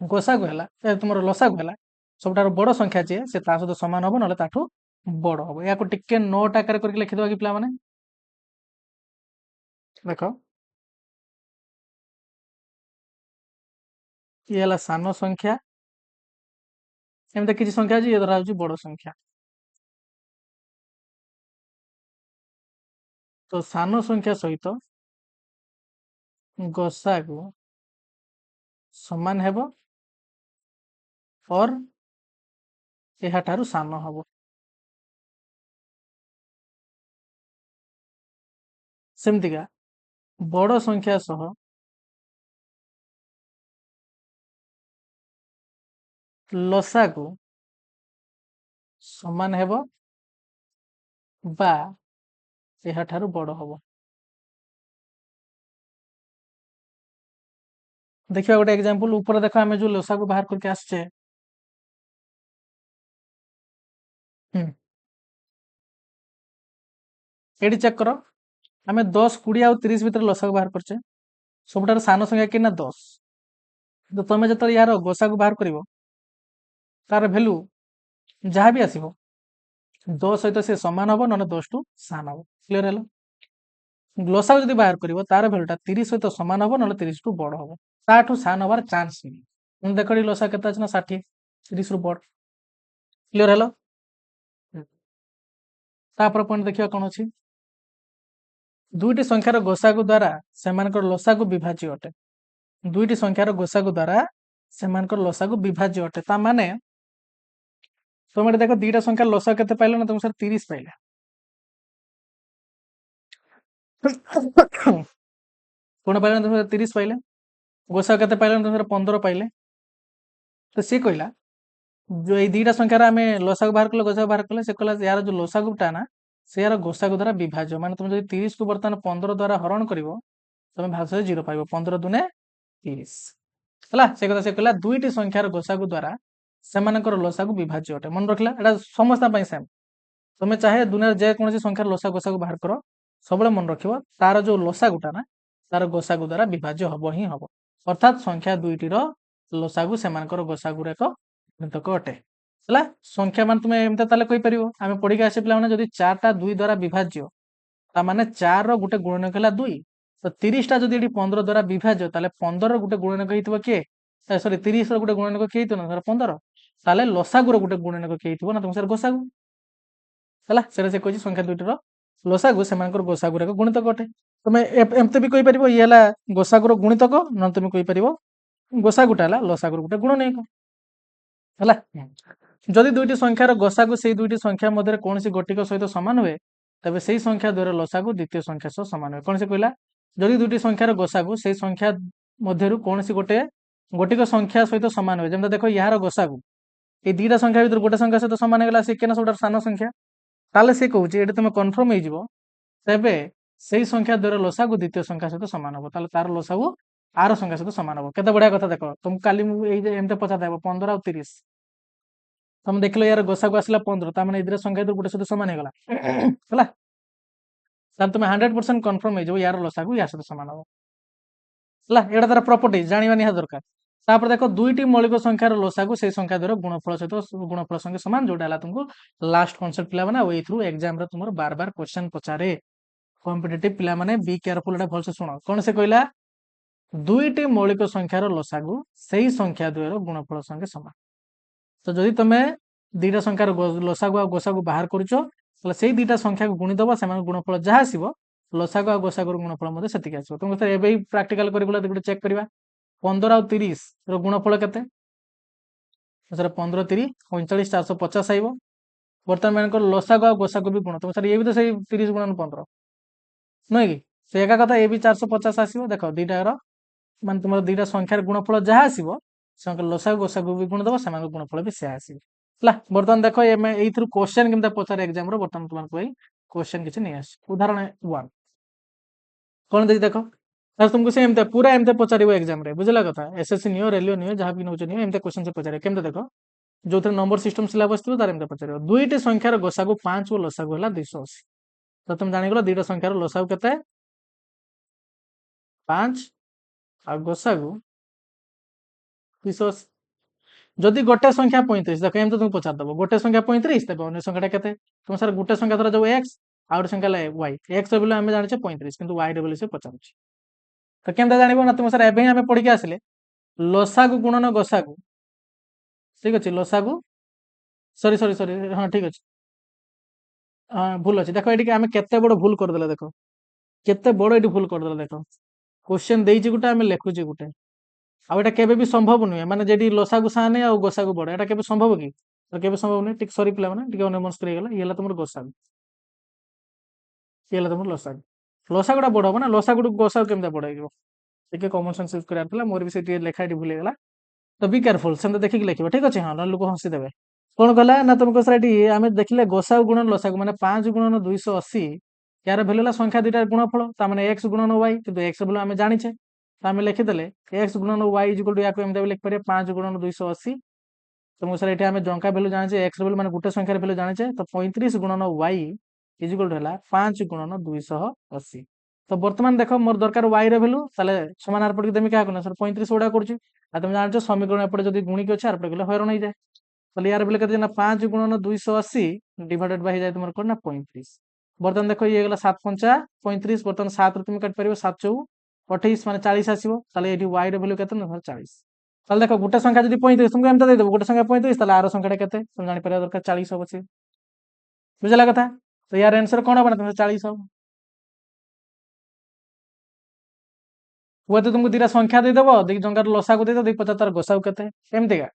ଗୋସାଗୁ ହେଲା ତୁମର ଲସାଗୁ ହେଲା ସବୁଠାରୁ ବଡ ସଂଖ୍ୟା ଯିଏ ସେ ତା ସହିତ ସମାନ ହବ, ନହେଲେ ତାଠୁ ବଡ ହବ। ୟାକୁ ଟିକେ ନୋଟ ଆକାରରେ କରିକି ଲେଖିଦବା କି ପିଲାମାନେ? ଦେଖ, ଇଏ ହେଲା ସାନ ସଂଖ୍ୟା, ଏମିତି କିଛି ସଂଖ୍ୟା ଅଛି, ଇଏ ଧରା ହଉଛି ବଡ ସଂଖ୍ୟା। ତ ସାନ ସଂଖ୍ୟା ସହିତ ଗୋସାଗୁ ସମାନ ହେବ ଅର୍ ଏହାଠାରୁ ସାନ ହବ। ସେମିତିକା ବଡ ସଂଖ୍ୟା ସହ ଲସାଗୁ ସମାନ ହେବ ବା ଏହାଠାରୁ ବଡ ହବ। ଦେଖିବା ଗୋଟେ ଏକ୍ସାମ୍ପଲ। ଉପରେ ଦେଖ ଆମେ ଯୋଉ ଲସାଗୁ ବାହାର କରିକି ଆସିଛେ, ଏଠି ଚେକ୍ କର, ଆମେ 10, 20 ଆଉ 30 ଭିତରେ ଲସାଗୁ ବାହାର କରିଛେ। ସବୁଠାରୁ ସାନ ସଂଖ୍ୟା କି ନା 10। କିନ୍ତୁ ତମେ ଯେତେବେଳେ ୟାର ଗୋସାଗୁ ବାହାର କରିବ, ତାର ଭ୍ୟାଲୁ ଯାହା ବି ଆସିବ 10 ସହିତ ସେ ସମାନ ହବ, ନହେଲେ 10 ଠୁ ସାନ ହବ। କ୍ଲିୟର ହେଲା? ଲସାଗୁ ଯଦି ବାହାର କରିବ, ତାର ଭ୍ୟାଲୁଟା 30 ସହିତ ସମାନ ହବ, ନହେଲେ 30 ଠୁ ବଡ ହବ। ତାଠୁ ସାନ ହବାର ଚାନ୍ସ ନାହିଁ। ଦେଖ ଏଠି ଲସାଗୁ କେତେ ଅଛି ନା 60, 30 ରୁ ବଡ। କ୍ଲିୟର ହେଲା? ତାପରେ ପଏଣ୍ଟ ଦେଖିବା କଣ ଅଛି। ଦୁଇଟି ସଂଖ୍ୟାର ଗୋସାଗୁ ଦ୍ଵାରା ସେମାନଙ୍କର ଲସାଗୁ ବିଭାଜ୍ୟ ଅଟେ। ଦୁଇଟି ସଂଖ୍ୟାର ଗୋସାଗୁ ଦ୍ଵାରା ସେମାନଙ୍କର ଲସାଗୁ ବିଭାଜ୍ୟ ଅଟେ। ତା ମାନେ ତମେ ଏଠି ଦେଖ, ଦିଟା ସଂଖ୍ୟାର ଲସାଗୁ କେତେ ପାଇଲ ନା? ତମ ସାର୍ 30 ପାଇଲା। କଣ ପାଇଲେ ନା? ତମ 30 ପାଇଲେ। ଗୋସାଗୁ କେତେ ପାଇଲେ ନା? ତମ 15 ପାଇଲେ। ତ ସିଏ କହିଲା, ଯୋଉ ଏଇ ଦିଟା ସଂଖ୍ୟାର ଆମେ ଲସାଗୁ ବାହାର କଲେ, ଗୋସାଗୁ ବାହାର କଲେ, ସେ କହିଲା ୟାର ଯୋଉ ଲସାଗୁଟା ନା, ସେ ୟାର ଗୋସାଗୁ ଦ୍ଵାରା ବିଭାଜ୍ୟ। ମାନେ ତମେ ଯଦି 30 କୁ ବର୍ତ୍ତମାନ 15 ଦ୍ଵାରା ହରଣ କରିବ, ତମେ ଭାଷାରେ 0 ପାଇବ। 15 ଦୁନେ 30 ହେଲା। ସେ କଥା ସେ କହିଲା, ଦୁଇଟି ସଂଖ୍ୟାର ଗୋସାଗୁ ଦ୍ଵାରା ସେମାନଙ୍କର ଲସାଗୁ ବିଭାଜ୍ୟ ଅଟେ। ମନେ ରଖିଲା? ଏଟା ସମସ୍ତଙ୍କ ପାଇଁ ସେମ୍। ତମେ ଚାହେ ଦୁନିଆର ଯେକୌଣସି ସଂଖ୍ୟାର ଲସାଗୁ ଗୋସାଗୁ ବାହାର କର, ସବୁବେଳେ ମନେ ରଖିବ ତାର ଯୋଉ ଲସାଗୁଟା ନା, ତାର ଗୋସାଗୁ ଦ୍ଵାରା ବିଭାଜ୍ୟ ହବ ହିଁ ହବ। ଅର୍ଥାତ୍ ସଂଖ୍ୟା ଦୁଇଟିର ଲସାଗୁ ସେମାନଙ୍କର ଗୋସାଗୁର ଏକ ଗୁଣିତକ ଅଟେ। ହେଲା? ସଂଖ୍ୟା ମାନେ ତୁମେ ଏମିତି ତାହେଲେ କହିପାରିବ, ଆମେ ପଢିକି ଆସିବା ପିଲାମାନେ, ଯଦି 4ଟା 2 ଦ୍ଵାରା ବିଭାଜ୍ୟ, ତାମାନେ 4 ର ଗୋଟେ ଗୁଣନକ ହେଲା 2। ତ 30 ଟା ଯଦି ଏଠି 15 ଦ୍ଵାରା ବିଭାଜ୍ୟ, ତାହେଲେ 15 ର ଗୋଟେ ଗୁଣନକ ହେଇଥିବ କିଏ? ସରି, 30 ର ଗୋଟେ ଗୁଣନକ କିଏ ହେଇଥିବ ନା? 15। ତାହେଲେ ଲସାଗୁର ଗୋଟେ ଗୁଣନକ କିଏ ହେଇଥିବ ନା? ତମ ସାର୍ ଗୋସାଗୁ। ହେଲା? ସେଟା ସେ କହିଛି ସଂଖ୍ୟା ଦୁଇଟିର ଲସାଗୁ ସେମାନଙ୍କର ଗୋସାଗୁର ଏକ ଗୁଣିତକ ଅଟେ। ତମେ ଏମିତି ବି କହିପାରିବ, ଇଏ ହେଲା ଗୋସାଗୁର ଗୁଣିତକ, ନହେଲେ ତମେ କହିପାରିବ ଗୋସାଗୁଟା ହେଲା ଲସାଗୁର ଗୋଟେ ଗୁଣନକ। ହେଲା? ଯଦି ଦୁଇଟି ସଂଖ୍ୟାର ଗୋସାଗୁ ସେଇ ଦୁଇଟି ସଂଖ୍ୟା ମଧ୍ୟରେ କୌଣସି ଗୋଟିକ ସହିତ ସମାନ ହୁଏ, ତେବେ ସେଇ ସଂଖ୍ୟା ଦ୍ୱୟର ଲସାଗୁ ଦ୍ୱିତୀୟ ସଂଖ୍ୟା ସହ ସମାନ ହୁଏ। କଣ ସେ କହିଲା? ଯଦି ଦୁଇଟି ସଂଖ୍ୟାର ଗୋସାଗୁ ସେଇ ସଂଖ୍ୟା ମଧ୍ୟରୁ କୌଣସି ଗୋଟିକ ସଂଖ୍ୟା ସହିତ ସମାନ ହୁଏ, ଯେମିତି ଦେଖ ଏହାର ଗୋସାଗୁ ଏଇ ଦିଟା ସଂଖ୍ୟା ଭିତରୁ ଗୋଟେ ସଂଖ୍ୟା ସହିତ ସମାନ ହେଇଗଲା, ସେ କେନା ସବୁଠାରୁ ସାନ ସଂଖ୍ୟା, ତାହେଲେ ସେ କହୁଛି ଏଠି ତମେ କନଫର୍ମ ହେଇଯିବ, ତେବେ ସେଇ ସଂଖ୍ୟା ଦ୍ୱୟର ଲସାଗୁ ଦ୍ୱିତୀୟ ସଂଖ୍ୟା ସହିତ ସମାନ ହବ। ତାହେଲେ ତାର ଲସାଗୁ ଆର ସଂଖ୍ୟା ସହିତ ସମାନ ହବ। କେତେ ବଢିଆ କଥା। ଦେଖ, ତମକୁ କାଲି ମୁଁ ଏଇ ଏମିତି ପଚାରିଦେବ 15 ଆଉ 30, ତମେ ଦେଖିଲ ୟାର ଗୋସାଗୁ ଆସିଲା 15, ତା ମାନେ ଏଇ ଦିଟା ସଂଖ୍ୟା ଭିତରୁ ଗୋଟେ ସହିତ ସମାନ ହେଇଗଲା। ହେଲା? ତାହେଲେ ତମେ 100% କନଫର୍ମ ହେଇଯିବ ୟାର ଲସାଗୁ ୟା ସହିତ ସମାନ ହବ। ହେଲା? ଏଇଟା ତାର ପ୍ରପର୍ଟି ଜାଣିବା ନିହାତି ଦରକାର। ତାପରେ ଦେଖ, ଦୁଇଟି ମୌଳିକ ସଂଖ୍ୟାର ଲସାଗୁ ସେଇ ସଂଖ୍ୟା ଦ୍ୱୟର ଗୁଣଫଳ ସହିତ ଗୁଣଫଳ ସଙ୍ଗେ ସମାନ, ଯୋଉଟା ହେଲା ତୁମକୁ ଲାଷ୍ଟ କନସେପ୍ଟ ପିଲାମାନେ। ଆଉ ଏଇଥିରୁ ଏକ୍ସାମରେ ତୁମର ବାର ବାର କ୍ୱେଶ୍ଚନ ପଚାରେ। କମ୍ପିଟେଟିଭ ପିଲାମାନେ ବି କେୟାରଫୁଲ, ଏଟା ଭଲସେ ଶୁଣ। କଣ ସେ କହିଲା? ଦୁଇଟି ମୌଳିକ ସଂଖ୍ୟାର ଲସାଗୁ ସେଇ ସଂଖ୍ୟା ଦ୍ୱୟର ଗୁଣଫଳ ସଙ୍ଗେ ସମାନ। ତ ଯଦି ତମେ ଦିଟା ସଂଖ୍ୟାର ଲସାଗୁ ଆଉ ଗୋସାଗୁ ବାହାର କରୁଛ, ତାହେଲେ ସେଇ ଦିଟା ସଂଖ୍ୟାକୁ ଗୁଣିଦବ, ସେମାନଙ୍କ ଗୁଣଫଳ ଯାହା ଆସିବ ଲସାଗୁ ଆଉ ଗୋସାଗୁର ଗୁଣଫଳ ମଧ୍ୟ ସେତିକି ଆସିବ। ତମେ ଏବେ ପ୍ରାକ୍ଟିକାଲ କରି ଗୋଟେ ଚେକ୍ କରିବା। 15 ଆଉ 30 ର ଗୁଣଫଳ କେତେ? 15, 30, 39, 450 ଆଇବ। ବର୍ତ୍ତମାନ ମାନଙ୍କର ଲସାଗୁ ଆଉ ଗୋସାଗୁ ବି ଗୁଣ, ତମେ ସାର୍ ଇଏ ବି ତ ସେଇ 30 ଗୁଣନ 15 ନୁହେଁ କି? ସେ ଏକା କଥା, ଏ ବି 450 ଆସିବ। ଦେଖ, ଦିଟାର ମାନେ ତୁମର ଦିଟା ସଂଖ୍ୟାର ଗୁଣଫଳ ଯାହା ଆସିବ, ସେମାନଙ୍କ ଲସାଗୁ ଗୋସାଗୁ ବି ଗୁଣ ଦବ, ସେମାନଙ୍କ ଗୁଣଫଳ ବି ସେୟା ଆସିବ। ହେଲା? ବର୍ତ୍ତମାନ ଦେଖ, ଆମେ ଏଇଥିରୁ କ୍ୱେଶ୍ଚନ କେମିତି ପଚାରେ ଏକ୍ସାମରେ, ବର୍ତ୍ତମାନ ତୁମକୁ ଏଇ କ୍ୱେଶ୍ଚନ କିଛି ନେଇ ଆସିଛି। ଉଦାହରଣ 1 କଣ ଦେଇଛି ଦେଖ। ତୁମକୁ ସେ ଏମିତି ପୁରା ଏମିତି ପଚାରିବ ଏକ୍ସାମରେ, ବୁଝିଲା କଥା? ଏସଏସସି ନିଅ, ରେଲୱେ ନିଅ, ଯାହା ବି ନଉଛ ନିଅ, ଏମିତି କ୍ୱେଶ୍ଚନ ସେ ପଚାରିବ। କେମିତି ଦେଖ, जो नंबर सिस्टम सिलेबस थी तार एमती पचार दुईटी संख्यार गोसागु 5 और लसागु है 280 तो तुम जानीगल दुईटा संख्यार लसागु के 5 आ गोसागु 280 जदि गोटे संख्या 35 देख एम तो तुम पचारदेव गोटे संख्या 35 तेज अन्य संख्याटा के तुम सर गोटे संख्या धर जो एक्स आ गए संख्या वाई एक्स बोले आम जाने 35 कि वाई बोले से पचार तो केमता जानव ना तुम सर एवं आम पढ़ी आसिले लसागु गुणन गसागु ठीक अच्छे लसागु सरी सरी सरी हाँ ठीक अच्छे हाँ भूल अच्छे देख ये आम के बड़ भूल करदे देख केते बड़ ये भूल करदे देख क्वेश्चन देती गोटे आम लिखुचे गोटे आउ केबे भी संभव नुहे माने जेडी लसागु साने आ गोसागु बड़ एटा केबे संभव कि तो केबे संभव नुहे टिक सॉरी पिला माने टिक अनमनस्क रही गला ये तुम गोसागु ये तुम लसागु लसागुटा बड़ हम ना लसागु गोसागु केमता बड़ हो टे कमन सेन्स यूज करार मोर भी से लेखाटी भूल गला तो बी केयरफुल से देखिए लिखो ठीक अच्छे हाँ लोक हसीदे कौन कहला ना तुमको सर ये आम देखिले गोसागु गुणन लसागु माने 5 गुणन 280 यार भैल्यू संख्या दुईटार गुणफल ताने एक्स गुणन वाई कि एक्स भैल्यू आम जाचे तो आम लिखिदे एक्स गुणन वाई इक्वल टू या लिखिपर 5 गुणन 280 तुमको सर ये आम जंका भैल्यू जाने एक्स भैल्यू माने गोटे संख्यार भैल्यू जाने तो 35 गुणन वाई इक्वल टू है 5 गुणन 280 तो बर्तमान देख मोर दरकार वाई भैल्यू ताले समानार पड़ देमी क्या सर 35 गुड़ा करुच्ची तुम जान समीकरण एपटे जब गुणिक अच्छे आरपटे गले हईराण हो जाए तो यार बोले कहते 5 गुणन 280 डिवाइडेड बाय जाए तुम कौन ना 35 बर्तमान देख ये गला 7 पंचा 35 बर्तमान 7 तुम काट पार 7 चौ 28 माने 40 आसो ये वाई भैल्यू के 40 ताल देख गोटे संख्या जब 35 तुमको एमती देदेव गोटे संख्या 35 आर संख्याटा के तुम जापर दरकार 40 हम से बुझला कथा तो यार आंसर कौन हम तुम 40 हम हुए तो तुमको दीटा संख्या देदेव दी जंगार लसागु देदेव दी पचास तार गोसागु के एमतीका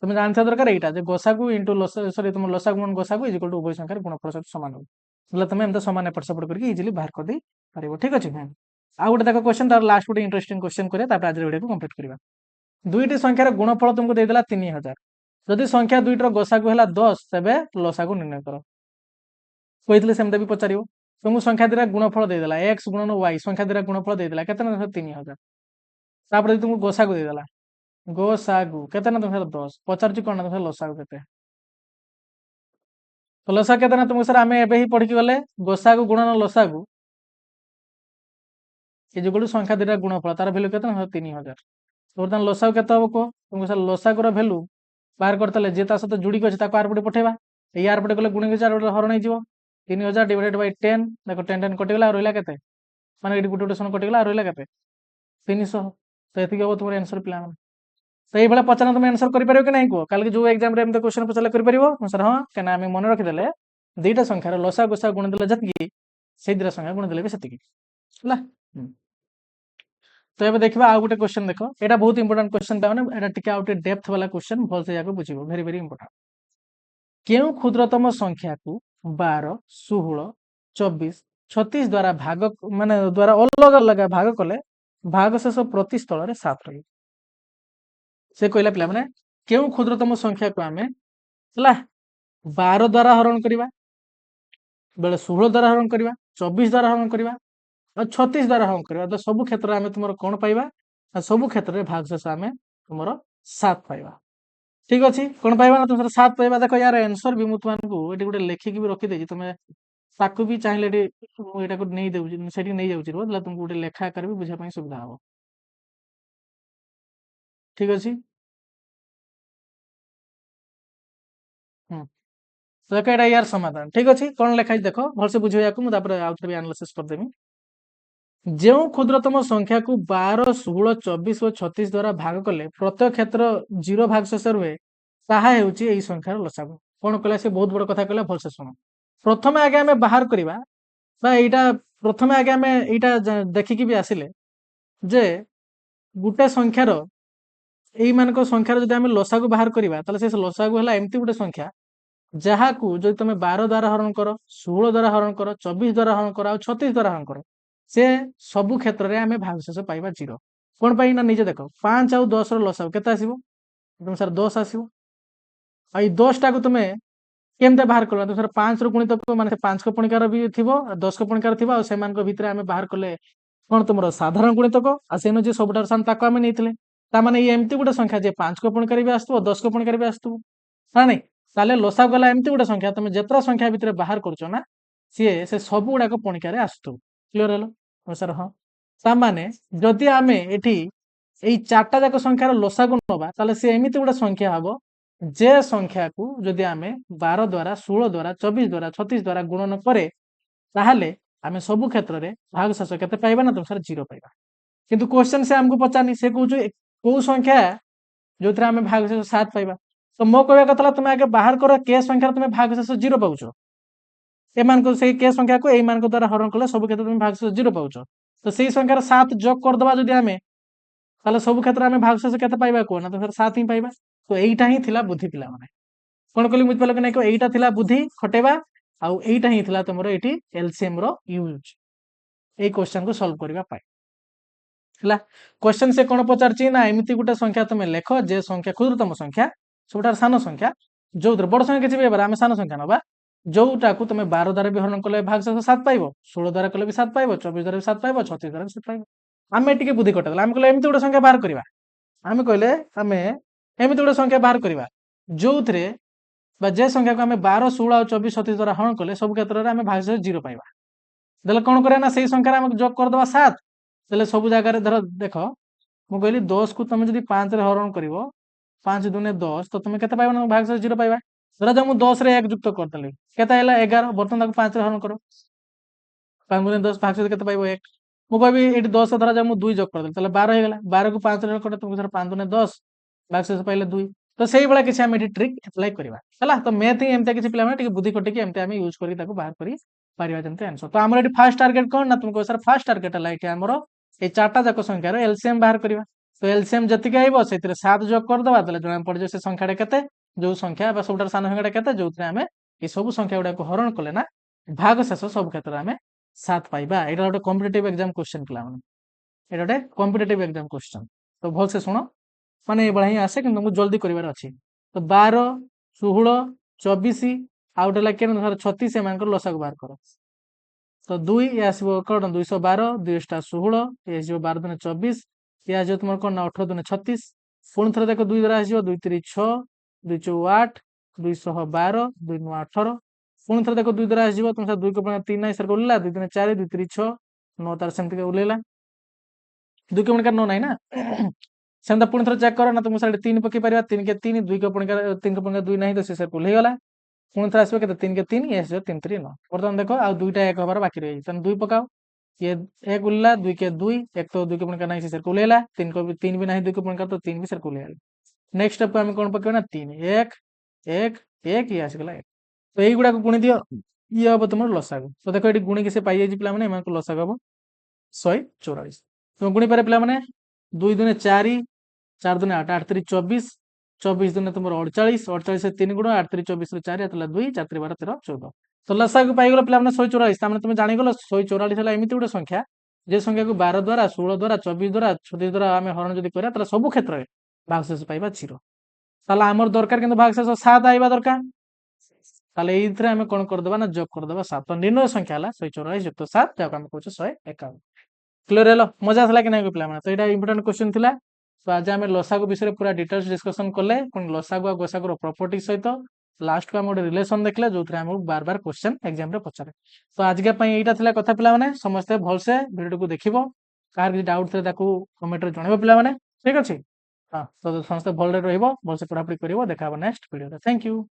तुम जानता दरकार यहाँ गोसागु इंटू सरी तुम लसागु गुणन गोसागु इज इक्वल टू उभय संख्यार गुणफल सहित सामान हो तुम एमती सामान एपट सेपट करके इजिली बाहर कर दे पार ठीक अच्छे हाँ आउ गोटे देख क्वेश्चन तार लास्ट गोटे इंटरेस्टिंग क्वेश्चन करें आज वीडियो को कंप्लीट करवा दुईटी संख्यार गुणफल तुमको देदेला 3000 जदि संख्या दुईटर गोसागु है 10 तेबे लसागु निर्णय कर कहते सेमती भी पचार तुमको संख्या दीटा गुणफल देदेला एक्स गुणन वाई संख्या दीटा गुणफल देदेला के 3000 तापर तुमको गोसागु देदेला गोसागु के तुम 10 पचार कौन ना तुम लसागु के तो लसागु के ना तुमको सर आम एवं पढ़ी गले गोसागु गुणन लसागु ये जो संख्या दीटा गुणफल तार भैल्यू के 3000 तो बर्तमान लसागु के हम कह तुमको सर लसागुर भैल्यू बाहर करते जी सहित जुड़िक अच्छे आरपटे पठेगा यार पटे गले गुणिक हरण हो 3000 डिवाइडेड बाय 10 देख 10 10 कटिगला रहा के माने गोटे गोटे सन कटिगला रहा के 300 तो ये हम तुम आंसर पिला तो ये पचार तुम आंसर कर कि नहीं कह कल जो एग्जाम रे क्वेश्चन पचारे कर सर हाँ क्या आम मन रखीदे दुईटा संख्यार लसा गोसा गुणिदेले जी से दुटा संख्या गुणिदेले भी सेतिकी तो ये देखा आउ गोटे क्वेश्चन देख यहाँ बहुत इंपोर्टेंट क्वेश्चन मैंने डेप्थ वाला क्वेश्चन भल से बुझे वेरी वेरी इंपोर्टेंट क्यों क्षुद्रतम संख्या को 12 16 24 36 द्वारा भाग माने द्वारा अलग अलग भाग कले भाग शेष प्रति स्थल रे 7 रही से कहला पिला माने क्यों क्षुद्रतम संख्या को आमे 12 द्वारा हरण करवा बेले 16 द्वारा हरण करवा 24 द्वारा हरण करवा और 36 द्वारा हरण करवा तो सब क्षेत्र में तुम कौन पाइबा सब क्षेत्र में भाग शेष आम तुम 7 पाइबा ठीक अच्छे कौन पाइबा ना तुम 7 पाइबा देख यार आंसर भी मुझे ये गोटे लिखिकी भी रखीदे तुम्हें ताकू भी चाहिए यहाँ को नहीं दूसरी से नहीं जाऊँगी तुमको गोटे लेखा आकार भी बुझापी सुविधा हम ठीक अच्छे तो देख यहाँ यार समाधान ठीक अच्छे कौन लिखाई देख भलसे बुझे मुझे आउ थे एनालिसिस करदेमी जो क्षुद्रतम संख्या को 12 16 24 और 36 द्वारा भाग कले प्रत्येक क्षेत्र 0 भाग शेष रुहे ताहा संख्यार लसागु कौन कहला से बहुत बड़ कथा कहला भलसे शुण प्रथम आगे आम बाहर करवा यहाँ प्रथम आगे आम यहाँ देखिकी भी आसिले जे गोटे संख्यार यही मान संख्यार जब आम लसागु बाहर करवा से लसागु है एमती गोटे संख्या जहाँ को जो तुम 12 द्वारा हरण कर 16 द्वारा हरण कर 24 द्वारा हरण कर 36 द्वारा हरण कर से सबु क्षेत्र में आम भागशेष पाइबा 0 कौन पाई ना निजे देख 5 आउ 10 लसागु केते आसीबो तुम सर 10 आसीबो आई 10 टा को तुम्हें केमते बाहर करवा तुम सर 5 रु गुणित माने 5 को पणिकार भी थिबो 10 को पणिकार थिबो आ सेमान को भितरे आम बाहर कले कौन तुम साधारण गुणितक आ सेन जे सबुठार सान ताको आम नैथिले ता माने ये एमती गोटे संख्या जे 5 को पणिकार भी आसतुबो 10 को पणिकार भी आसतुबो ना नहीं ताले लसा गला एमती गोटे संख्या तुम जितना संख्या भितर बाहर करछ ना सी से सब गुड़ाक पणिकार आसुव क्लीयर हेलो सर हाँ ताने जदि आमे एठी এই চারটা যাক সংখ্যার লসাগু নবা তাহলে সে এমিতি গোটে সংখ্যা হব যে সংখ্যাকু যদি আমি 12 দ্বারা 16 দ্বারা 24 দ্বারা 36 দ্বারা গুণন করে তাহলে আমি সবু ক্ষেত্রে ভাগশেষ কেতে পাইবা না তুমি স্যার 0 পাইবা কিন্তু কোশ্চেন সে আমକୁ পଚାरनी সে কହୁଛୁ କୋଉ ସଂଖ୍ୟା ଯୋଉଥିରେ ଆମେ ଭାଗଶେଷ 7 ପାଇବା ତ ମୋ କହିବା କଥା ହେଲା ତୁମେ ଆଗେ ବାହାର କର କେ ସଂଖ୍ୟାରେ ତୁମେ ଭାଗଶେଷ 0 ପାଉଛ ଏମାନଙ୍କ ସେଇ କେ ସଂଖ୍ୟାକୁ ଏଇମାନଙ୍କ ଦ୍ୱାରା ହରଣ କଲେ ସବୁ କ୍ଷେତ୍ରରେ ତୁମେ ଭାଗଶେଷ 0 ପାଉଛ ତ ସେଇ ସଂଖ୍ୟାର 7 ଯୋଗ କରିଦବା ଯଦି ଆମେ ତାହେଲେ ସବୁ କ୍ଷେତ୍ରରେ ଆମେ ଭାଗଶେଷ କେତେ ପାଇବା କୁହ ନା ତ 7 ହିଁ ପାଇବା ତ ଏଇଟା ହିଁ ଥିଲା ବୁଦ୍ଧି ପିଲାମାନେ କଣ କହିଲି ବୁଝିପାରିଲ କି ନାଇଁ ଏଇଟା ଥିଲା ବୁଦ୍ଧି ଖଟେଇବା ଆଉ ଏଇଟା ହିଁ ଥିଲା ତମର ଏଠି ଏଲସିଏମ ର ୟୁଜ ଏଇ क्वेश्चन को सॉल्व करबा पाए ହେଲା क्वेश्चन से कौन पचारची ना एमती गोटे संख्या तुम लेख जे संख्या क्षुद्रतम संख्या सबुठार सान संख्या जो बड़ संख्या किसी भी आम सान संख्या नवा जोटा को तुम 12 द्वारा भी हरण कले भागशेष 7 पाइब 16 द्वारा कले भी 7 पाइब 24 द्वारा भी 7 पाइब 36 द्वारा भी 7 पाइब आम टे बुद्धि कटेगा आम कहले एमती गोटे संख्या बाहर करवा आम कहले आम एमती गोटे संख्या बाहर करवा जो थे जे संख्या को आम 12 16 और 24 37 द्वारा हरण कले सब क्षेत्र में आम भागशेष 0 पाइबा देले कौन करा ना से संख्यार आम जोग करदे 7 देले सब जगह धर देख मु कहली 10 को तुम जब 5 रे हरण कर 5 दूने 10 तो तुम केते पाइबा ना भागशेष 0 पाइबा धरा जब मु 10 रे 1 युक्त करदेली केते आइला 11 बर्तन 5 रे हरण करो 5 दूने 10 भागशेष केते पाइबो 1 मु कहबी एटी 10 धरा जब मु 2 जोग करदेली ताले 12 हो गला 12 को 5 रे हरण कर तुम सर 5 दूने 10 भागशेष पाइले 2 तो सही बळा किछि हम एटी ट्रिक अप्लाई करबा हला तो मैथ ही एमते किछि पिला माने बुद्धि कटे कि एमते हम यूज करी ताको बाहर करी पारिबा जेमते आंसर तो हमर एटी फर्स्ट टारगेट कोन ना तुमको सर फर्स्ट टारगेट हला एटी हमर ए चारटा जाक संख्यार एलसीएम बाहर करबा तो एलसीएम जति आइबो सेतिरे 7 जोग कर दबा तले जणा पड़ जे से संख्याटा केते जो संख्या बा सबटार सान संख्याटा केते जोथरे हमें ए सब संख्या गुडा को हरण कले ना भाग शेष सब क्षेत्र हमें 7 पाइबा एटा गोटे कॉम्पिटिटिव एग्जाम क्वेश्चन पिला माने एटा गोटे कॉम्पिटिटिव एग्जाम क्वेश्चन तो भल से सुनो माने ए बळा ही आसे किंतु मु जल्दी करिवार अछि तो 12 16 24 आउट ला केन धर 36 एमानकर लसागु बाहर करो तो 2 ये आसबो कोन 212 2 टा 16 ये आसबो 12 दुने 24 ये आसबो तुमर कोन 18 दुने 36 पुन थरे देखो 2 द्वारा आसबो 2 3 6 2 4 8 212 2 9 18 पुन थरे देखो 2 द्वारा आसबो तुम 2 को 3 नाही सर कोला 2 दुने 4 2 3 6 9 तार सेमति के उलेला 2 के का 9 नाही ना सेंदा पुन थरे चेक करो ना तुम सर 3 पके परिबा 3 के 3 2 के का 3 के 2 नाही तो से सर कुल हे गला पुन थरे आसबो के 3 के 3 ये आसबो 3 3 9 वर्तमान देखो आ 2 टा 1 हबार बाकी रही तन 2 पकाओ ये 1 उल्ला 2 के 2 1 तो 2 के का नाही से सर कुल हेला 3 को भी 3 भी नाही 2 के का तो 3 भी सर कुल हेला नेक्स्ट स्टेप हम कोन पकेना 3 1 1 1 ये आसी गला 1 तो एई गुडा को गुणी दियो ये अब तुम लसागु तो देखो एटी गुणी के से पाई जाई पिला माने एमान को लसागु हबो 144 तो गुणी पारे पिला माने 2 दुने 4 4 दुने 8 8 3 24 24 दुने तुम 48 48 से 3 गुण 8 3 24 4 आतला 2 4 3 12 13 14 तो लसागु पाई गलो पिला माने 144 तामने तुम जानि गलो 144 हला एमिति गुडे संख्या जे संख्या को 12 द्वारा 16 द्वारा 24 द्वारा 36 द्वारा आमे हरण जदी करिया तला सब क्षेत्र रे भागशेष पाइबा 0 ताला हमर दरकार किंतु भागशेष 7 आइबा दरकार ताले एइथरे आमे कोन कर देबा ना जोग कर देबा 7 तो निर्णय संख्या हला 144 युक्त 7 जाको आमे कहू 151 क्लियर हेलो मजा थला कि नै पिला माने तो एटा इंपोर्टेंट क्वेश्चन थिला तो आज आमे लसागु विषय रे पूरा डिटेल्स डिस्कशन करले कोन लसागु आ गोसागु रो प्रॉपर्टी सहित लास्ट को हम गोटे रिलेशन देखले जोथरे हम बार बार क्वेश्चन एग्जाम रे पचारे तो आज के पई एटा थिला कथा पिला माने समस्त भल से वीडियो को देखिबो कार कि डाउट थे ताकू कमेंट रे जणाइबो पिला माने ठीक अछि हां तो समस्त भल रे रहइबो भल से पढ़ापढ़ी करिवो देखाबो नेक्स्ट वीडियो रे थैंक यू।